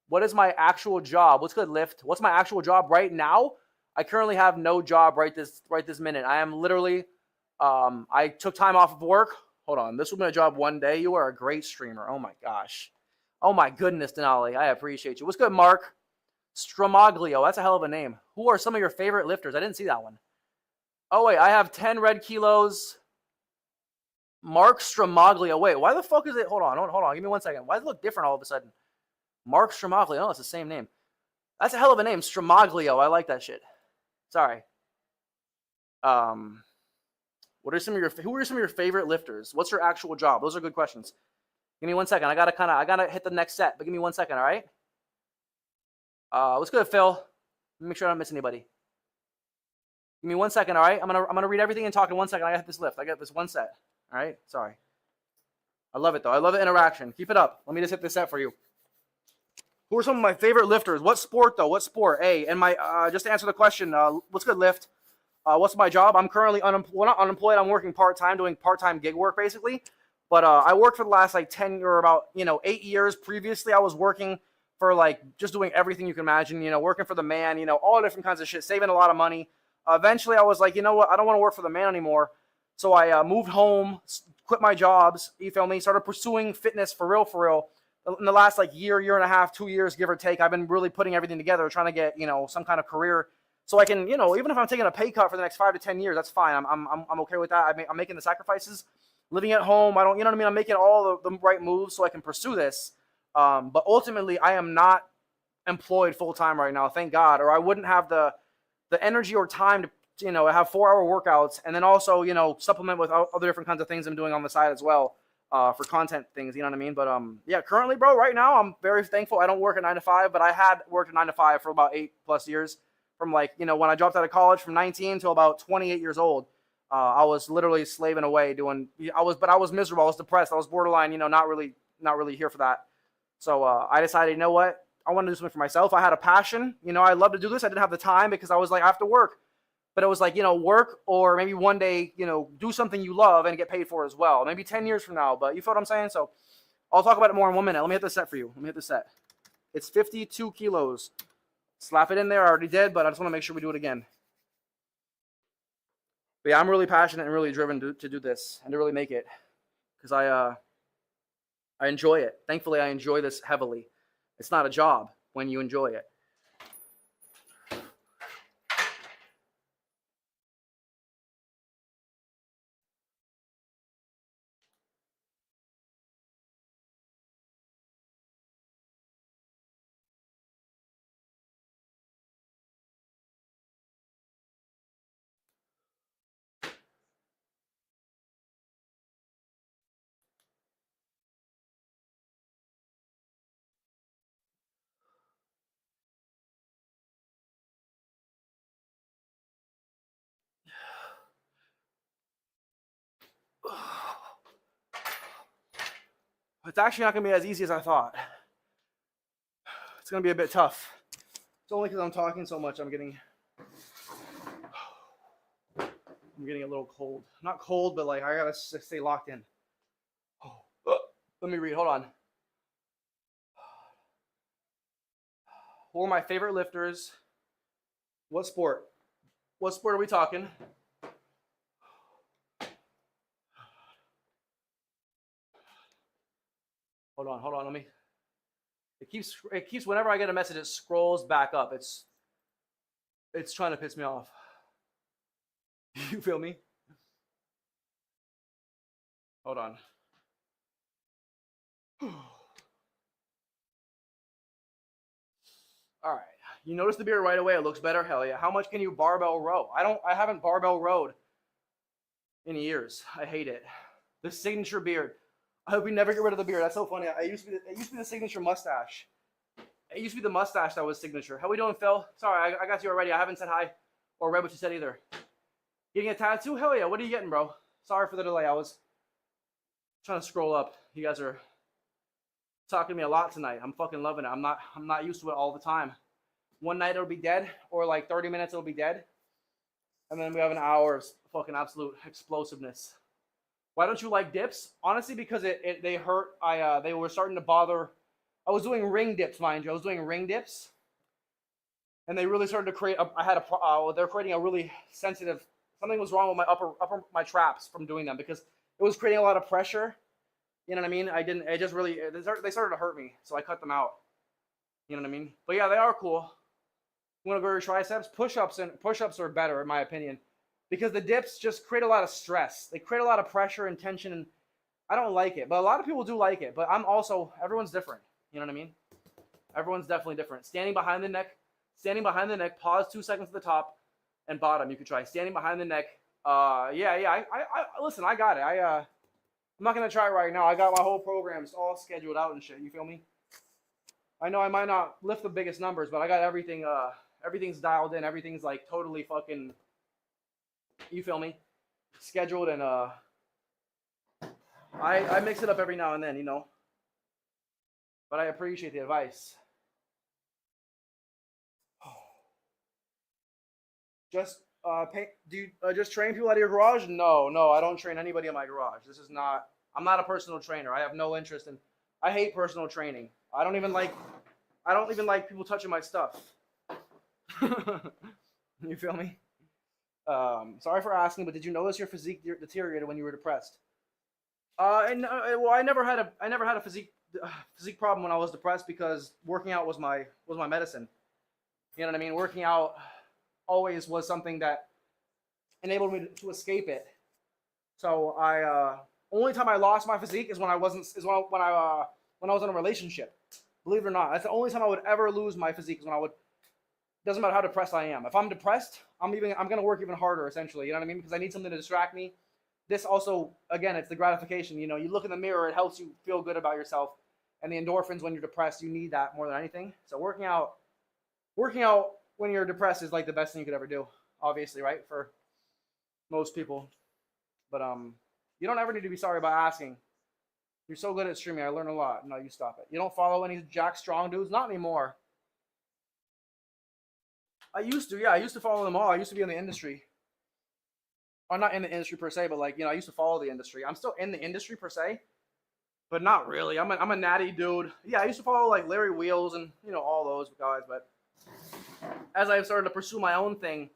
What is my actual job? What's good, Lift? What's my actual job right now? I currently have no job right this minute. I am literally, I took time off of work. Hold on. This will be my job one day. You are a great streamer. Oh, my gosh. Oh, my goodness, Denali. I appreciate you. What's good, Mark? Stramaglio. That's a hell of a name. Who are some of your favorite lifters? I didn't see that one. Oh, wait. I have 10 red kilos. Mark Stramaglio. Wait, why the fuck is it? Hold on. Give me 1 second. Why does it look different all of a sudden? Mark Stramaglio. Oh, it's the same name. That's a hell of a name. Stramaglio. I like that shit. Sorry. Who are some of your favorite lifters? What's your actual job? Those are good questions. Give me 1 second. I gotta hit the next set, but give me 1 second, all right? What's good, Phil? Let me make sure I don't miss anybody. Give me 1 second, all right? I'm gonna read everything and talk in 1 second. I got this lift. I got this one set. All right? Sorry. I love it though. I love the interaction. Keep it up. Let me just hit this set for you. Who are some of my favorite lifters? What sport though? What sport? Hey, and my just to answer the question, what's good, Lift? What's my job? I'm currently not unemployed. I'm working part-time, doing part-time gig work basically. But I worked for the last 10 or about 8 years. Previously, I was working for just doing everything you can imagine. Working for the man. All different kinds of shit, saving a lot of money. Eventually, I was like, you know what? I don't want to work for the man anymore. So I moved home, quit my jobs. You feel me? Started pursuing fitness for real. In the last year and a half, 2 years, give or take, I've been really putting everything together, trying to get some kind of career, so I can even if I'm taking a pay cut for the next 5 to 10 years, that's fine. I'm okay with that. I'm making the sacrifices, living at home. I don't what I mean. I'm making all the right moves so I can pursue this. But ultimately, I am not employed full time right now, thank God, or I wouldn't have the energy or time to have 4-hour workouts and then also supplement with other different kinds of things I'm doing on the side as well. For content things, you know what I mean? But yeah, currently, bro, right now, I'm very thankful. I don't work a 9 to 5, but I had worked a 9 to 5 for about 8+ years. From when I dropped out of college from 19 to about 28 years old, I was literally slaving away I was miserable. I was depressed. I was borderline, not really here for that. So I decided, you know what? I want to do something for myself. I had a passion. I love to do this. I didn't have the time because I was like, I have to work. But it was work or maybe one day, do something you love and get paid for as well. Maybe 10 years from now. But you feel what I'm saying? So I'll talk about it more in 1 minute. Let me hit the set for you. It's 52 kilos. Slap it in there. I already did, but I just want to make sure we do it again. But yeah, I'm really passionate and really driven to do this and to really make it because I enjoy it. Thankfully, I enjoy this heavily. It's not a job when you enjoy it. It's actually not going to be as easy as I thought. It's going to be a bit tough. It's only because I'm talking so much I'm getting a little cold. Not cold, but like I got to stay locked in. Let me read. Hold on. Who are my favorite lifters? What sport? What sport are we talking? Hold on. Let me. It keeps. Whenever I get a message, it scrolls back up. It's trying to piss me off. You feel me? Hold on. All right. You notice the beard right away. It looks better. Hell yeah. How much can you barbell row? I haven't barbell rowed in years. I hate it. The signature beard. I hope we never get rid of the beard. That's so funny. It used to be the signature mustache. It used to be the mustache that was signature. How we doing, Phil? Sorry, I got you already. I haven't said hi or read what you said either. Getting a tattoo? Hell yeah. What are you getting, bro? Sorry for the delay. I was trying to scroll up. You guys are talking to me a lot tonight. I'm fucking loving it. I'm not used to it all the time. One night it'll be dead, or like 30 minutes it'll be dead. And then we have an hour of fucking absolute explosiveness. Why don't you like dips? Honestly, because they hurt. They were starting to bother. I was doing ring dips, mind you. I was doing ring dips, and they really started to create. They're creating a really sensitive. Something was wrong with my my traps from doing them because it was creating a lot of pressure. You know what I mean? It just really. They started to hurt me, so I cut them out. You know what I mean? But yeah, they are cool. You want to go to your triceps? Push-ups are better in my opinion. Because the dips just create a lot of stress. They create a lot of pressure and tension, and I don't like it. But a lot of people do like it. But everyone's different. You know what I mean? Everyone's definitely different. Standing behind the neck, pause 2 seconds at the top and bottom. You could try standing behind the neck. Listen, I got it. I'm not going to try it right now. I got my whole programs all scheduled out and shit. You feel me? I know I might not lift the biggest numbers, but I got everything, everything's dialed in. Everything's like totally fucking... You feel me? Scheduled, and I mix it up every now and then, you know. But I appreciate the advice. Just do you just train people out of your garage? No, I don't train anybody in my garage. I'm not a personal trainer. I have no interest in. I hate personal training. I don't even like people touching my stuff. You feel me? Sorry for asking, but did you notice your physique deteriorated when you were depressed? Well, I never had a physique problem when I was depressed because working out was my medicine. You know what I mean? Working out always was something that enabled me to escape it. So only time I lost my physique is when I was in a relationship. Believe it or not, that's the only time I would ever lose my physique is when I would. Doesn't matter how depressed I am. If I'm depressed, I'm gonna work even harder. Essentially, you know what I mean? Because I need something to distract me. This also, again, it's the gratification. You know, you look in the mirror, it helps you feel good about yourself, and the endorphins when you're depressed, you need that more than anything. So working out when you're depressed is like the best thing you could ever do. Obviously, right? For most people, but you don't ever need to be sorry about asking. You're so good at streaming. I learned a lot. No, you stop it. You don't follow any Jack Strong dudes? Not anymore. I used to, yeah. I used to follow them all. I used to be in the industry. I'm not in the industry per se, but like, you know, I used to follow the industry. I'm still in the industry per se, but not really. I'm a natty dude. Yeah, I used to follow like Larry Wheels and, you know, all those guys. But as I've started to pursue my own thing,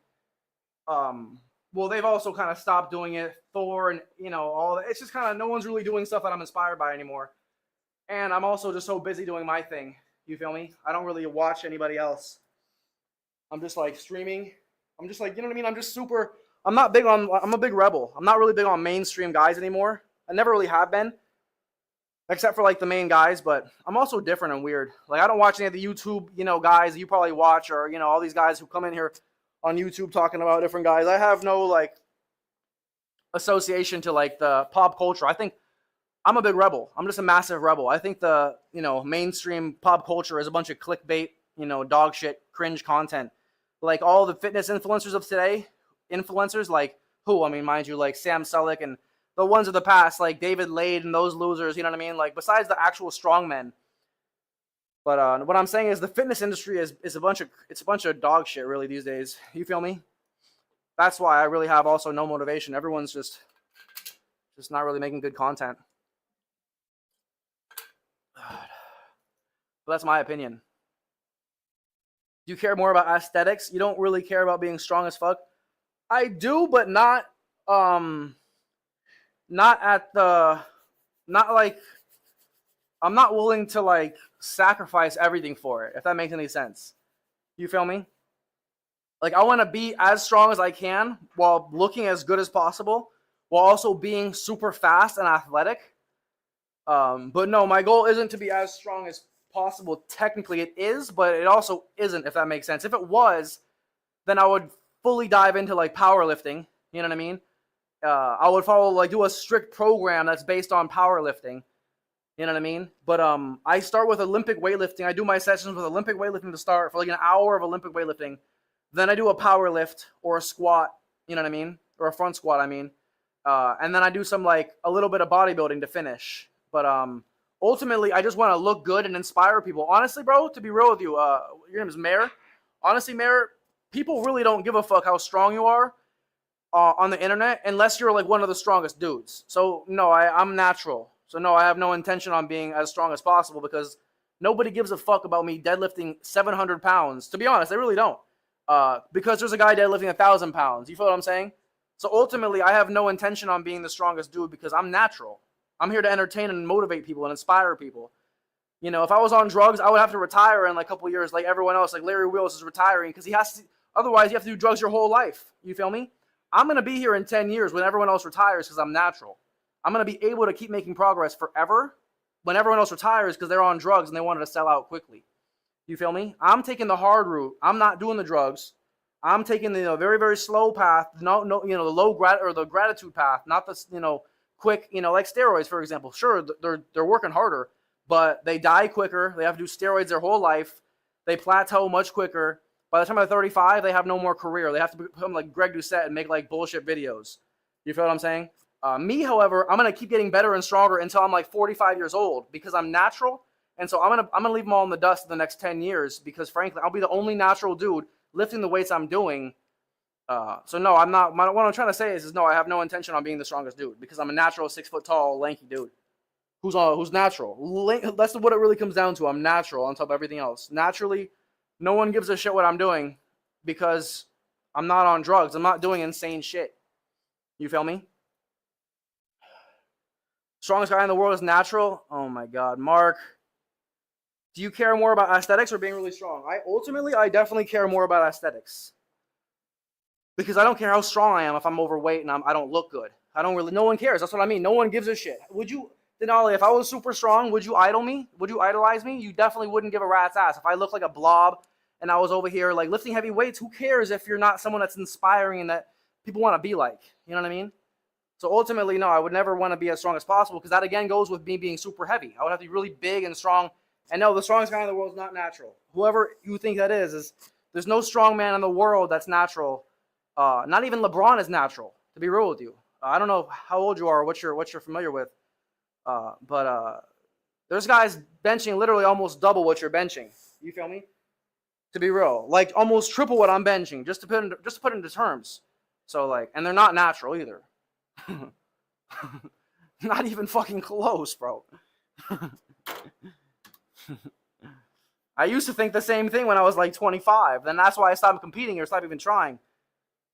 well, they've also kind of stopped doing it. Thor and, you know, all that. It's just kind of, no one's really doing stuff that I'm inspired by anymore. And I'm also just so busy doing my thing. You feel me? I don't really watch anybody else. I'm just like streaming. I'm just like, you know what I mean? I'm a big rebel. I'm not really big on mainstream guys anymore. I never really have been. Except for like the main guys, but I'm also different and weird. Like I don't watch any of the YouTube, you know, guys that you probably watch, or, you know, all these guys who come in here on YouTube talking about different guys. I have no like association to like the pop culture. I think I'm a big rebel. I'm just a massive rebel. I think the, you know, mainstream pop culture is a bunch of clickbait, you know, dog shit, cringe content. Like all the fitness influencers of today, influencers like who? I mean, mind you, like Sam Sulek and the ones of the past, like David Lade and those losers. You know what I mean? Like besides the actual strongmen. But what I'm saying is the fitness industry is a bunch of dog shit really these days. You feel me? That's why I really have also no motivation. Everyone's just not really making good content. But that's my opinion. You care more about aesthetics. You don't really care about being strong as fuck. I do, but not at the, not like, I'm not willing to like sacrifice everything for it, if that makes any sense. You feel me? Like I want to be as strong as I can while looking as good as possible, while also being super fast and athletic. But no, my goal isn't to be as strong as possible. Technically, it is, but it also isn't, if that makes sense. If it was, then I would fully dive into like powerlifting. You know what I mean? I would follow like do a strict program that's based on powerlifting. You know what I mean? But I start with Olympic weightlifting. I do my sessions with Olympic weightlifting to start for like an hour of Olympic weightlifting. Then I do a power lift or a squat. You know what I mean? Or a front squat. I mean, and then I do some like a little bit of bodybuilding to finish. But ultimately, I just want to look good and inspire people. Honestly, bro, to be real with you, your name is Mayor. Honestly, Mayor, people really don't give a fuck how strong you are on the internet unless you're like one of the strongest dudes. So no, I'm natural. So no, I have no intention on being as strong as possible because nobody gives a fuck about me deadlifting 700 pounds. To be honest, they really don't. Because there's a guy deadlifting 1,000 pounds. You feel what I'm saying? So ultimately, I have no intention on being the strongest dude because I'm natural. I'm here to entertain and motivate people and inspire people. You know, if I was on drugs, I would have to retire in like a couple years, like everyone else. Like Larry Wheels is retiring because he has to. Otherwise, you have to do drugs your whole life. You feel me? I'm gonna be here in 10 years when everyone else retires because I'm natural. I'm gonna be able to keep making progress forever when everyone else retires because they're on drugs and they wanted to sell out quickly. You feel me? I'm taking the hard route. I'm not doing the drugs. I'm taking the very very slow path. No, the low the gratitude path, not the quick. Like steroids for example. Sure, they're working harder, but they die quicker. They have to do steroids their whole life. They plateau much quicker. By the time they're 35, they have no more career. They have to become like Greg Doucette and make like bullshit videos. You feel what I'm saying? Me, however, I'm gonna keep getting better and stronger until I'm like 45 years old because I'm natural, and so I'm gonna leave them all in the dust in the next 10 years because frankly, I'll be the only natural dude lifting the weights I'm doing. So no, I'm not. What I'm trying to say is no, I have no intention on being the strongest dude because I'm a natural 6 foot tall, lanky dude who's natural. That's what it really comes down to. I'm natural on top of everything else. Naturally, no one gives a shit what I'm doing because I'm not on drugs. I'm not doing insane shit. You feel me? Strongest guy in the world is natural. Oh my god, Mark. Do you care more about aesthetics or being really strong? I definitely care more about aesthetics because I don't care how strong I am if I'm overweight and I don't look good. No one cares. That's what I mean. No one gives a shit. Would you, Denali, if I was super strong, would you idol me? Would you idolize me? You definitely wouldn't give a rat's ass. If I looked like a blob and I was over here like lifting heavy weights, who cares if you're not someone that's inspiring and that people want to be like? You know what I mean? So ultimately, no, I would never want to be as strong as possible because that again goes with me being super heavy. I would have to be really big and strong. And no, the strongest guy in the world is not natural. Whoever you think that is there's no strong man in the world that's natural. Not even LeBron is natural. To be real with you, I don't know how old you are or what you're familiar with, but there's guys benching literally almost double what you're benching. You feel me? To be real, like almost triple what I'm benching, just to put into terms. So like, and they're not natural either. Not even fucking close, bro. I used to think the same thing when I was like 25. Then that's why I stopped competing or stopped even trying.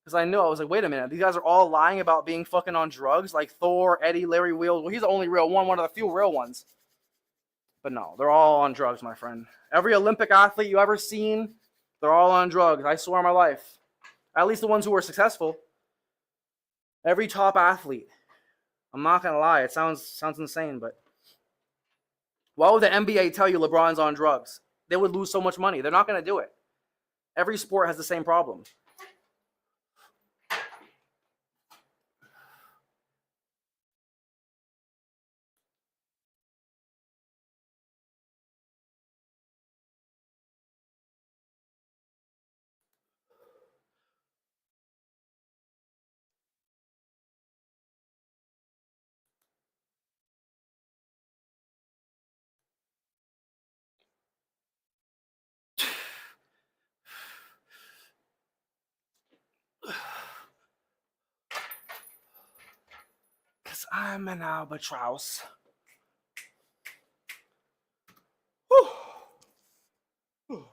Because I knew, I was like, wait a minute, these guys are all lying about being fucking on drugs, like Thor, Eddie, Larry Wheels. Well, he's the only real one of the few real ones. But no, they're all on drugs, my friend. Every Olympic athlete you ever seen, they're all on drugs. I swear on my life. At least the ones who were successful. Every top athlete. I'm not gonna lie, it sounds insane, but why would the NBA tell you LeBron's on drugs? They would lose so much money. They're not gonna do it. Every sport has the same problem. I'm an albatross. Whew. Whew.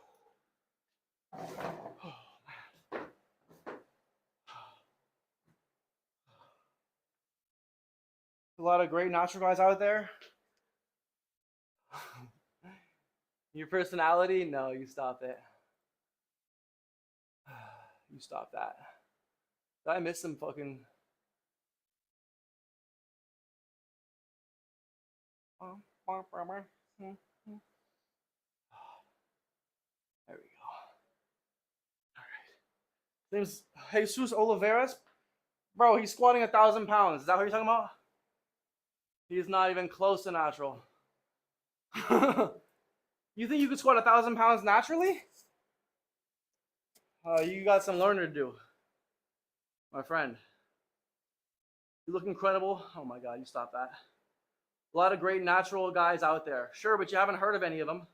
A lot of great natural guys out there. Your personality? No, you stop it. You stop that. Did I miss some fucking... There we go. Alright. Name's Jesus Oliveras. Bro, he's squatting 1,000 pounds. Is that what you're talking about? He's not even close to natural. You think you could squat 1,000 pounds naturally? You got some learning to do, my friend. You look incredible. Oh my God, you stop that. A lot of great natural guys out there. Sure, but you haven't heard of any of them.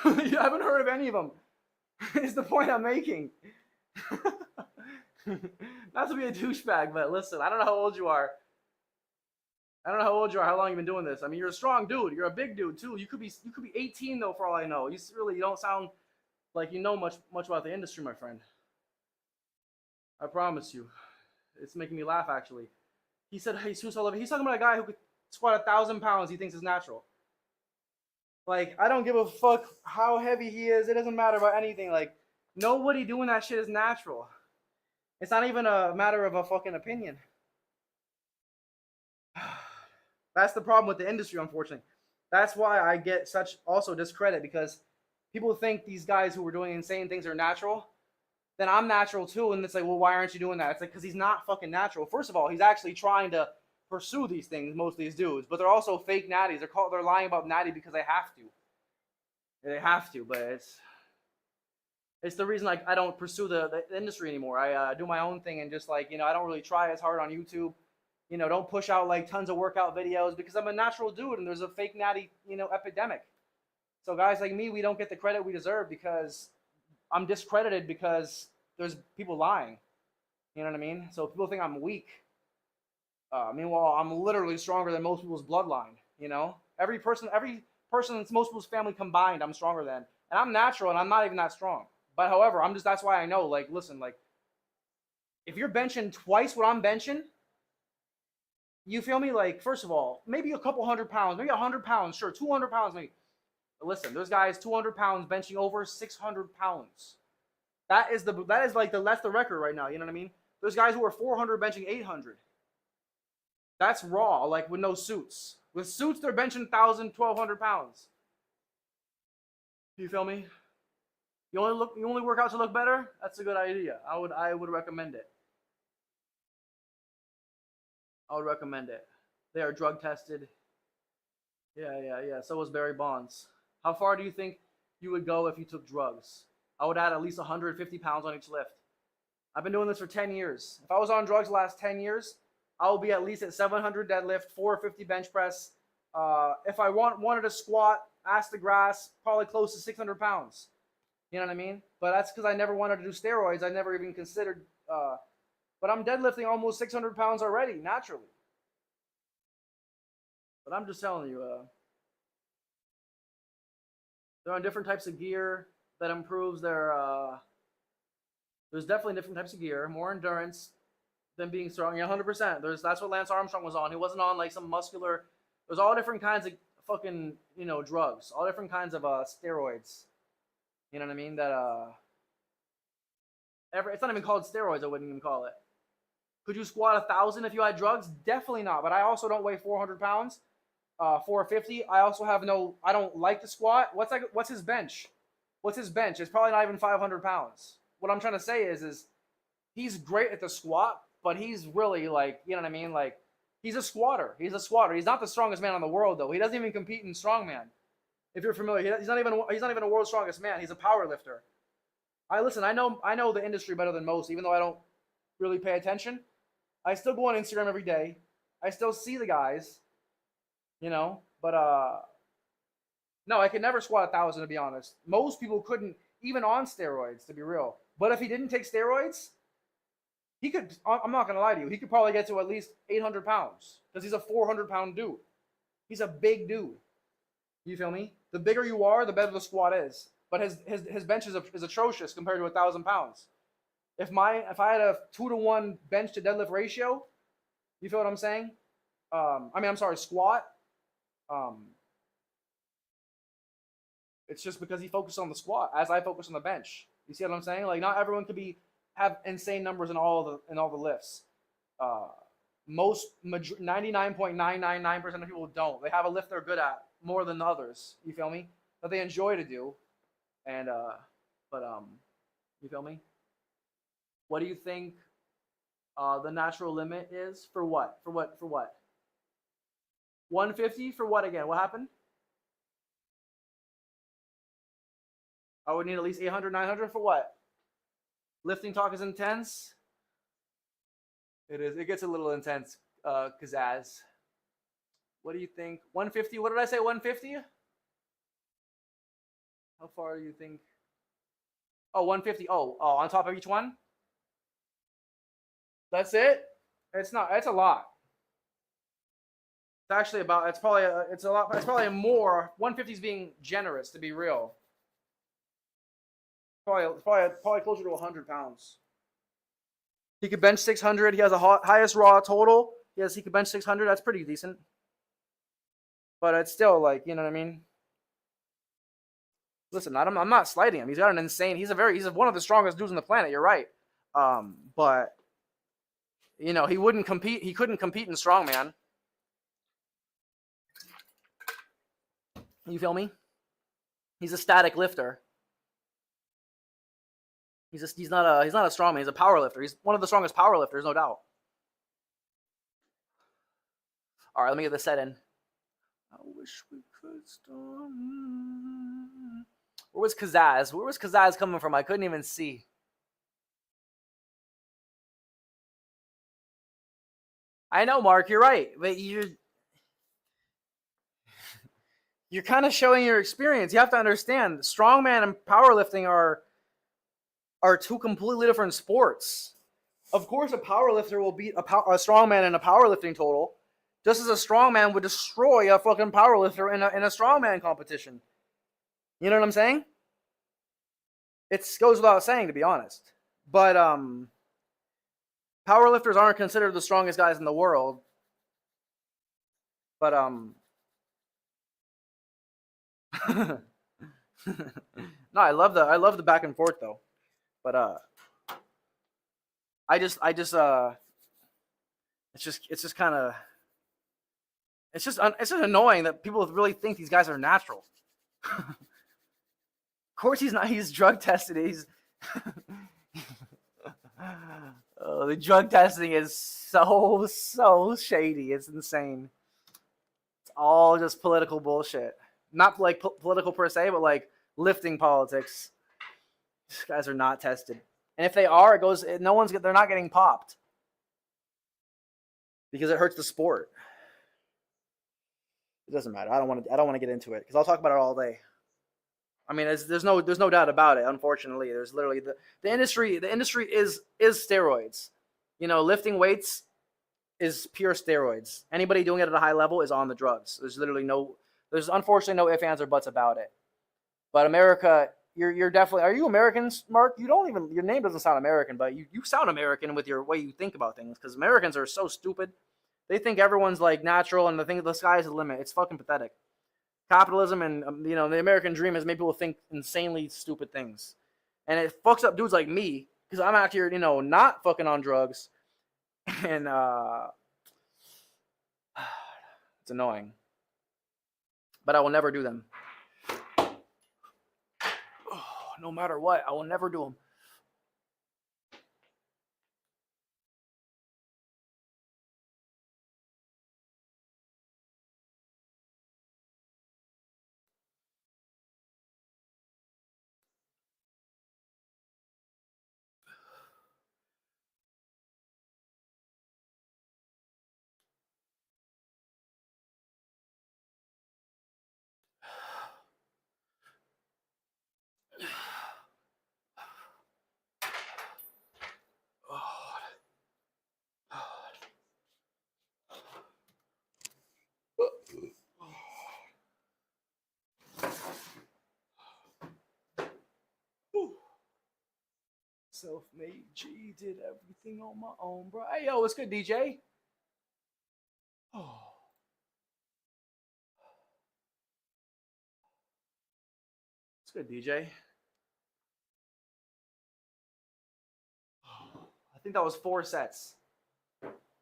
You haven't heard of any of them. Is the point I'm making. Not to be a douchebag, but listen, I don't know how old you are. I don't know how old you are, how long you've been doing this. I mean, you're a strong dude. You're a big dude too. You could be 18 though, for all I know. You don't sound like you know much about the industry, my friend. I promise you. It's making me laugh actually. He said, "Hey, Jesus Oliver." He's talking about a guy who could squat 1,000 pounds. He thinks is natural. Like, I don't give a fuck how heavy he is. It doesn't matter about anything. Like, nobody doing that shit is natural. It's not even a matter of a fucking opinion. That's the problem with the industry, unfortunately. That's why I get such also discredit, because people think these guys who are doing insane things are natural. Then I'm natural too, and it's like, well, why aren't you doing that? It's like, because he's not fucking natural. First of all, he's actually trying to pursue these things, most of these dudes, but they're also fake natties. They're lying about natty because they have to. They have to, but it's the reason like I don't pursue the industry anymore. I do my own thing and just like, I don't really try as hard on YouTube. Don't push out like tons of workout videos because I'm a natural dude and there's a fake natty, epidemic. So guys like me, we don't get the credit we deserve because I'm discredited because there's people lying. You know what I mean? So people think I'm weak. Meanwhile, I'm literally stronger than most people's bloodline. Every person in most people's family combined, I'm stronger than. And I'm natural and I'm not even that strong. But however, that's why I know, like, listen, like, if you're benching twice what I'm benching, you feel me? Like, first of all, maybe a couple 100 pounds, maybe 100 pounds, sure, 200 pounds, maybe. But listen, there's guys 200 pounds benching over 600 pounds. That's the record right now. You know what I mean? There's guys who are 400 benching 800. That's raw, like with no suits. With suits, they're benching 1,000, 1,200 pounds. You feel me? You only work out to look better? That's a good idea. I would recommend it. I would recommend it. They are drug tested. Yeah. So was Barry Bonds. How far do you think you would go if you took drugs? I would add at least 150 pounds on each lift. I've been doing this for 10 years. If I was on drugs the last 10 years, I will be at least at 700 deadlift, 450 bench press. If I wanted to squat, ass to grass, probably close to 600 pounds. You know what I mean? But that's because I never wanted to do steroids. I never even considered. But I'm deadlifting almost 600 pounds already, naturally. But I'm just telling you, they're on different types of gear that improves their. There's definitely different types of gear, more endurance than being strong. Yeah, 100%. That's what Lance Armstrong was on. He wasn't on like some muscular. There's all different kinds of fucking drugs, all different kinds of steroids. You know what I mean? It's not even called steroids. I wouldn't even call it. Could you squat 1,000 if you had drugs? Definitely not. But I also don't weigh 400 pounds. 450. I also have I don't like to squat. What's his bench? What's his bench? It's probably not even 500 pounds. What I'm trying to say is he's great at the squat, but he's really like, you know what I mean? Like, he's a squatter. He's not the strongest man in the world though. He doesn't even compete in strongman. If you're familiar, he's not even a world's strongest man. He's a power lifter. I know the industry better than most, even though I don't really pay attention. I still go on Instagram every day. I still see the guys, but no, I could never squat 1,000 to be honest. Most people couldn't, even on steroids, to be real. But if he didn't take steroids, He could. I'm not gonna lie to you. He could probably get to at least 800 pounds because he's a 400-pound dude. He's a big dude. You feel me? The bigger you are, the better the squat is. But his bench is atrocious compared to 1,000 pounds. If I had a 2-to-1 bench to deadlift ratio, you feel what I'm saying? I'm sorry, squat. Um, it's just because he focused on the squat as I focus on the bench. You see what I'm saying? Like not everyone could have insane numbers in all the lifts. Most 99.999% of people don't. They have a lift they're good at more than others. You feel me? That they enjoy to do, and you feel me? What do you think the natural limit is for what? For what? For what? 150 for what again? What happened? I would need at least 800, 900 for what? Lifting talk is intense. It is. It gets a little intense, Kazaz. What do you think? 150? What did I say? 150? How far do you think? Oh, 150. Oh, on top of each one? That's it? It's not. It's a lot. It's actually about. It's probably. It's a lot. It's probably more. 150 is being generous, to be real. Probably closer to 100 pounds. He could bench 600. He has a highest raw total. Yes, he could bench 600. That's pretty decent. But it's still like, you know what I mean? Listen, I'm not slighting him. He's got an insane. He's one of the strongest dudes on the planet. You're right. But you know, he wouldn't compete. He couldn't compete in strongman. You feel me? He's a static lifter. He's not a strongman. He's a power lifter. He's one of the strongest power lifters, no doubt. All right, let me get this set in. I wish we could stop. Where was Kazaz? Where was Kazaz coming from? I couldn't even see. I know, Mark, you're right, but you're kind of showing your experience. You have to understand, strongman and powerlifting are two completely different sports. Of course, a powerlifter will beat a strongman in a powerlifting total, just as a strongman would destroy a fucking powerlifter in a strongman competition. You know what I'm saying? It goes without saying, to be honest. But powerlifters aren't considered the strongest guys in the world. But no, I love the back and forth though. But it's just kind of it's just annoying that people really think these guys are natural. Of course he's not. He's drug tested. He's the drug testing is so shady. It's insane. It's all just political bullshit. Not like political per se, but like lifting politics. These guys are not tested, and if they are, they're not getting popped because it hurts the sport. It doesn't matter. I don't want to get into it because I'll talk about it all day. I mean, there's no doubt about it. Unfortunately, there's literally the industry is steroids. You know, lifting weights is pure steroids. Anybody doing it at a high level is on the drugs. There's unfortunately no ifs, ands, or buts about it. But America, you're definitely. Are you American, Mark? Your name doesn't sound American, but you sound American with your way you think about things. Because Americans are so stupid. They think everyone's like natural, and they think the sky is the limit. It's fucking pathetic. Capitalism and the American dream has made people think insanely stupid things, and it fucks up dudes like me because I'm out here, not fucking on drugs, and it's annoying. But I will never do them. No matter what, I will never do them. Self-made G, did everything on my own, bro. Hey, yo, what's good, DJ? Oh, it's good, DJ. I think that was 4 sets.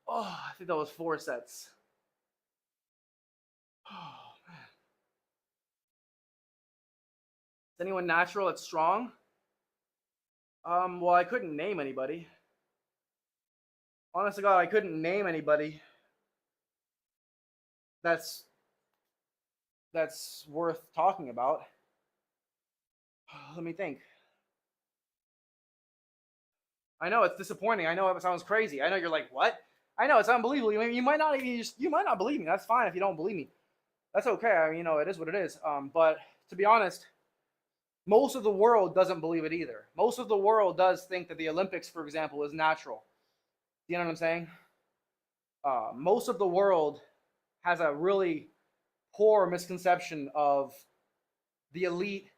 Oh, I think that was 4 sets. Oh, man. Is anyone natural that's strong? Well, I couldn't name anybody. Honest to God, I couldn't name anybody that's worth talking about. Let me think. I know it's disappointing. I know it sounds crazy. I know you're like, what? I know it's unbelievable. You might not even you might not believe me. That's fine if you don't believe me. That's okay. I mean, it is what it is. But to be honest, most of the world doesn't believe it either. Most of the world does think that the Olympics, for example, is natural. You know what I'm saying? Most of the world has a really poor misconception of the elite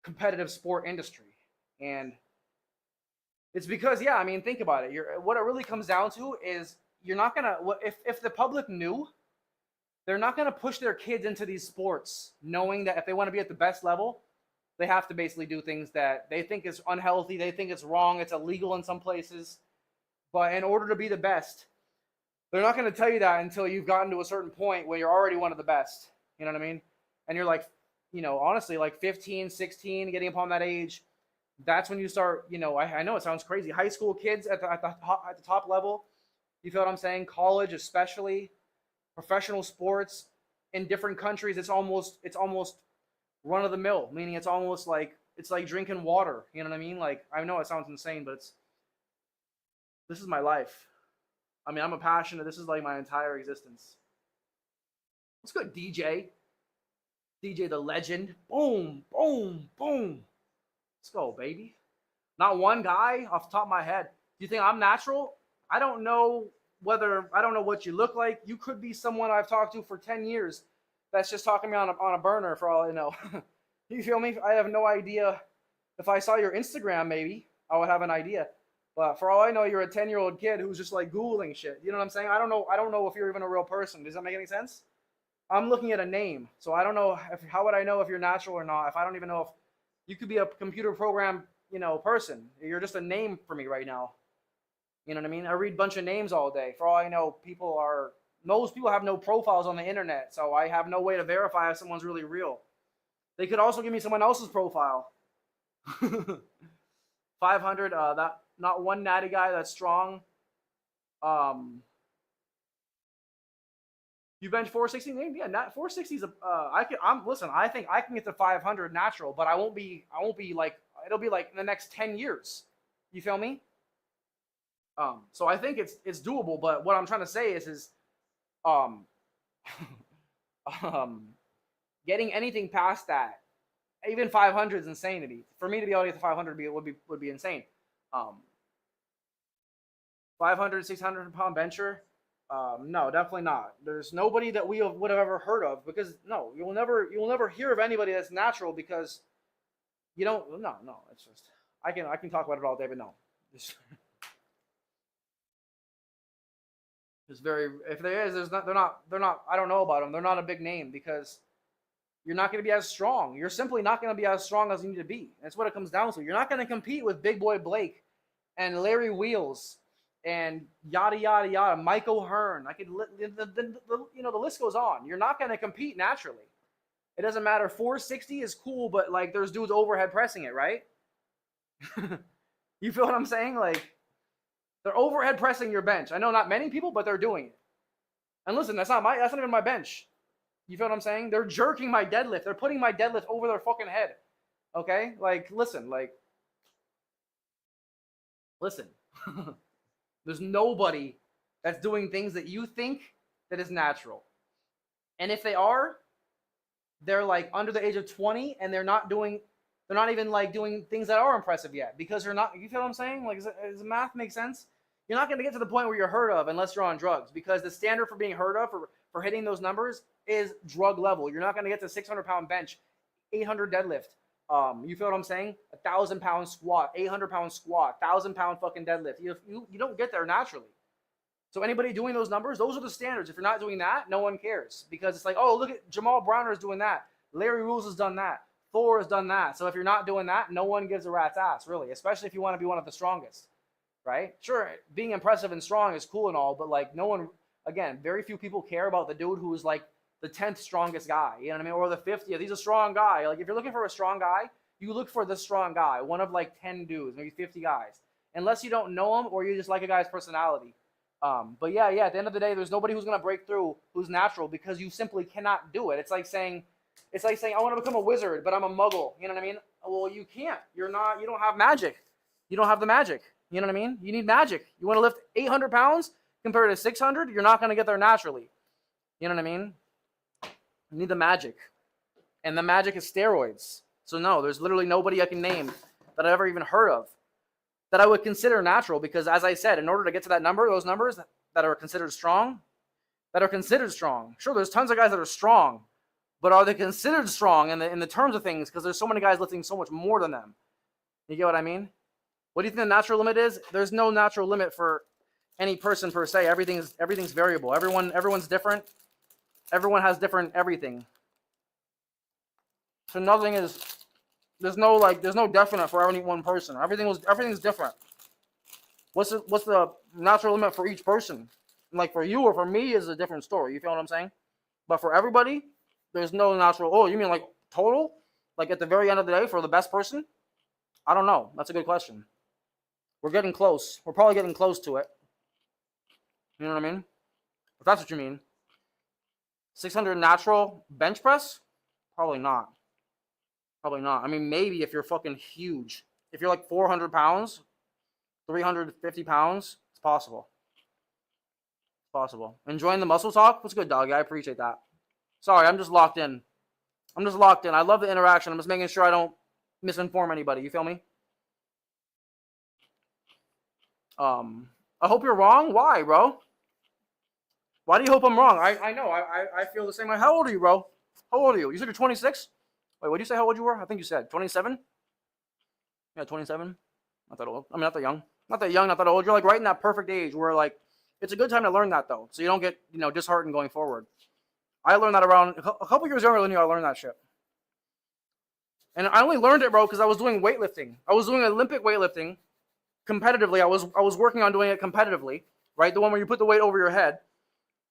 competitive sport industry. And it's because, yeah, I mean, think about it. What it really comes down to is you're not going to, if the public knew, they're not going to push their kids into these sports knowing that if they want to be at the best level, they have to basically do things that they think is unhealthy. They think it's wrong. It's illegal in some places. But in order to be the best, they're not going to tell you that until you've gotten to a certain point where you're already one of the best. You know what I mean? And you're like, honestly, like 15, 16, getting upon that age, that's when you start, I know it sounds crazy. High school kids at the top level, you feel what I'm saying? College especially, professional sports in different countries, it's almost run of the mill, meaning it's almost like drinking water. You know what I mean? Like, I know it sounds insane, but this is my life. I mean, I'm a passionate. This is like my entire existence. What's good, DJ? DJ the legend. Boom, boom, boom. Let's go, baby. Not one guy off the top of my head. Do you think I'm natural? I don't know what you look like. You could be someone I've talked to for 10 years that's just talking to me on a burner for all I know. You feel me? I have no idea. If I saw your Instagram, maybe I would have an idea. But for all I know, you're a 10-year-old kid who's just like Googling shit. You know what I'm saying? I don't know if you're even a real person. Does that make any sense? I'm looking at a name. So I don't know how would I know if you're natural or not if I don't even know if you could be a computer program, person. You're just a name for me right now. You know what I mean? I read a bunch of names all day. For all I know, most people have no profiles on the internet, so I have no way to verify if someone's really real. They could also give me someone else's profile. 500, that not one natty guy that's strong. You bench 460? Yeah, 460 is listen, I think I can get to 500 natural, but I won't be like, it'll be like in the next 10 years. You feel me? So I think it's doable, but what I'm trying to say is getting anything past that, even 500 is insanity. For me to be able to get to 500 would be insane. 500, 600 pound bencher, no, definitely not. There's nobody that we would have ever heard of because no, you'll never hear of anybody that's natural because you don't. No, it's just I can talk about it all day, but no. It's very, if there is, they're not, I don't know about them. They're not a big name because you're not going to be as strong. You're simply not going to be as strong as you need to be. That's what it comes down to. You're not going to compete with Big Boy Blake and Larry Wheels and yada, yada, yada, Mike O'Hearn. The list goes on. You're not going to compete naturally. It doesn't matter. 460 is cool, but like there's dudes overhead pressing it, right? You feel what I'm saying? Like, they're overhead pressing your bench. I know not many people, but they're doing it. And listen, that's not even my bench. You feel what I'm saying? They're jerking my deadlift. They're putting my deadlift over their fucking head. Okay? Like, listen. There's nobody that's doing things that you think that is natural. And if they are, they're like under the age of 20 and they're not even like doing things that are impressive yet because they're not, you feel what I'm saying? Like, does the math make sense? You're not going to get to the point where you're heard of unless you're on drugs because the standard for being heard of for hitting those numbers is drug level. You're not going to get to 600 pound bench, 800 deadlift, You feel what I'm saying? 1,000 pound squat, 800 pound squat, 1,000 pound fucking deadlift. You don't get there naturally. So anybody doing those numbers, those are the standards. If you're not doing that, no one cares because it's like, oh, look at Jamal Browner's doing that. Larry Rules has done that. Thor has done that. So if you're not doing that, no one gives a rat's ass, really, especially if you want to be one of the strongest, right? Sure, being impressive and strong is cool and all, but like no one, again, very few people care about the dude who is like the 10th strongest guy, you know what I mean? Or the 50th. He's a strong guy. Like if you're looking for a strong guy, you look for the strong guy, one of like 10 dudes, maybe 50 guys, unless you don't know him or you just like a guy's personality. But yeah, at the end of the day, there's nobody who's gonna break through who's natural because you simply cannot do it. It's like saying I want to become a wizard, but I'm a muggle. You know what I mean? Well, you can't. You're not. You don't have magic. You don't have the magic. You know what I mean? You need magic. You want to lift 800 pounds compared to 600? You're not gonna get there naturally. You know what I mean? You need the magic, and the magic is steroids. So no, there's literally nobody I can name that I've ever even heard of that I would consider natural because, as I said, in order to get to that number, those numbers that are considered strong, Sure, there's tons of guys that are strong, but are they considered strong in the terms of things? Because there's so many guys lifting so much more than them. You get what I mean? What do you think the natural limit is? There's no natural limit for any person per se. Everything's variable. Everyone's different. Everyone has different everything. So nothing is. There's no definite for any one person. Everything's different. What's the natural limit for each person? Like for you or for me is a different story. You feel what I'm saying? But for everybody, there's no natural. Oh, you mean like total? Like at the very end of the day for the best person? I don't know. That's a good question. We're getting close. We're probably getting close to it. You know what I mean? If that's what you mean. 600 natural bench press? Probably not. Probably not. I mean, maybe if you're fucking huge. If you're like 400 pounds, 350 pounds, it's possible. It's possible. Enjoying the muscle talk? What's good, doggy? I appreciate that. Sorry, I'm just locked in. I love the interaction. I'm just making sure I don't misinform anybody. You feel me? I hope you're wrong. Why, bro? Why do you hope I'm wrong? I know. I feel the same way. How old are you, bro? How old are you? You said you're 26? Wait, what did you say how old you were? I think you said 27? Yeah, 27. Not that old. I mean, not that young. Not that young, not that old. You're like right in that perfect age where like it's a good time to learn that though, so you don't get disheartened going forward. I learned that around a couple years younger than you. I learned that shit, and I only learned it, bro, because I was doing weightlifting. I was doing Olympic weightlifting competitively. I was working on doing it competitively, right? The one where you put the weight over your head,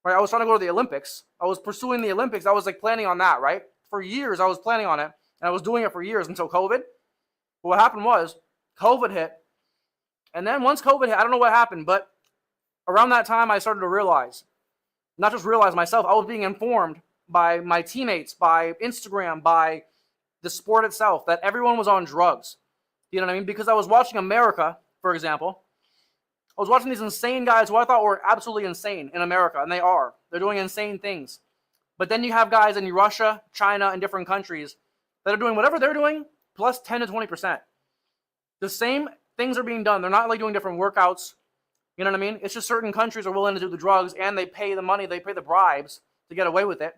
right? I was trying to go to the Olympics. I was pursuing the Olympics. I was like planning on that, right? For years, I was planning on it, and I was doing it for years until COVID. But what happened was COVID hit, and then once COVID hit, I don't know what happened, but around that time, I started to realize, not just realize myself, I was being informed by my teammates, by Instagram, by the sport itself, that everyone was on drugs. You know what I mean? Because I was watching America, for example. I was watching these insane guys who I thought were absolutely insane in America, and they are. They're doing insane things. But then you have guys in Russia, China, and different countries that are doing whatever they're doing, plus 10 to 20%. The same things are being done. They're not like doing different workouts. You know what I mean? It's just certain countries are willing to do the drugs, and they pay the money, they pay the bribes to get away with it.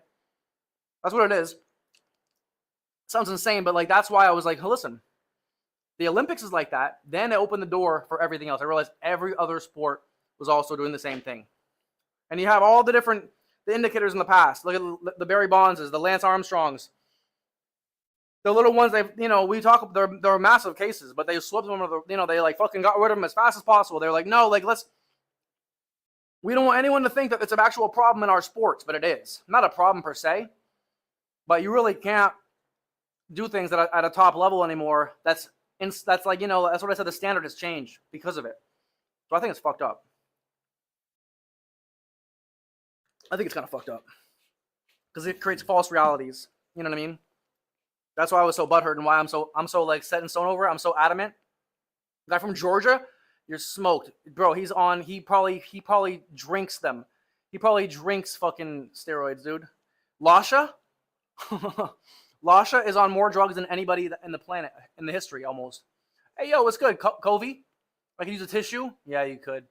That's what it is. Sounds insane, but like that's why I was like, listen, the Olympics is like that. Then it opened the door for everything else. I realized every other sport was also doing the same thing. And you have all the indicators in the past. Look at the Barry Bondses, the Lance Armstrongs. The little ones, we talk, they're massive cases, but they swept them under they like fucking got rid of them as fast as possible. They're like, no, like we don't want anyone to think that it's an actual problem in our sports, but it is. Not a problem per se, but you really can't do things at a top level anymore. That's like, that's what I said, the standard has changed because of it. So I think it's fucked up. I think it's kind of fucked up because it creates false realities. You know what I mean? That's why I was so butthurt and why I'm so like set in stone over it. I'm so adamant. The guy from Georgia, you're smoked, bro. He probably drinks them. He probably drinks fucking steroids, dude. Lasha, Lasha is on more drugs than anybody in the planet in the history almost. Hey yo, what's good, Covey? I can use a tissue. Yeah, you could.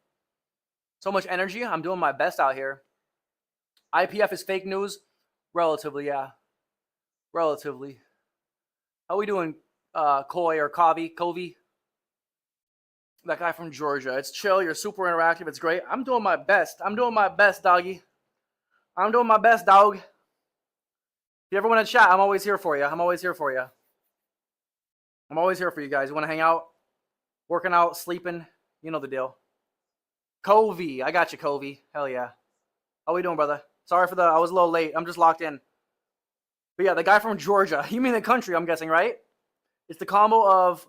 So much energy. I'm doing my best out here. IPF is fake news, relatively, yeah, relatively. How we doing, Coy or Covey. That guy from Georgia. It's chill. You're super interactive. It's great. I'm doing my best. I'm doing my best, doggy. I'm doing my best, dog. If you ever want to chat, I'm always here for you. I'm always here for you. I'm always here for you guys. You want to hang out? Working out, sleeping? You know the deal. Covey. I got you, Covey. Hell yeah. How we doing, brother? Sorry for I was a little late. I'm just locked in. But yeah, the guy from Georgia. You mean the country, I'm guessing, right? It's the combo of...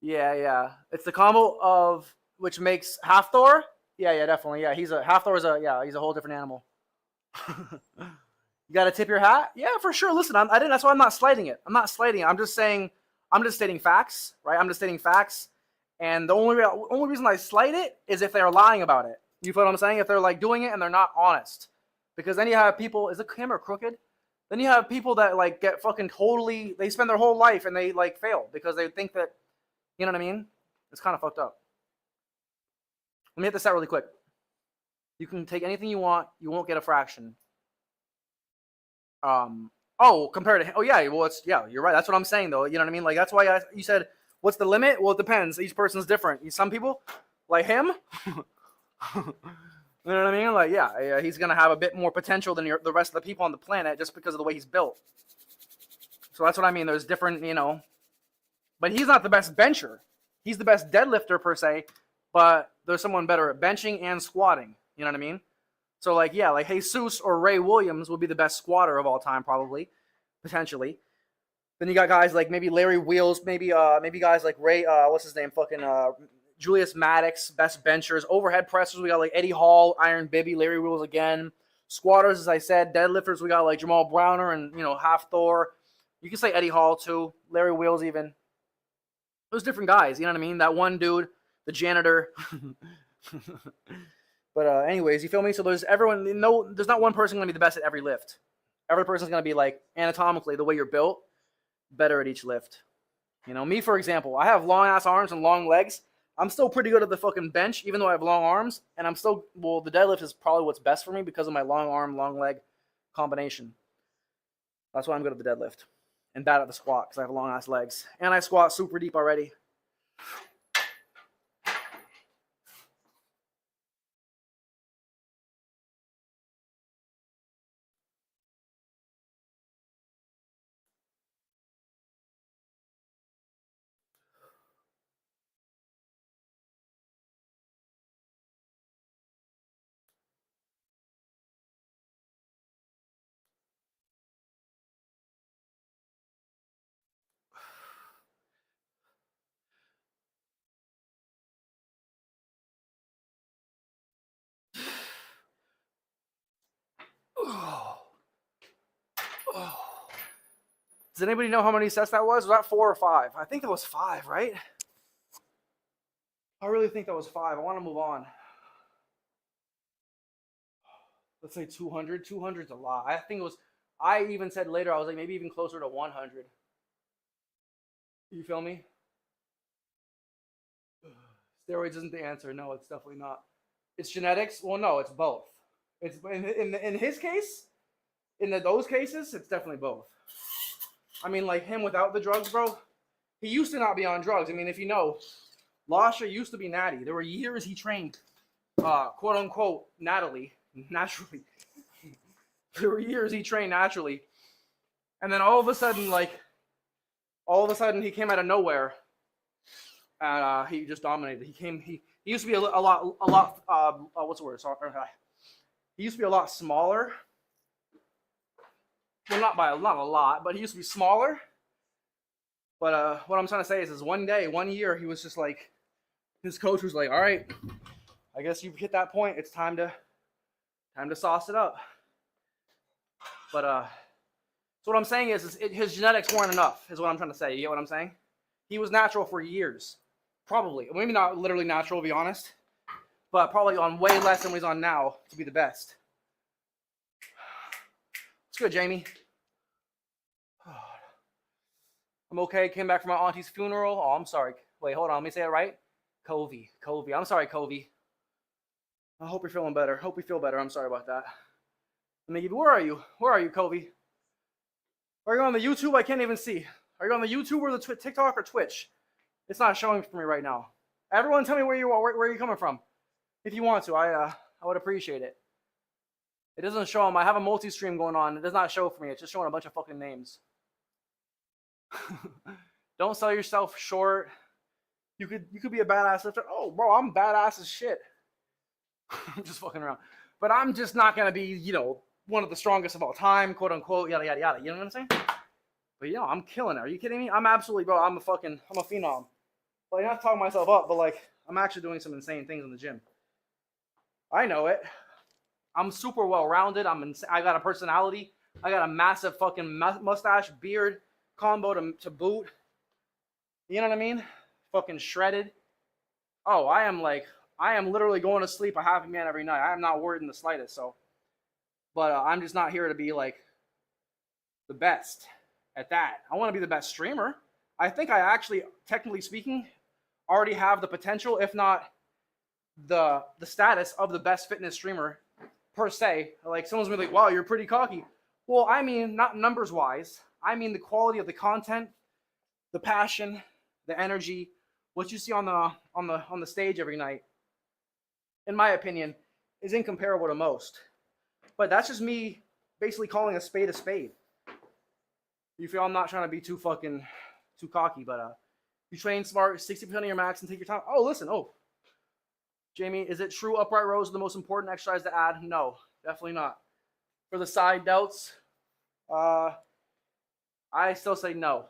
Yeah. It's the combo of... Which makes Half-Thor? Yeah, definitely. Yeah, Half-Thor is he's a whole different animal. You gotta tip your hat? Yeah, for sure. Listen, that's why I'm not slighting it. I'm not slighting it. I'm just stating facts, right? I'm just stating facts. And the only reason I slight it is if they're lying about it. You feel what I'm saying? If they're like doing it and they're not honest. Because then you have people, is the camera crooked? Then you have people that like get fucking totally, they spend their whole life and they like fail because they think that, you know what I mean? It's kind of fucked up. Let me hit this out really quick. You can take anything you want. You won't get a fraction. Compared to, you're right. That's what I'm saying though. You know what I mean? Like that's why you said, what's the limit? Well, it depends. Each person's different. Some people, like him, you know what I mean? Like, yeah, he's going to have a bit more potential than the rest of the people on the planet just because of the way he's built. So that's what I mean. There's different, but he's not the best bencher. He's the best deadlifter per se, but there's someone better at benching and squatting. You know what I mean? So like Jesus or Ray Williams would be the best squatter of all time, probably, potentially. Then you got guys like maybe Larry Wheels, maybe guys like Ray, what's his name, Julius Maddox, best benchers. Overhead pressers, we got like Eddie Hall, Iron Bibby, Larry Wheels again. Squatters, as I said. Deadlifters, we got like Jamal Browner and, Half-Thor. You can say Eddie Hall too, Larry Wheels even. Those different guys, you know what I mean? That one dude, the janitor. But anyways, you feel me? So there's not one person going to be the best at every lift. Every person's going to be like anatomically, the way you're built, better at each lift. Me, for example, I have long-ass arms and long legs. I'm still pretty good at the fucking bench, even though I have long arms. And the deadlift is probably what's best for me because of my long arm, long leg combination. That's why I'm good at the deadlift. And bad at the squat because I have long-ass legs. And I squat super deep already. Does anybody know how many sets that was? Was that 4 or 5? I think that was 5, right? I really think that was 5. I want to move on. Let's say 200. 200's a lot. I think it was, I even said later, I was like maybe even closer to 100. You feel me? Steroids isn't the answer. No, it's definitely not. It's genetics? Well, no, it's both. It's in his case, those cases, it's definitely both. I mean, like him without the drugs, bro. He used to not be on drugs. I mean, if you know, Lasha used to be natty. There were years he trained, quote unquote, naturally. There were years he trained naturally, and then all of a sudden he came out of nowhere, and he just dominated. He used to be a lot. What's the word? Sorry. He used to be a lot smaller. Well, not a lot, but he used to be smaller. But what I'm trying to say is one year, he was just like, his coach was like, all right, I guess you've hit that point. It's time to sauce it up. But so what I'm saying is his genetics weren't enough, is what I'm trying to say. You get what I'm saying? He was natural for years. Probably. Maybe not literally natural, to be honest. But probably on way less than what he's on now to be the best. It's good, Jamie. I'm okay. Came back from my auntie's funeral. Oh, I'm sorry. Wait, hold on. Let me say it right. Covey. I'm sorry, Covey. I hope you're feeling better. Hope you feel better. I'm sorry about that. Where are you? Where are you, Covey? Are you on the YouTube? I can't even see. Are you on the YouTube or the TikTok or Twitch? It's not showing for me right now. Everyone tell me where you're coming from. If you want to, I would appreciate it. It doesn't show them. I have a multi-stream going on. It does not show for me. It's just showing a bunch of fucking names. Don't sell yourself short. You could be a badass lifter. Oh, bro, I'm badass as shit. I'm just fucking around. But I'm just not going to be, one of the strongest of all time, quote unquote, yada, yada, yada. You know what I'm saying? But, I'm killing it. Are you kidding me? I'm absolutely, bro, I'm a phenom. Like, not talking myself up, but, like, I'm actually doing some insane things in the gym. I know it. I'm super well-rounded. I got a personality. I got a massive fucking mustache, beard combo to boot. You know what I mean? Fucking shredded. Oh, I am literally going to sleep a half a man every night. I am not worried in the slightest. So, but I'm just not here to be like the best at that. I want to be the best streamer. I think I actually, technically speaking, already have the potential, if not the status of the best fitness streamer per se. Like someone's gonna be like, wow, you're pretty cocky. Well, I mean, not numbers wise. I mean the quality of the content, the passion, the energy, what you see on the stage every night, in my opinion, is incomparable to most. But that's just me basically calling a spade a spade. You feel I'm not trying to be too cocky, but you train smart, 60% of your max, and take your time. Oh, listen, Jamie, is it true upright rows are the most important exercise to add? No, definitely not. For the side doubts, I still say no.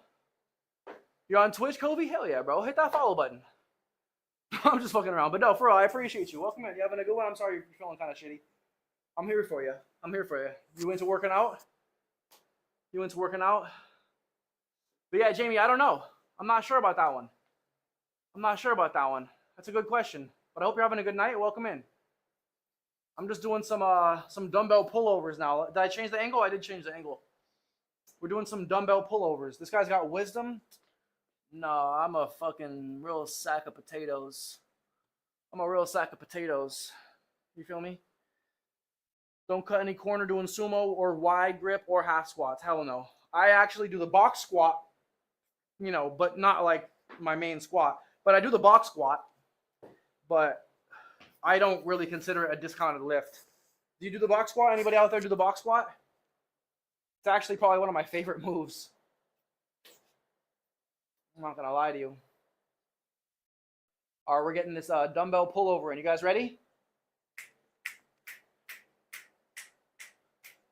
You're on Twitch, Kobe? Hell yeah, bro. Hit that follow button. I'm just fucking around. But no, for real, I appreciate you. Welcome in. You having a good one? I'm sorry you're feeling kind of shitty. I'm here for you. You into working out? But yeah, Jamie, I don't know. I'm not sure about that one. That's a good question. But I hope you're having a good night. Welcome in. I'm just doing some dumbbell pullovers now. Did I change the angle? I did change the angle. We're doing some dumbbell pullovers. This guy's got wisdom. No, I'm a fucking real sack of potatoes. You feel me? Don't cut any corner doing sumo or wide grip or half squats. Hell no. I actually do the box squat, but not like my main squat. But I do the box squat. But I don't really consider it a discounted lift. Do you do the box squat? Anybody out there do the box squat? It's actually probably one of my favorite moves. I'm not going to lie to you. All right, we're getting this dumbbell pullover in. You guys ready?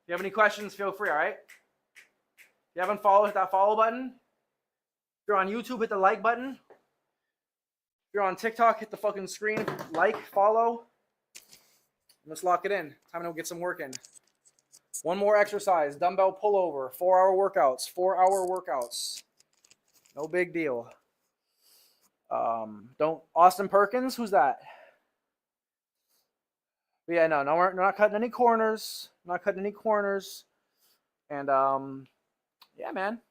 If you have any questions, feel free, all right? If you haven't followed, hit that follow button. If you're on YouTube, hit the like button. If you're on TikTok, hit the fucking screen, like, follow. Let's lock it in. Time to get some work in. One more exercise, dumbbell pullover, 4-hour workouts. No big deal. Austin Perkins, who's that? But yeah, no, we're not cutting any corners. And yeah, man.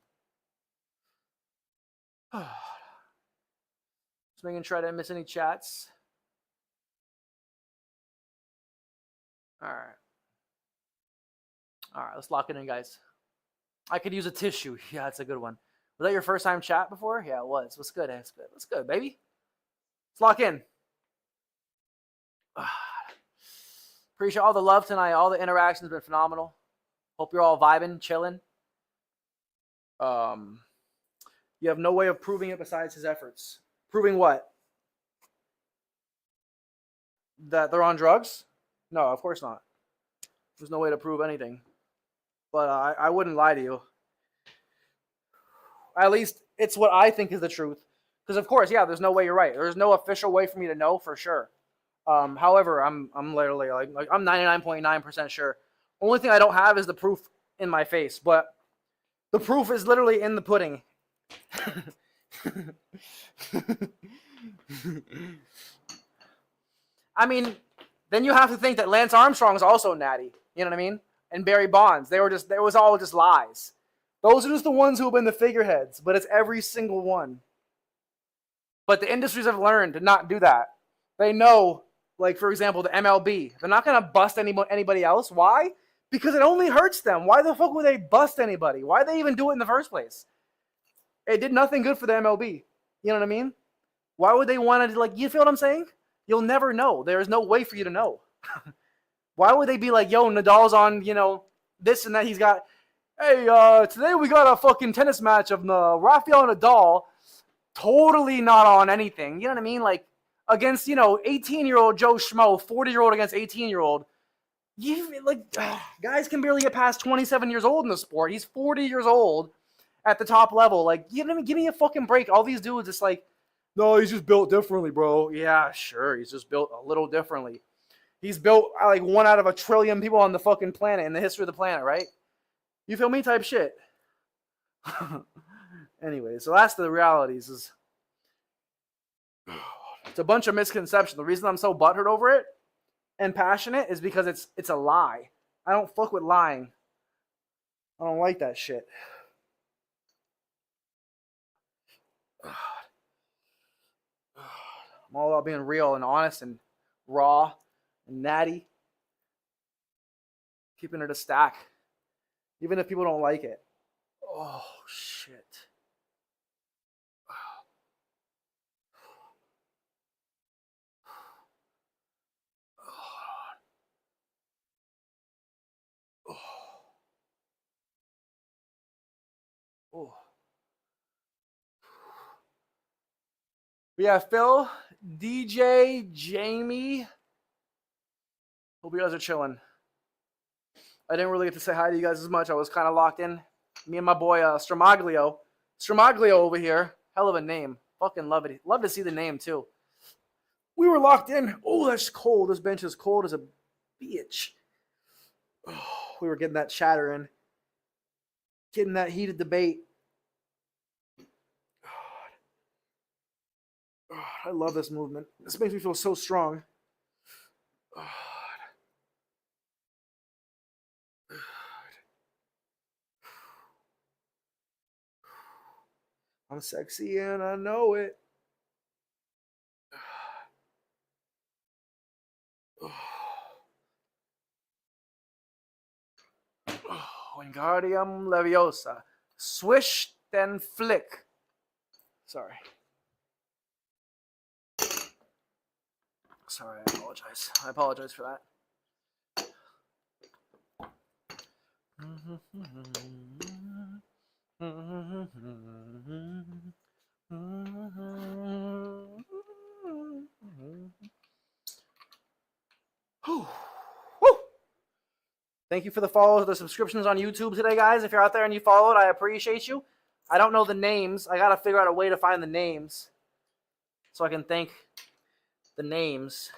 Just making sure I didn't miss any chats. All right, let's lock it in, guys. I could use a tissue. Yeah, that's a good one. Was that your first time chat before? Yeah, it was. What's good? What's good, baby? Let's lock in. Appreciate all the love tonight. All the interactions have been phenomenal. Hope you're all vibing, chilling. You have no way of proving it besides his efforts. Proving what? That they're on drugs? No, of course not. There's no way to prove anything. But I wouldn't lie to you. At least it's what I think is the truth. Because of course, yeah, there's no way you're right. There's no official way for me to know for sure. However, I'm literally like I'm 99.9% sure. Only thing I don't have is the proof in my face, but the proof is literally in the pudding. I mean, then you have to think that Lance Armstrong is also natty. You know what I mean? And Barry Bonds. It was all just lies. Those are just the ones who have been the figureheads, but it's every single one. But the industries have learned to not do that. They know, like, for example, the MLB. They're not going to bust anybody else. Why? Because it only hurts them. Why the fuck would they bust anybody? Why they even do it in the first place? It did nothing good for the MLB. You know what I mean? Why would they want to, like, you feel what I'm saying? You'll never know. There is no way for you to know. Why would they be like, yo, Nadal's on, this and that? He's got, hey, today we got a fucking tennis match of Rafael Nadal, totally not on anything. You know what I mean? Like, against, 18-year-old Joe Schmo, 40-year-old against 18-year-old. Guys can barely get past 27 years old in the sport. He's 40 years old at the top level. Like, give me a fucking break. All these dudes, it's like, no, he's just built differently, bro. Yeah, sure, he's just built a little differently. He's built like 1 out of 1 trillion people on the fucking planet in the history of the planet, right? You feel me? Type shit. Anyway, so that's the realities. It's a bunch of misconceptions. The reason I'm so butthurt over it and passionate is because it's a lie. I don't fuck with lying. I don't like that shit. I'm all about being real and honest and raw and natty. Keeping it a stack. Even if people don't like it. Oh, shit. Oh. But yeah, Phil, DJ, Jamie. Hope you guys are chilling. I didn't really get to say hi to you guys as much. I was kind of locked in. Me and my boy Stramaglio. Stramaglio over here. Hell of a name. Fucking love it. Love to see the name too. We were locked in. Oh, that's cold. This bench is cold as a bitch. Oh, we were getting that chatter in. Getting that heated debate. God. I love this movement. This makes me feel so strong. God. I'm sexy and I know it. Wingardium Leviosa. Swish, then flick. Sorry. Sorry, I apologize. I apologize for that. Whew. Woo. Thank you for the follows, the subscriptions on YouTube today, guys. If you're out there and you followed, I appreciate you. I don't know the names. I got to figure out a way to find the names so I can thank the names.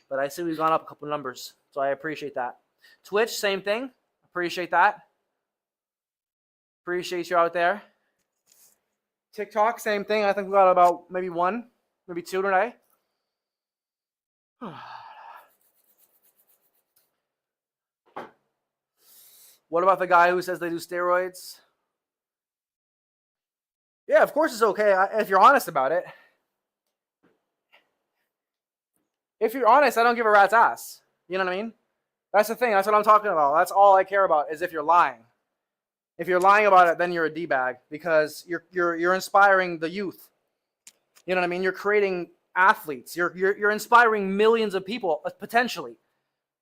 But I see we've gone up a couple numbers, so I appreciate that. Twitch, same thing. Appreciate that. Appreciate you out there. TikTok, same thing. I think we got about maybe 1, maybe 2 today. What about the guy who says they do steroids? Yeah, of course it's okay if you're honest about it. If you're honest, I don't give a rat's ass. You know what I mean? That's the thing. That's what I'm talking about. That's all I care about is if you're lying. If you're lying about it, then you're a D-bag because you're inspiring the youth. You know what I mean? You're creating athletes. You're inspiring millions of people potentially.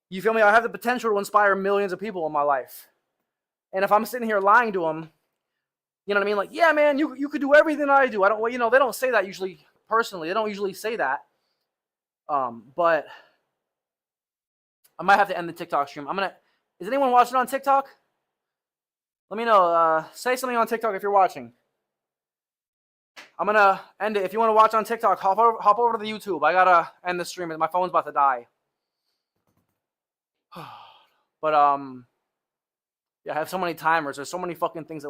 You feel me? I have the potential to inspire millions of people in my life. And if I'm sitting here lying to them, you know what I mean? Like, yeah, man, you could do everything I do. I don't. Well, they don't say that usually personally. They don't usually say that. But I might have to end the TikTok stream. Is anyone watching on TikTok? Let me know. Say something on TikTok if you're watching. I'm gonna end it. If you want to watch on TikTok, hop over to the YouTube. I gotta end the stream. My phone's about to die. But yeah, I have so many timers. There's so many fucking things that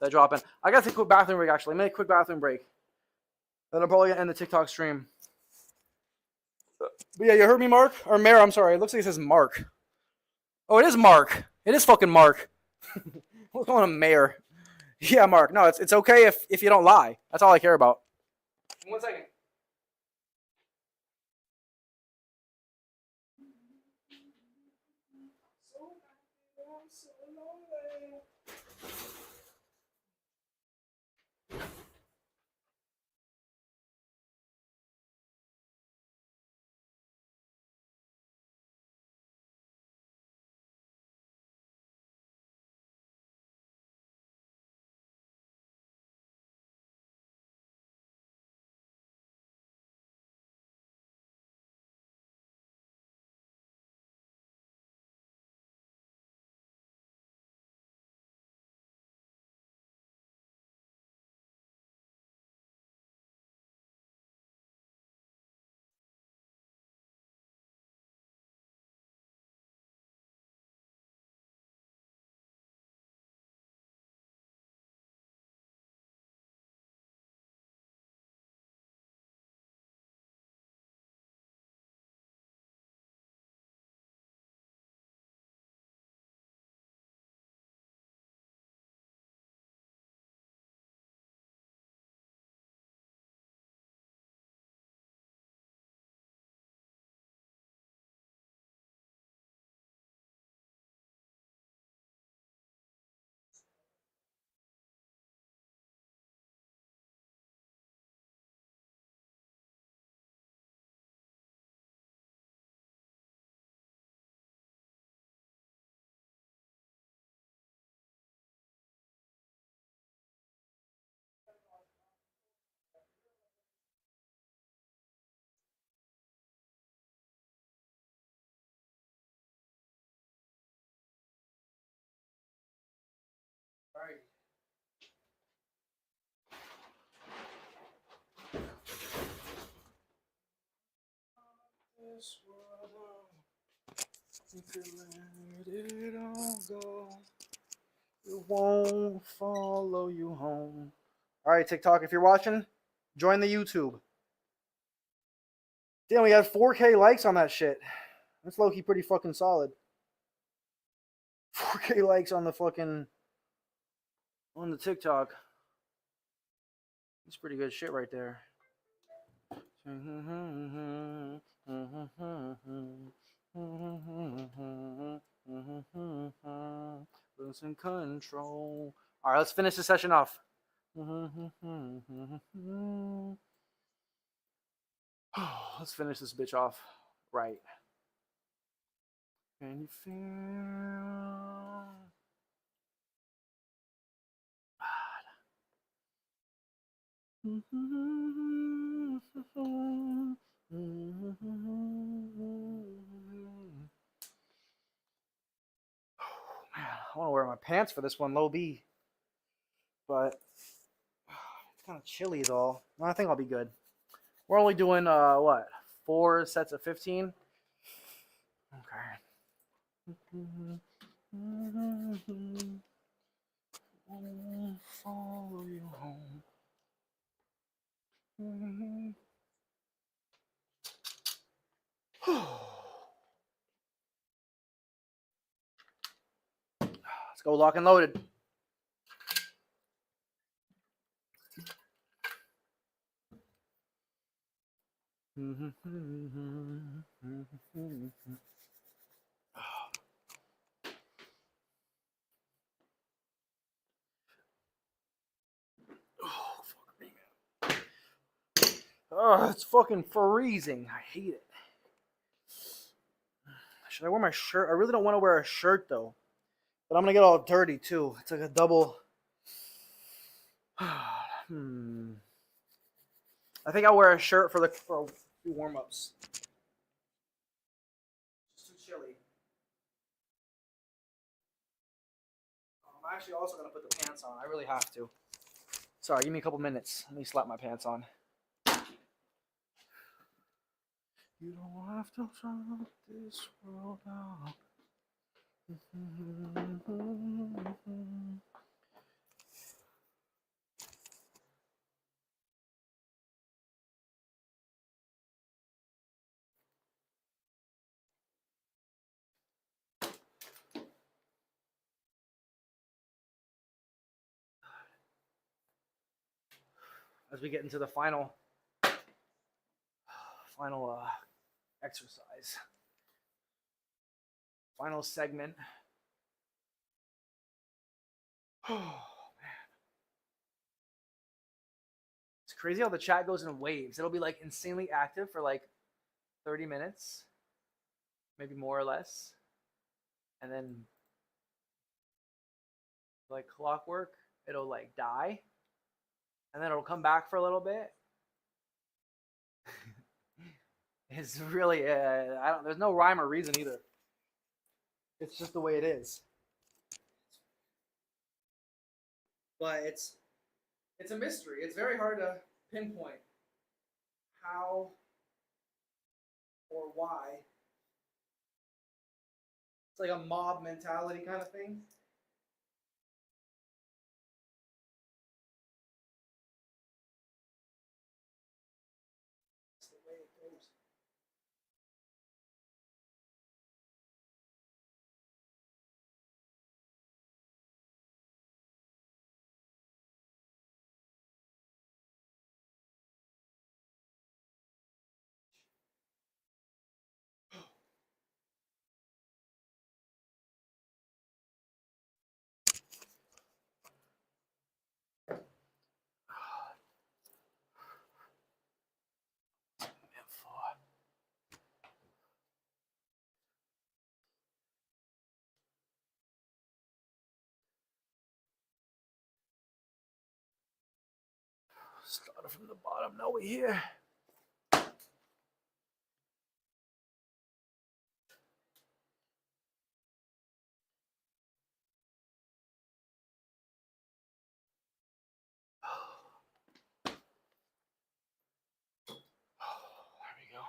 that drop in. I gotta take a quick bathroom break. Actually, make a quick bathroom break. Then I'm probably gonna end the TikTok stream. But yeah, you heard me, Mark? Or Mayor, I'm sorry. It looks like it says Mark. Oh, it is Mark. It is fucking Mark. We're calling him Mayor. Yeah, Mark. No, it's okay if you don't lie. That's all I care about. 1 second. So lonely. this world out. You could let it all go. It won't follow you home. All right, TikTok, if you're watching, join the YouTube. Damn, we had 4K likes on that shit. That's low-key pretty fucking solid. 4K likes on the fucking on the TikTok. That's pretty good shit right there. Losing control. All right, let's finish the session off. Let's finish this bitch off right. Can you feel? Man, I want to wear my pants for this one, low B. But it's kind of chilly though. I think I'll be good. We're only doing what? 4 sets of 15? Okay. I'll follow you home. Let's go lock and loaded. Oh, fuck me, man. Oh, it's fucking freezing. I hate it. Should I wear my shirt? I really don't want to wear a shirt though. But I'm gonna get all dirty too. It's like a double. I think I'll wear a shirt for a few warm-ups. It's too chilly. I'm actually also gonna put the pants on. I really have to. Sorry, give me a couple minutes. Let me slap my pants on. You don't have to shut this world out. As we get into the final exercise, final segment. Oh man, it's crazy how the chat goes in waves. It'll be like insanely active for like 30 minutes, maybe more or less, and then like clockwork, it'll like die, and then it'll come back for a little bit. It's really there's no rhyme or reason either. It's just the way it is. But it's a mystery. It's very hard to pinpoint how or why. It's like a mob mentality kind of thing. It's the way it goes. Started from the bottom. Now we're here. There we go.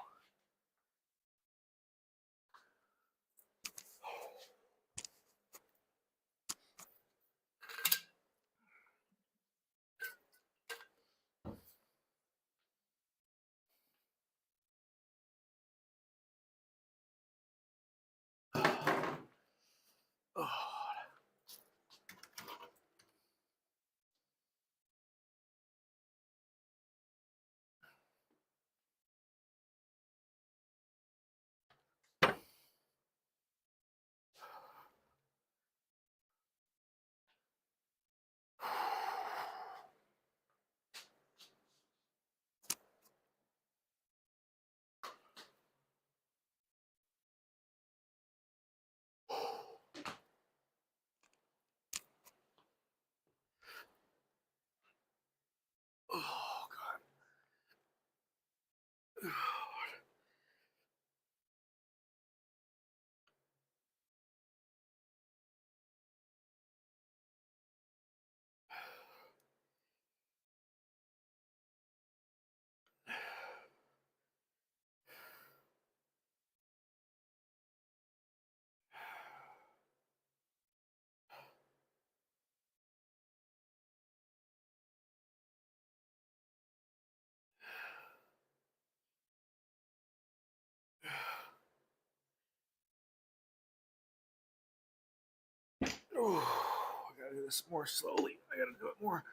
Ooh, I gotta do this more slowly. I gotta do it more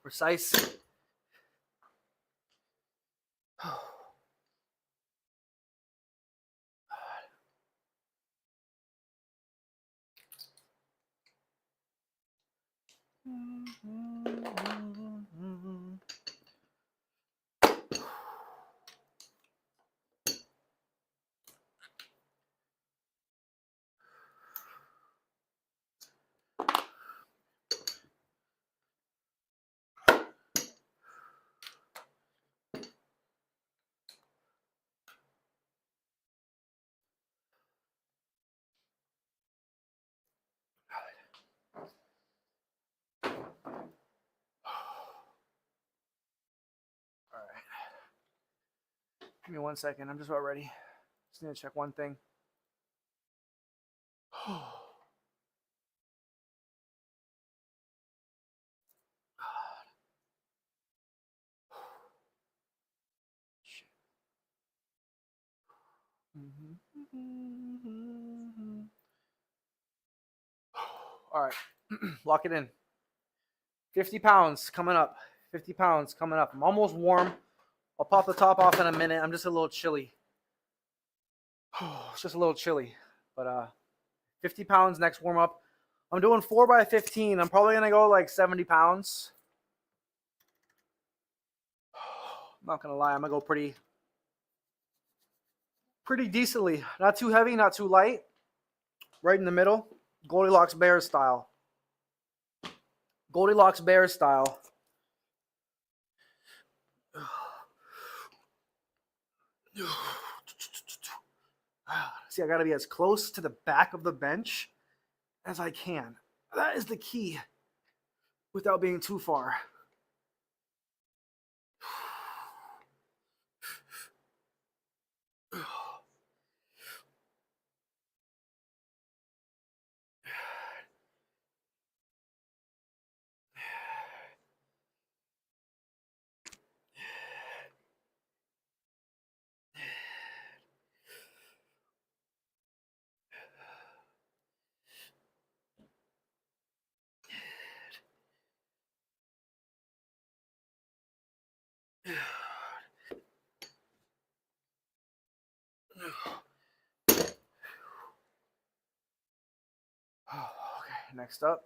precise. All right. Give me 1 second. I'm just about ready. Just need to check one thing. All right. Lock it in. 50 pounds coming up. 50 pounds coming up. I'm almost warm. I'll pop the top off in a minute. I'm just a little chilly. It's just a little chilly. But 50 pounds next warm up. I'm doing 4 by 15. I'm probably going to go like 70 pounds. I'm not going to lie. I'm going to go pretty decently. Not too heavy, not too light. Right in the middle. Goldilocks bear style. Goldilocks bear style. See, I got to be as close to the back of the bench as I can. That is the key without being too far. Okay, next up.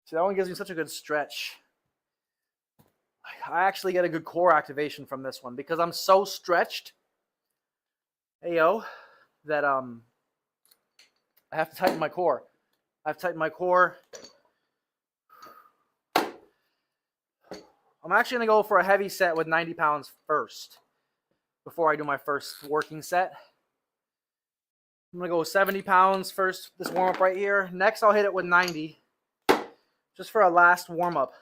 See, that one gives me such a good stretch. I actually get a good core activation from this one because I'm so stretched, that I have to tighten my core. I have to tighten my core. I'm actually going to go for a heavy set with 90 pounds first before I do my first working set. I'm going to go 70 pounds first, this warm-up right here. Next, I'll hit it with 90 just for a last warm-up.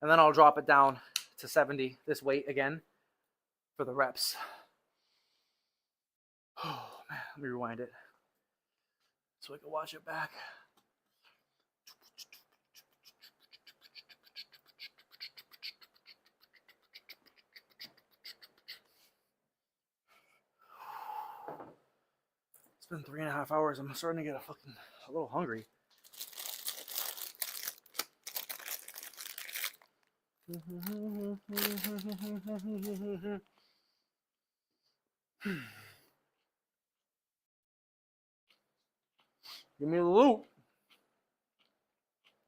And then I'll drop it down to 70, this weight again, for the reps. Oh, man, let me rewind it so I can watch it back. It's been 3.5 hours. I'm starting to get a little hungry. Give me the loot.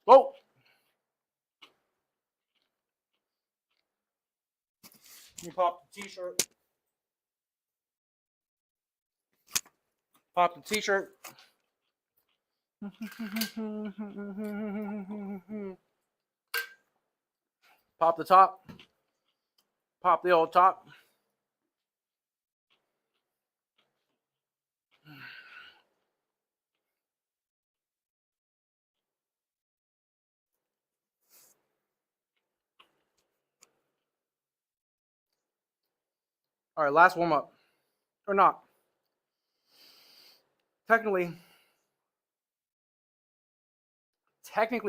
Go. Let me pop the t-shirt. Pop the t-shirt. Pop the top. Pop the old top. All right, last warm up. Or not. Technically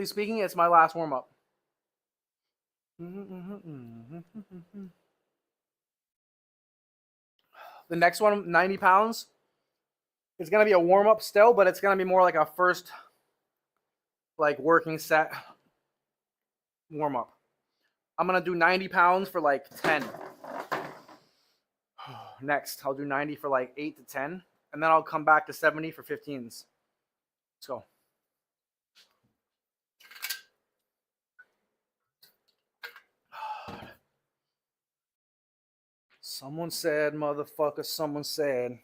speaking, it's my last warm up. The next one, 90 pounds. It's gonna be a warm up still, but it's gonna be more like a first like working set warm up. I'm gonna do 90 pounds for like 10. Next, I'll do 90 for like 8 to 10, and then I'll come back to 70 for 15s. Let's go. Someone said, motherfucker, someone said.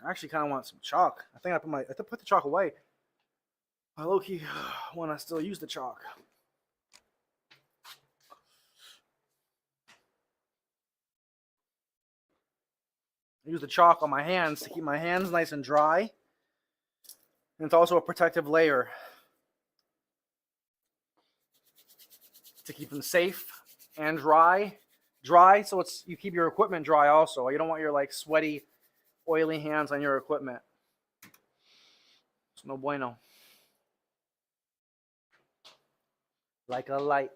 I actually kind of want some chalk. I think I put the chalk away. I low-key want to still use the chalk. I use the chalk on my hands to keep my hands nice and dry. And it's also a protective layer to keep them safe and dry. Dry, so you keep your equipment dry also. You don't want your like sweaty, oily hands on your equipment. It's no bueno. Like a light.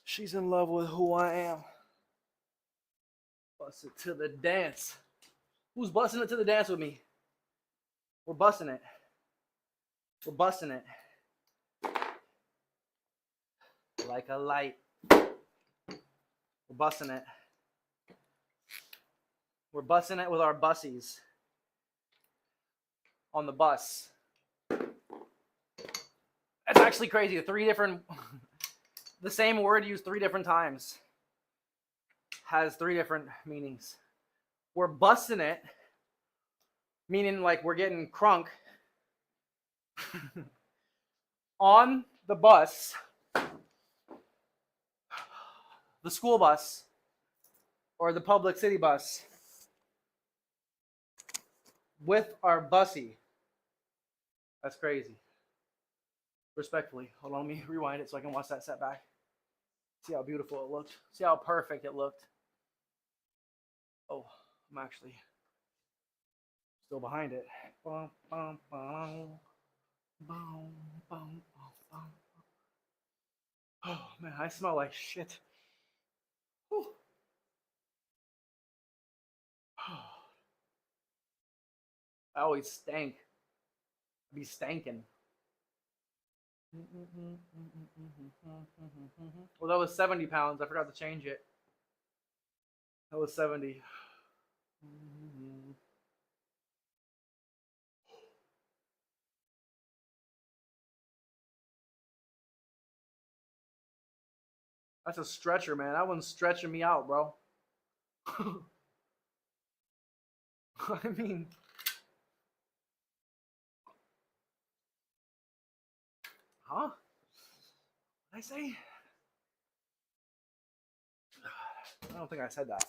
She's in love with who I am. Bust it to the dance. Who's busting it to the dance with me? We're busting it. We're busting it. Like a light. We're busting it. We're busting it with our bussies. On the bus. That's actually crazy. The same word used 3 different times has 3 different meanings. We're busting it, meaning like we're getting crunk on the bus, the school bus, or the public city bus with our bussy. That's crazy. Respectfully. Hold on, let me rewind it so I can watch that setback. See how beautiful it looked. See how perfect it looked. Oh, I'm actually still behind it. Oh, man, I smell like shit. Whew. I always stank. Be stanking. Well, that was 70 pounds. I forgot to change it. That was 70. That's a stretcher, man. That one's stretching me out, bro. I mean, huh? What did I say? I don't think I said that.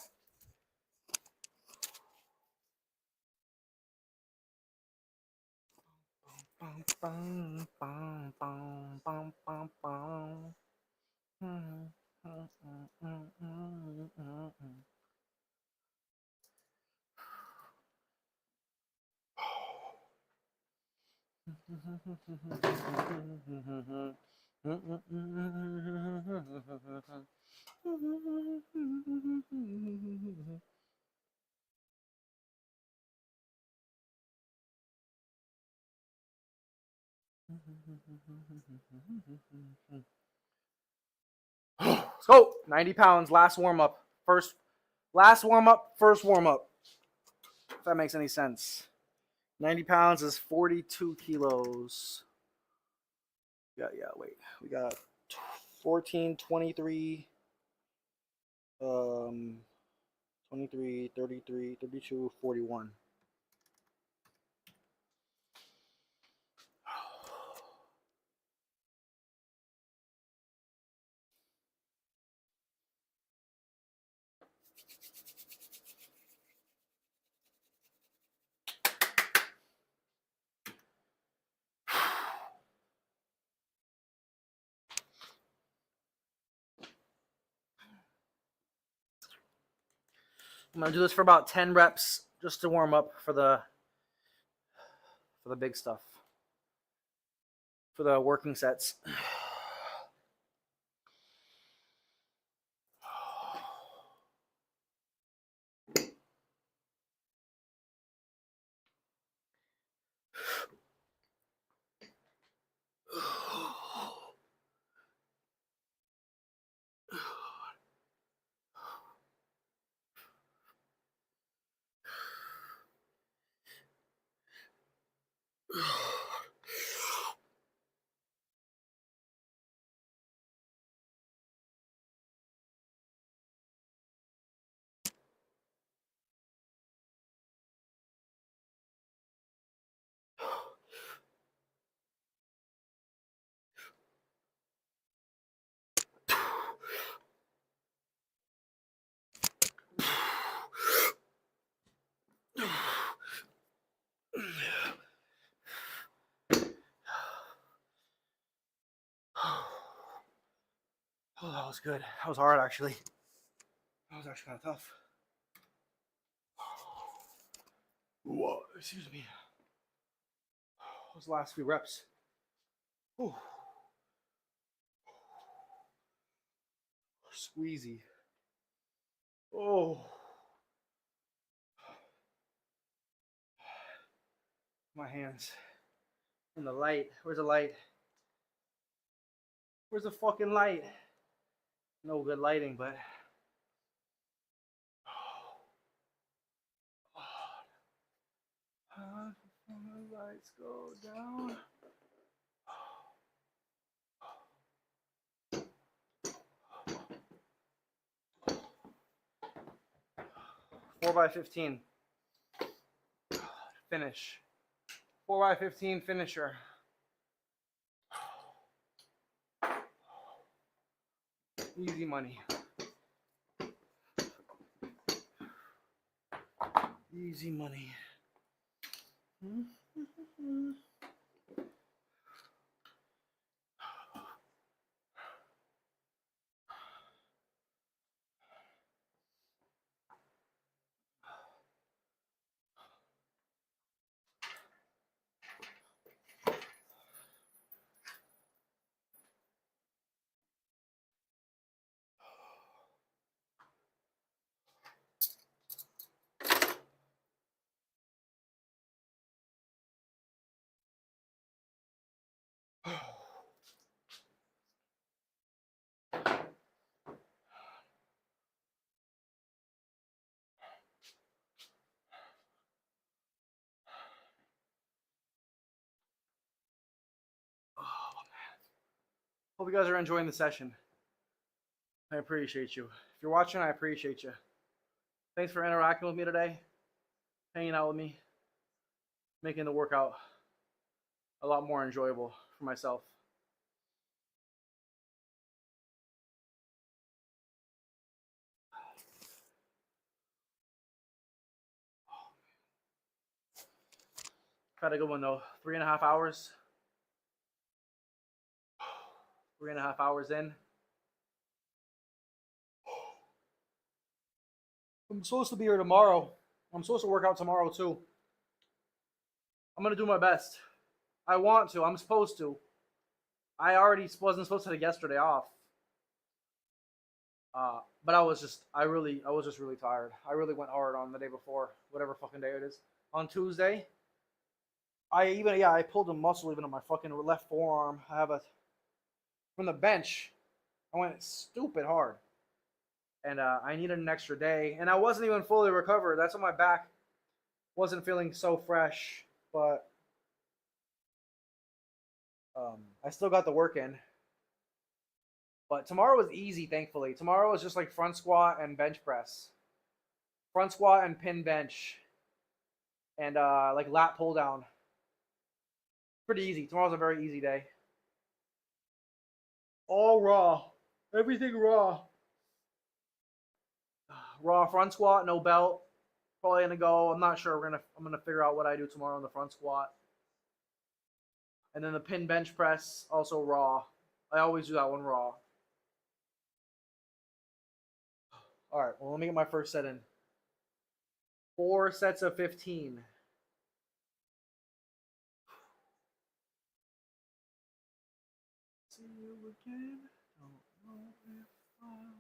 Let's go. 90 pounds, last warm up. Last warm up, first warm up. If that makes any sense. 90 pounds is 42 kilos. Yeah, wait. We got 14, 23, Um, 23, 33, 32, 41. I'm gonna do this for about 10 reps just to warm up for the big stuff, for the working sets. Oh, that was good. That was hard, actually. That was actually kind of tough. Whoa, excuse me. Those last few reps. Whew. Squeezy. Oh. My hands. And the light. Where's the light? Where's the fucking light? No good lighting, but. The lights go down. 4x15. Finish. 4x15 finisher. Easy money. Easy money. Hope you guys are enjoying the session. I appreciate you. If you're watching, I appreciate you. Thanks for interacting with me today, hanging out with me, making the workout a lot more enjoyable for myself. Had a good one though. 3.5 hours. 3.5 hours in. I'm supposed to be here tomorrow. I'm supposed to work out tomorrow too. I'm gonna do my best. I want to. I'm supposed to. I already wasn't supposed to take yesterday off. But I was just really tired. I really went hard on the day before, whatever fucking day it is. On Tuesday, I pulled a muscle even on my fucking left forearm. I have a from the bench. I went stupid hard, and I needed an extra day, and I wasn't even fully recovered. That's why my back wasn't feeling so fresh, but I still got the work in. But tomorrow was easy, thankfully. Tomorrow was just like front squat and bench press. Front squat and pin bench. And like lat pull down. Pretty easy. Tomorrow's a very easy day. All raw. Everything raw. Raw front squat, no belt. Probably gonna go. I'm not sure. I'm gonna figure out what I do tomorrow on the front squat. And then the pin bench press, also raw. I always do that one raw. All right, well, let me get my first set in. 4 sets of 15. See you again. Don't know if I'll...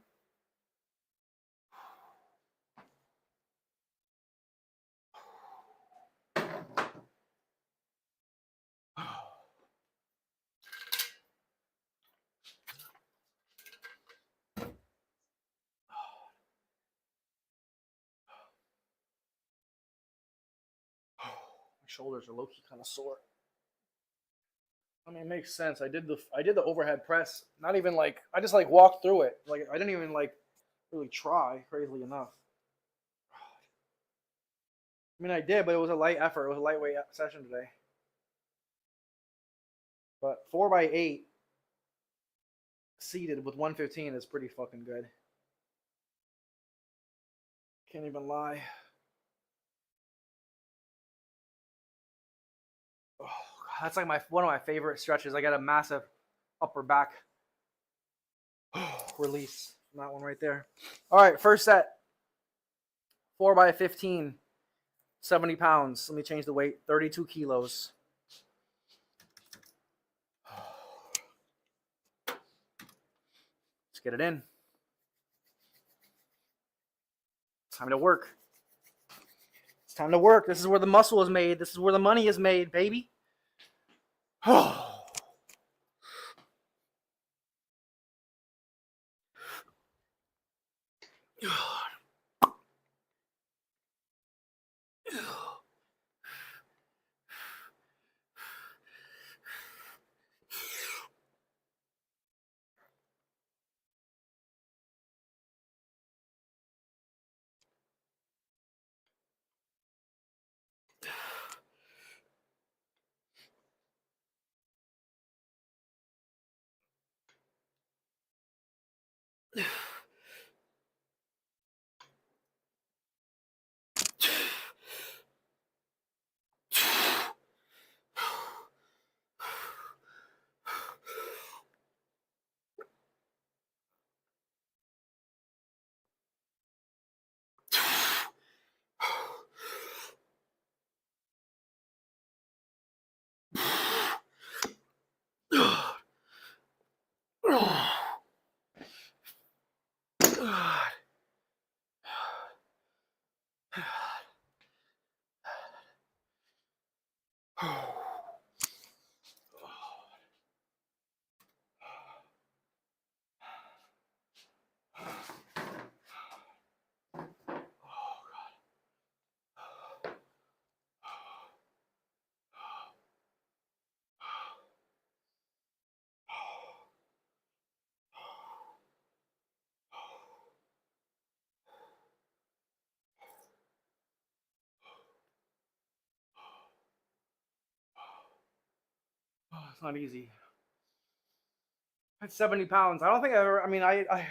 My shoulders are low-key kind of sore. I mean, it makes sense. I did the overhead press. Not even like I just like walked through it. Like I didn't even like really try. Crazily enough. I mean, I did, but it was a light effort. It was a lightweight session today. But 4x8 seated with 115 is pretty fucking good. Can't even lie. Oh, God, that's like one of my favorite stretches. I got a massive upper back release from that one right there. All right, first set. 4x15, 70 pounds. Let me change the weight. 32 kilos. Let's get it in. It's time to work. It's time to work. This is where the muscle is made. This is where the money is made, baby. Oh. It's not easy. It's 70 pounds. I don't think I ever. I mean,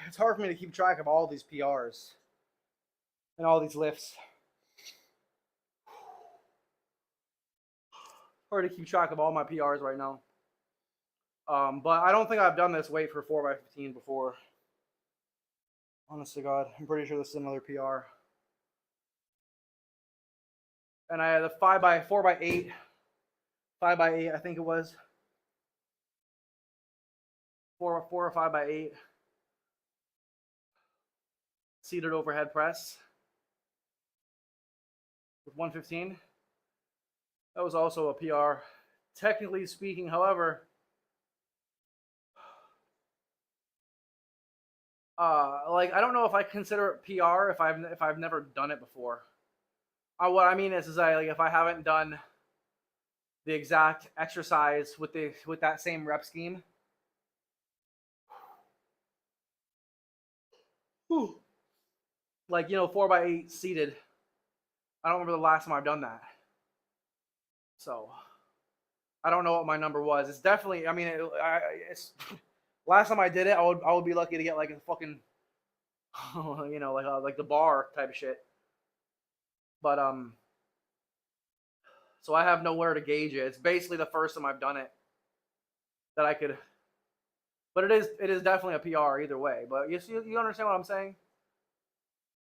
it's hard for me to keep track of all these PRs and all these lifts. Hard to keep track of all my PRs right now. But I don't think I've done this weight for 4x15 before. Honest to God, I'm pretty sure this is another PR. And I had a 4x8, 5x8, I think it was. 4 or 5x8. Seated overhead press with 115. That was also a PR. Technically speaking, however, like I don't know if I consider it PR if I've never done it before. What I mean is like if I haven't done the exact exercise with that same rep scheme. Whew. Like, 4x8 seated. I don't remember the last time I've done that. So I don't know what my number was. It's definitely. I mean, it's last time I did it. I would be lucky to get like a fucking, like the bar type of shit. But so I have nowhere to gauge it. It's basically the first time I've done it that I could. But it is definitely a PR either way. But you understand what I'm saying?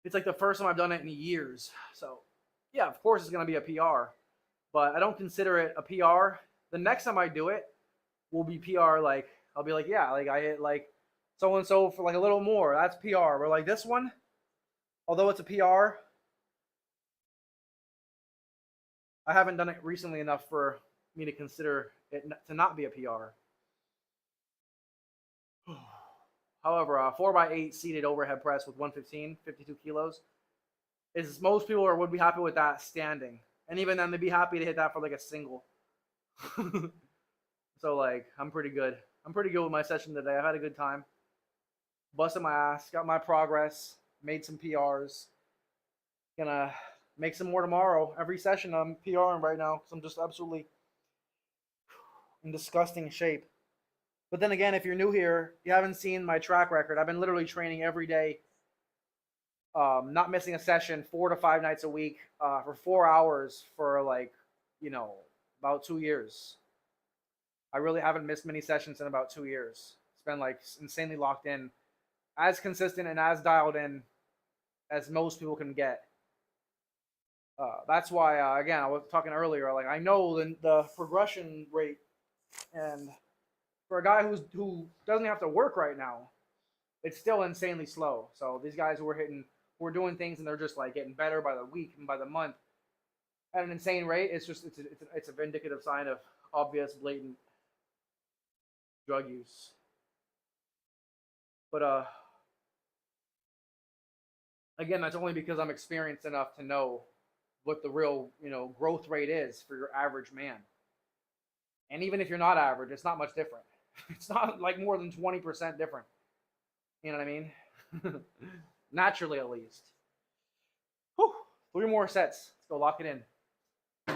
It's like the first time I've done it in years. So yeah, of course it's gonna be a PR. But I don't consider it a PR. The next time I do it will be PR. Like I'll be like, yeah, like I hit like so and so for like a little more. That's PR. But like this one, although it's a PR, I haven't done it recently enough for me to consider it to not be a PR. However, a 4x8 seated overhead press with 115, 52 kilos, is most people would be happy with that standing. And even then, they'd be happy to hit that for like a single. So, like, I'm pretty good. I'm pretty good with my session today. I've had a good time. Busted my ass, got my progress, made some PRs. Gonna make some more tomorrow. Every session I'm PRing right now because I'm just absolutely in disgusting shape. But then again, if you're new here, you haven't seen my track record. I've been literally training every day, not missing a session, 4 to 5 nights a week, for 4 hours for like, about 2 years. I really haven't missed many sessions in about 2 years. It's been like insanely locked in, as consistent and as dialed in as most people can get. That's why, again, I was talking earlier. Like I know the progression rate, and for a guy who doesn't have to work right now, it's still insanely slow. So these guys who are doing things and they're just like getting better by the week and by the month at an insane rate. It's a vindicative sign of obvious, blatant drug use. But again, that's only because I'm experienced enough to know what the real growth rate is for your average man. And even if you're not average, it's not much different. It's not like more than 20% different. You know what I mean? Naturally, at least. Whew. 3 more sets. Let's go lock it in.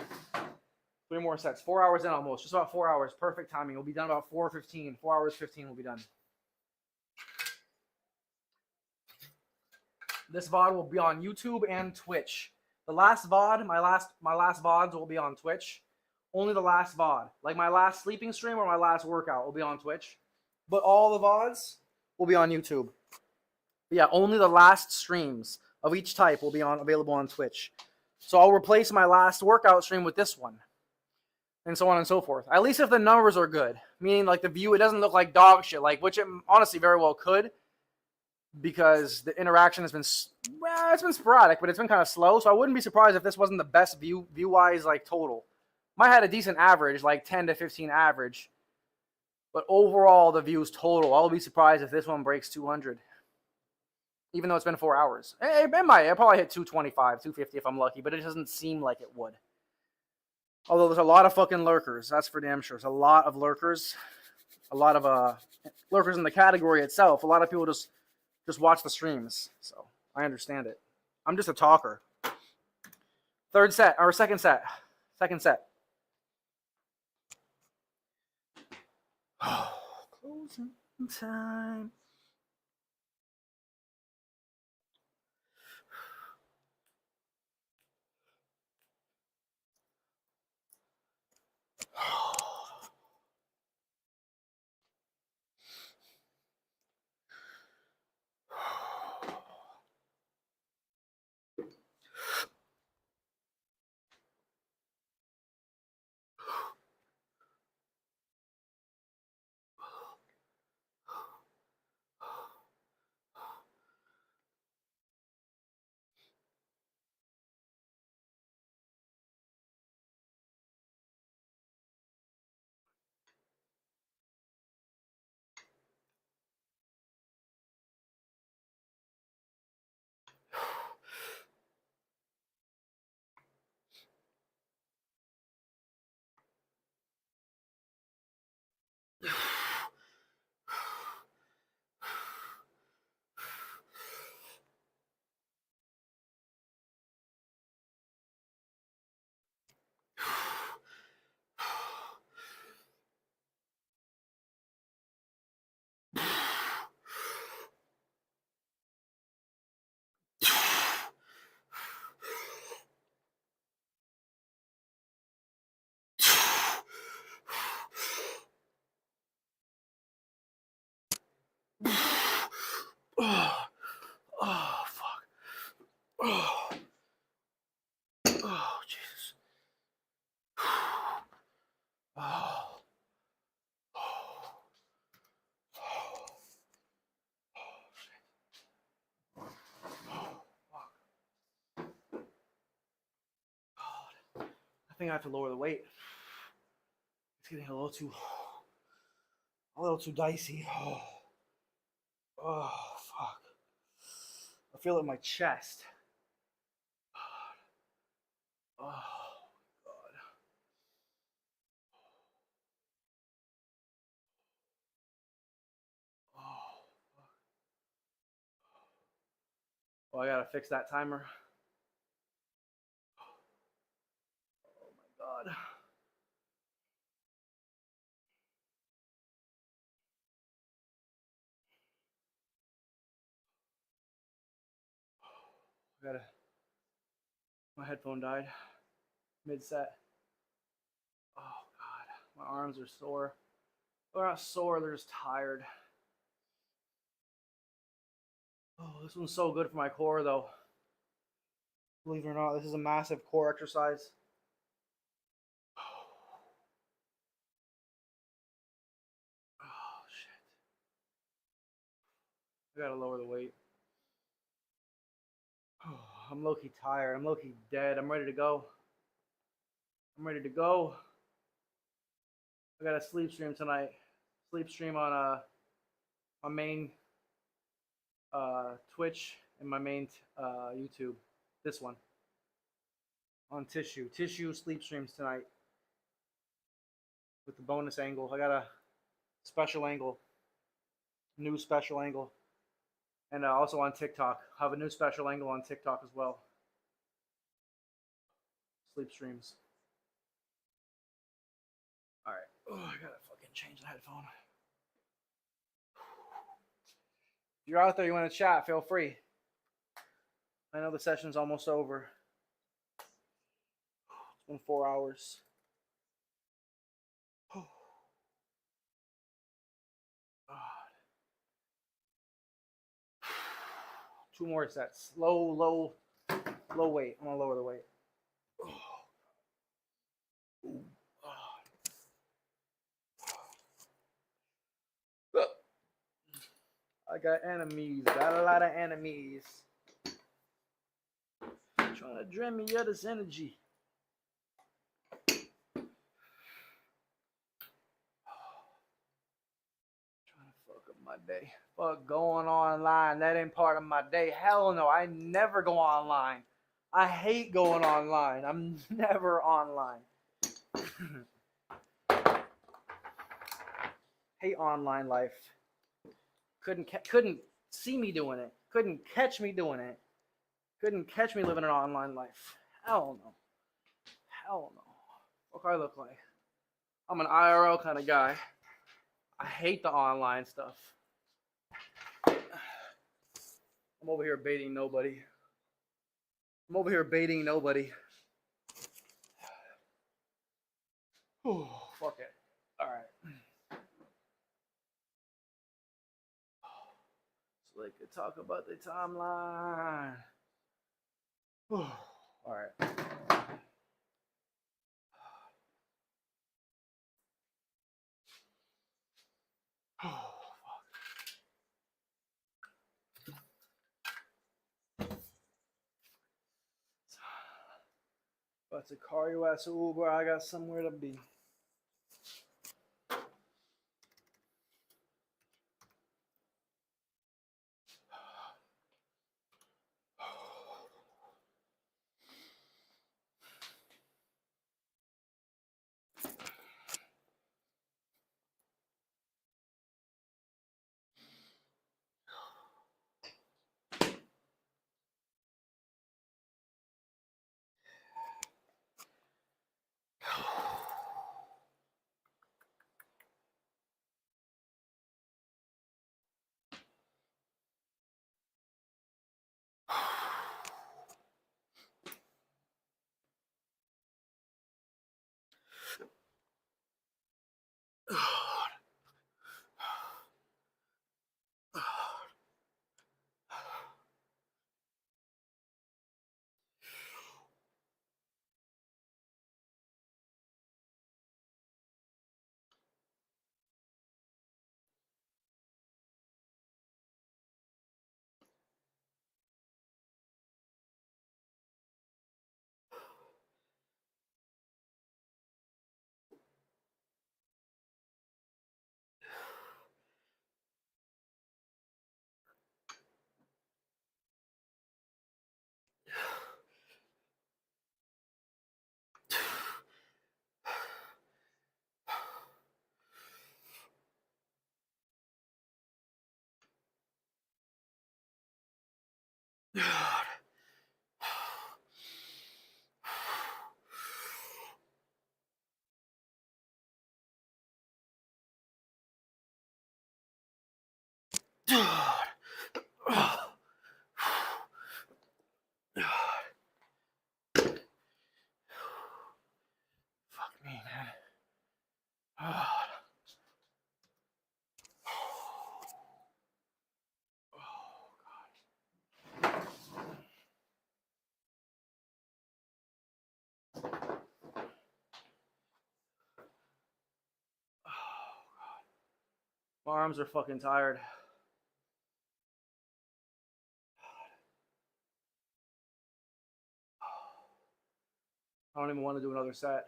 3 more sets. 4 hours in almost. Just about 4 hours. Perfect timing. We'll be done about 4:15. 4 hours 15 will be done. This VOD will be on YouTube and Twitch. The last VOD, my last VODs will be on Twitch. Only the last VOD. Like my last sleeping stream or my last workout will be on Twitch. But all the VODs will be on YouTube. But yeah, only the last streams of each type will be available on Twitch. So I'll replace my last workout stream with this one. And so on and so forth. At least if the numbers are good. Meaning like the view, it doesn't look like dog shit. Like, which it honestly very well could. Because the interaction has been, well, it's been sporadic, but it's been kind of slow. So I wouldn't be surprised if this wasn't the best view-wise, like total. Might have had a decent average, like 10 to 15 average. But overall, the views total, I'll be surprised if this one breaks 200. Even though it's been 4 hours. It might. It'll probably hit 225, 250 if I'm lucky, but it doesn't seem like it would. Although there's a lot of fucking lurkers. That's for damn sure. There's a lot of lurkers. A lot of lurkers in the category itself. A lot of people just watch the streams. So I understand it. I'm just a talker. Second set. Second set. Closing time. Oh, oh fuck. Oh, oh Jesus. Oh. I think I have to lower the weight. It's getting a little too dicey. Oh, oh fuck. I feel it in my chest. Oh god. Oh. Oh, I gotta fix that timer. Oh my god. I gotta. My headphone died mid set. Oh god, my arms are sore. They're not sore, they're just tired. Oh, this one's so good for my core though. Believe it or not, this is a massive core exercise. Oh shit. I gotta lower the weight. Oh, I'm low-key tired. I'm low-key dead. I'm ready to go. I'm ready to go. I got a sleep stream tonight. Sleep stream on my main Twitch and my main YouTube. This one on tissue sleep streams tonight with the bonus angle. I got a special angle, new special angle, and also on TikTok. I have a new special angle on TikTok as well. Sleep streams. All right. Oh, I gotta fucking change the headphone. If you're out there, you want to chat, feel free. I know the session's almost over. It's been 4 hours. Oh, God. 2 more sets. Low weight. I'm gonna lower the weight. Oh. I got enemies. Got a lot of enemies. Trying to drain me of this energy. Trying to fuck up my day. Fuck going online. That ain't part of my day. Hell no. I never go online. I hate going online. I'm never online. Hate online life. Couldn't see me doing it. Couldn't catch me doing it. Couldn't catch me living an online life. Hell no. Hell no. What do I look like? I'm an IRL kind of guy. I hate the online stuff. I'm over here baiting nobody. I'm over here baiting nobody. Oh, fuck it. All right. So they could talk about the timeline. Oh, all right. Oh, about to call you as Uber. I got somewhere to be. Fuck me, man. My arms are fucking tired. I don't even want to do another set.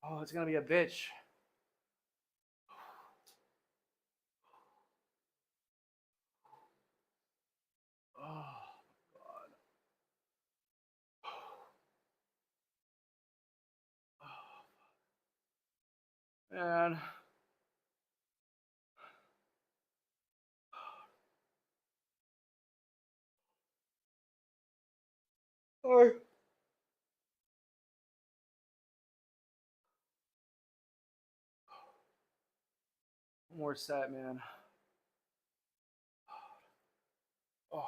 Oh, it's gonna be a bitch. Oh, God. Man. Or one more set, man. Oh.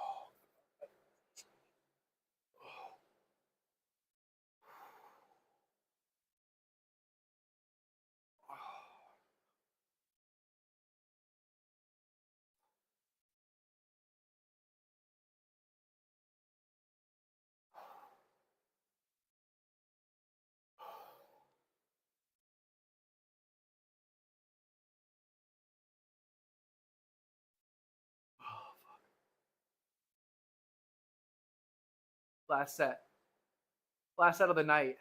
Last set. Last set of the night.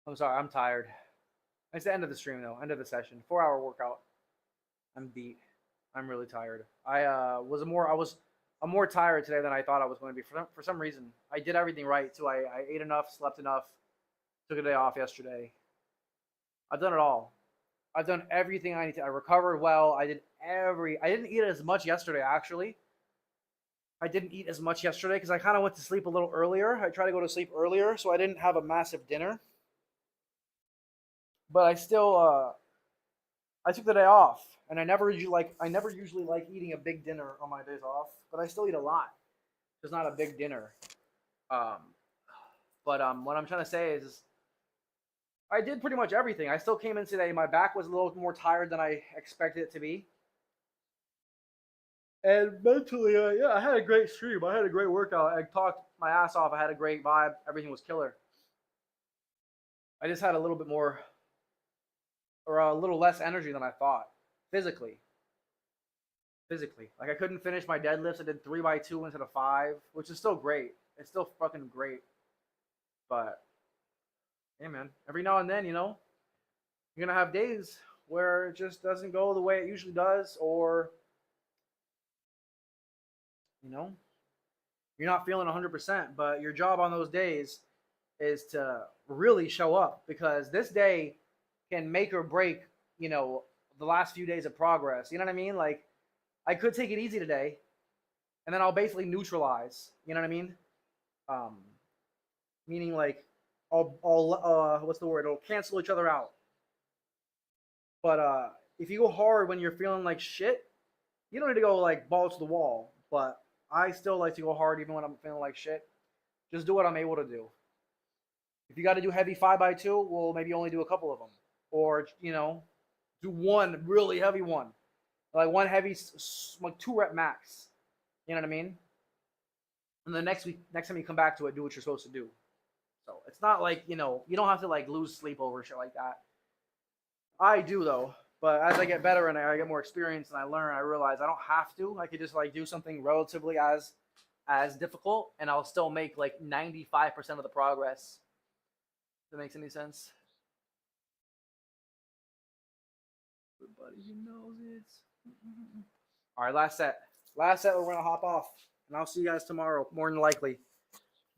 I'm sorry, I'm tired. It's the end of the stream though, end of the session. 4-hour workout. I'm beat. I'm really tired. I'm more tired today than I thought I was going to be for some reason. I did everything right too. I ate enough, slept enough, took a day off yesterday. I've done it all. I've done everything I need to. I recovered well. I didn't eat as much yesterday actually. I didn't eat as much yesterday because I kind of went to sleep a little earlier. I tried to go to sleep earlier, so I didn't have a massive dinner. But I took the day off, and I never usually like eating a big dinner on my days off, but I still eat a lot. It's not a big dinner. Um, but what I'm trying to say is I did pretty much everything. I still came in today. My back was a little more tired than I expected it to be. And mentally, yeah, I had a great stream. I had a great workout. I talked my ass off. I had a great vibe. Everything was killer. I just had a little bit more, or a little less energy than I thought, physically. Physically, like I couldn't finish my deadlifts. I did 3x2 instead of 5, which is still great. It's still fucking great. But hey, man, every now and then, you're gonna have days where it just doesn't go the way it usually does, or you know, you're not feeling 100%. But your job on those days is to really show up because this day can make or break, the last few days of progress. You know what I mean? Like, I could take it easy today, and then I'll basically neutralize. You know what I mean? Um, Meaning like, I'll what's the word? It'll cancel each other out. But if you go hard when you're feeling like shit, you don't need to go like balls to the wall. But I still like to go hard even when I'm feeling like shit. Just do what I'm able to do. If you got to do heavy 5x2, well, maybe only do a couple of them, or do one really heavy one, like one heavy, like 2 rep max. You know what I mean? And the next time you come back to it, do what you're supposed to do. So it's not like you don't have to like lose sleep over shit like that. I do though. But as I get better and I get more experience and I learn, I realize I don't have to. I could just like do something relatively as difficult, and I'll still make like 95% of the progress. If that makes any sense? Everybody who knows it. All right, last set. Last set. We're gonna hop off, and I'll see you guys tomorrow. More than likely.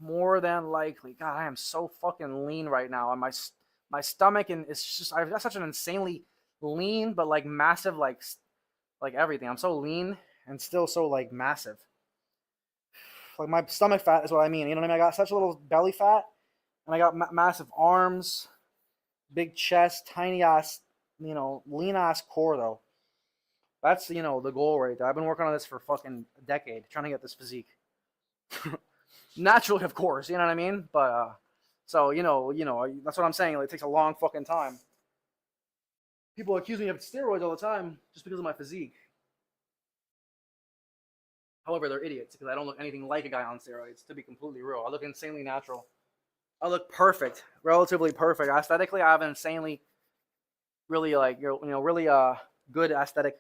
More than likely. God, I am so fucking lean right now, and my stomach and it's just I've got such an insanely lean, but like massive, like everything. I'm so lean and still so like massive. Like my stomach fat is what I mean. You know what I mean? I got such a little belly fat, and I got massive arms, big chest, tiny ass, lean ass core though. That's the goal right there. I've been working on this for fucking a decade, trying to get this physique. Naturally, of course, you know what I mean. But so that's what I'm saying. Like, it takes a long fucking time. People accuse me of steroids all the time just because of my physique. However, they're idiots because I don't look anything like a guy on steroids. To be completely real, I look insanely natural. I look perfect, relatively perfect. Aesthetically, I have an insanely, really like really good aesthetic.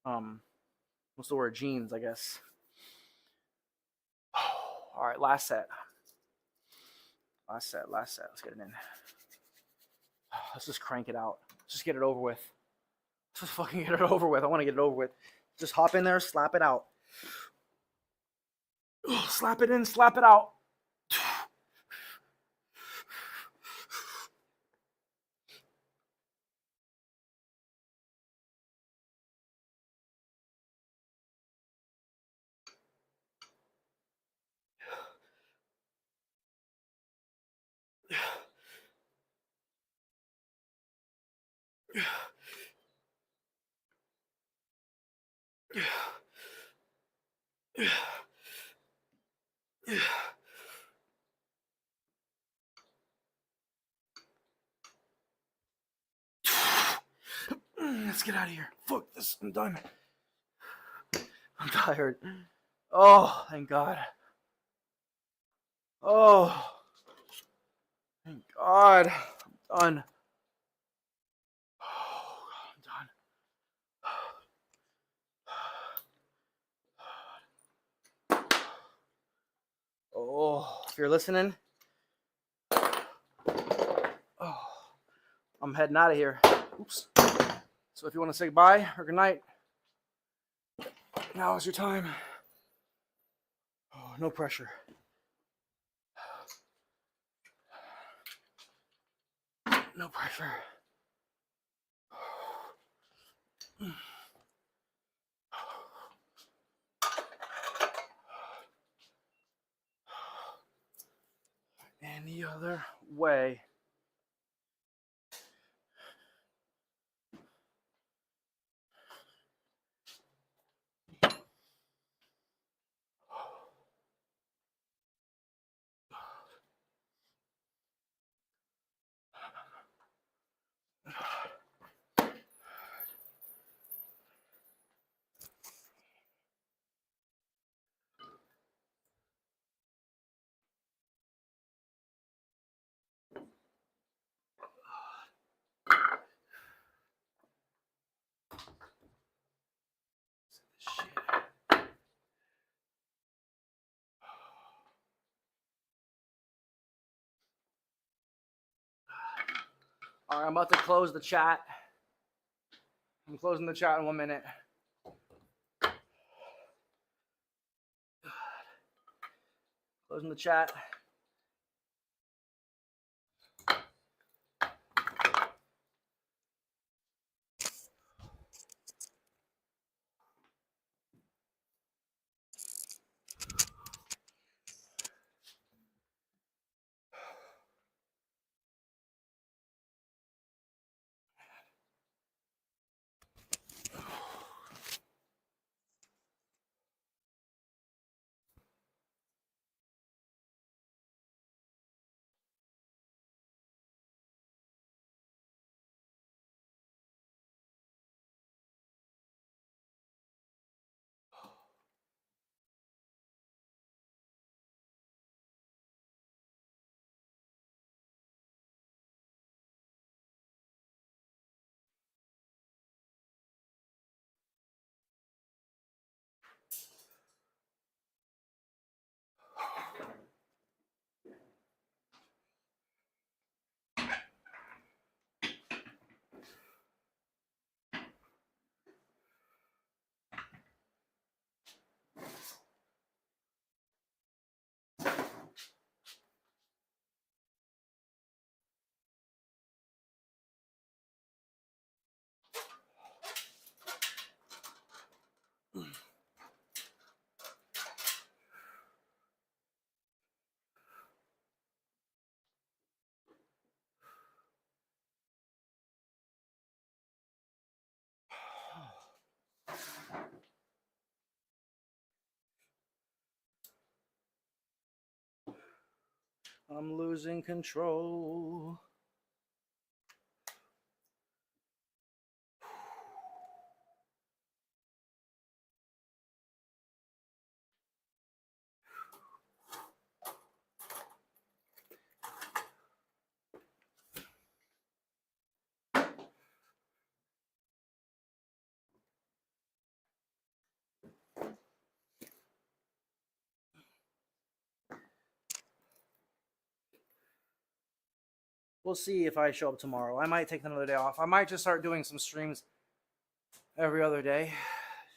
What's the word? Genes, I guess. All right, last set. Last set. Let's get it in. Let's just crank it out. Let's just get it over with. Let's just fucking get it over with. I want to get it over with. Just hop in there, slap it out. Slap it in, slap it out. Let's get out of here. Fuck this. I'm done. I'm tired. Oh, thank God. Oh, thank God. I'm done. Oh, I'm done. Oh, if you're listening, oh, I'm heading out of here. Oops. So if you want to say goodbye or good night, now is your time. Oh, no pressure. No pressure. Any other way? Shit. All right, I'm about to close the chat. I'm closing the chat in 1 minute. Closing the chat. I'm losing control. We'll see if I show up tomorrow. I might take another day off. I might just start doing some streams every other day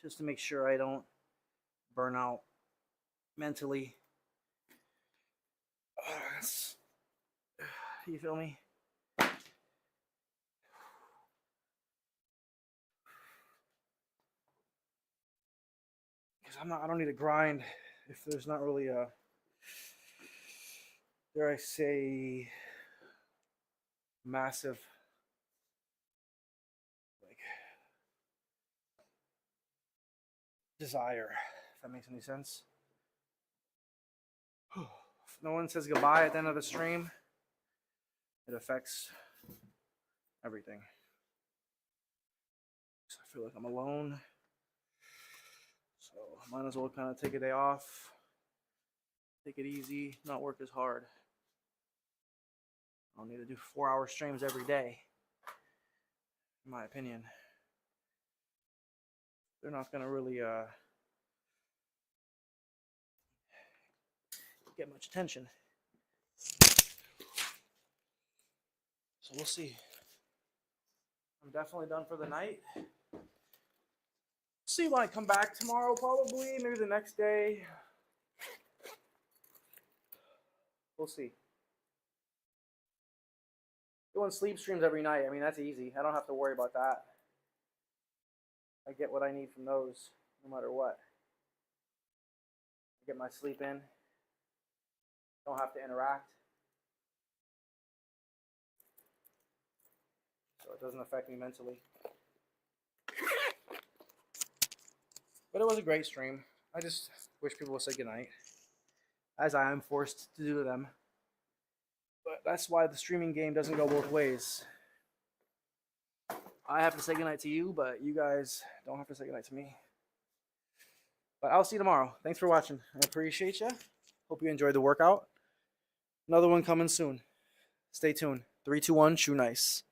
just to make sure I don't burn out mentally. You feel me? Because I don't need to grind if there's not really a, dare I say, massive like desire, if that makes any sense. If no one says goodbye at the end of the stream, it affects everything. So I feel like I'm alone. So I might as well kind of take a day off, take it easy, not work as hard. I don't need to do 4-hour streams every day, in my opinion. They're not going to really get much attention. So we'll see. I'm definitely done for the night. See when I come back tomorrow, probably, maybe the next day. We'll see. Doing sleep streams every night, I mean, that's easy. I don't have to worry about that. I get what I need from those, no matter what. I get my sleep in. Don't have to interact. So it doesn't affect me mentally. But it was a great stream. I just wish people would say goodnight, as I am forced to do to them. But that's why the streaming game doesn't go both ways. I have to say goodnight to you, but you guys don't have to say goodnight to me. But I'll see you tomorrow. Thanks for watching. I appreciate you. Hope you enjoyed the workout. Another one coming soon. Stay tuned. 3, 2, 1, shoe nice.